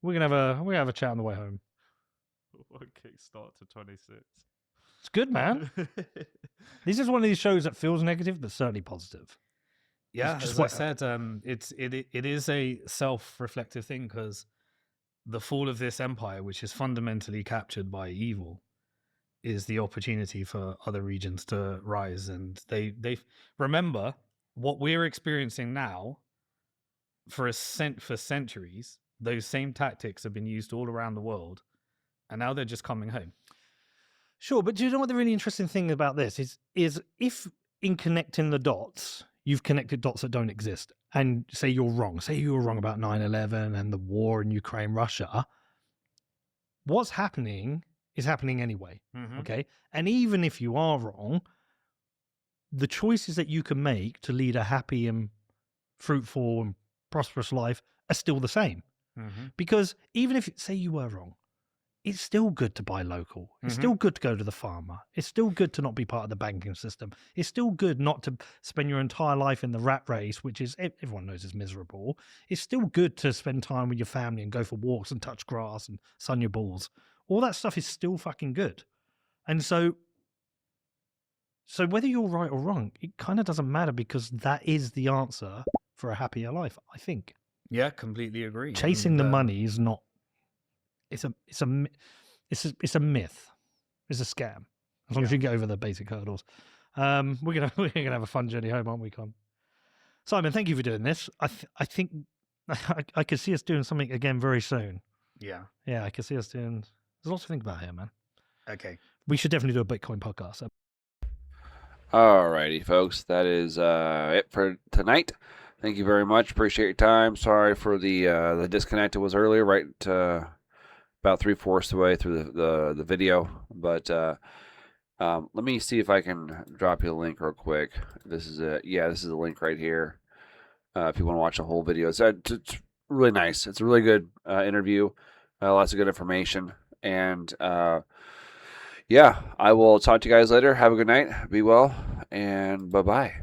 we're gonna have a chat on the way home. What kickstart to 26? It's good, man. This is one of these shows that feels negative, but certainly positive. Yeah, It's just as what- I said, it is a self-reflective thing because the fall of this empire, which is fundamentally captured by evil, is the opportunity for other regions to rise. And they remember what we're experiencing now. For centuries, those same tactics have been used all around the world, and now they're just coming home. Sure, but do you know what the really interesting thing about this is if in connecting the dots, you've connected dots that don't exist, and say you were wrong about 9/11 and the war in Ukraine, Russia, what's happening is happening anyway, okay? And even if you are wrong, the choices that you can make to lead a happy and fruitful and prosperous life are still the same. Because even if, say you were wrong, it's still good to buy local. It's still good to go to the farmer. It's still good to not be part of the banking system. It's still good not to spend your entire life in the rat race, which is, everyone knows is miserable. It's still good to spend time with your family and go for walks and touch grass and sun your balls. All that stuff is still fucking good. And so whether you're right or wrong, it kind of doesn't matter because that is the answer for a happier life, I think. Yeah, completely agree. Chasing the money is not. It's a myth. It's a scam. As long as you get over the basic hurdles, we're gonna have a fun journey home, aren't we, Con? Simon, thank you for doing this. I think I could see us doing something again very soon. Yeah. Yeah, I could see us doing. There's lots to think about here, man. Okay. We should definitely do a Bitcoin podcast. Alrighty, folks. That is it for tonight. Thank you very much. Appreciate your time. Sorry for the disconnect. It was earlier, right? About 3/4 the way through the video, but let me see if I can drop you a link real quick. This is this is a link right here. If you want to watch the whole video, it's really nice. It's a really good interview, lots of good information, and I will talk to you guys later. Have a good night. Be well, and bye-bye.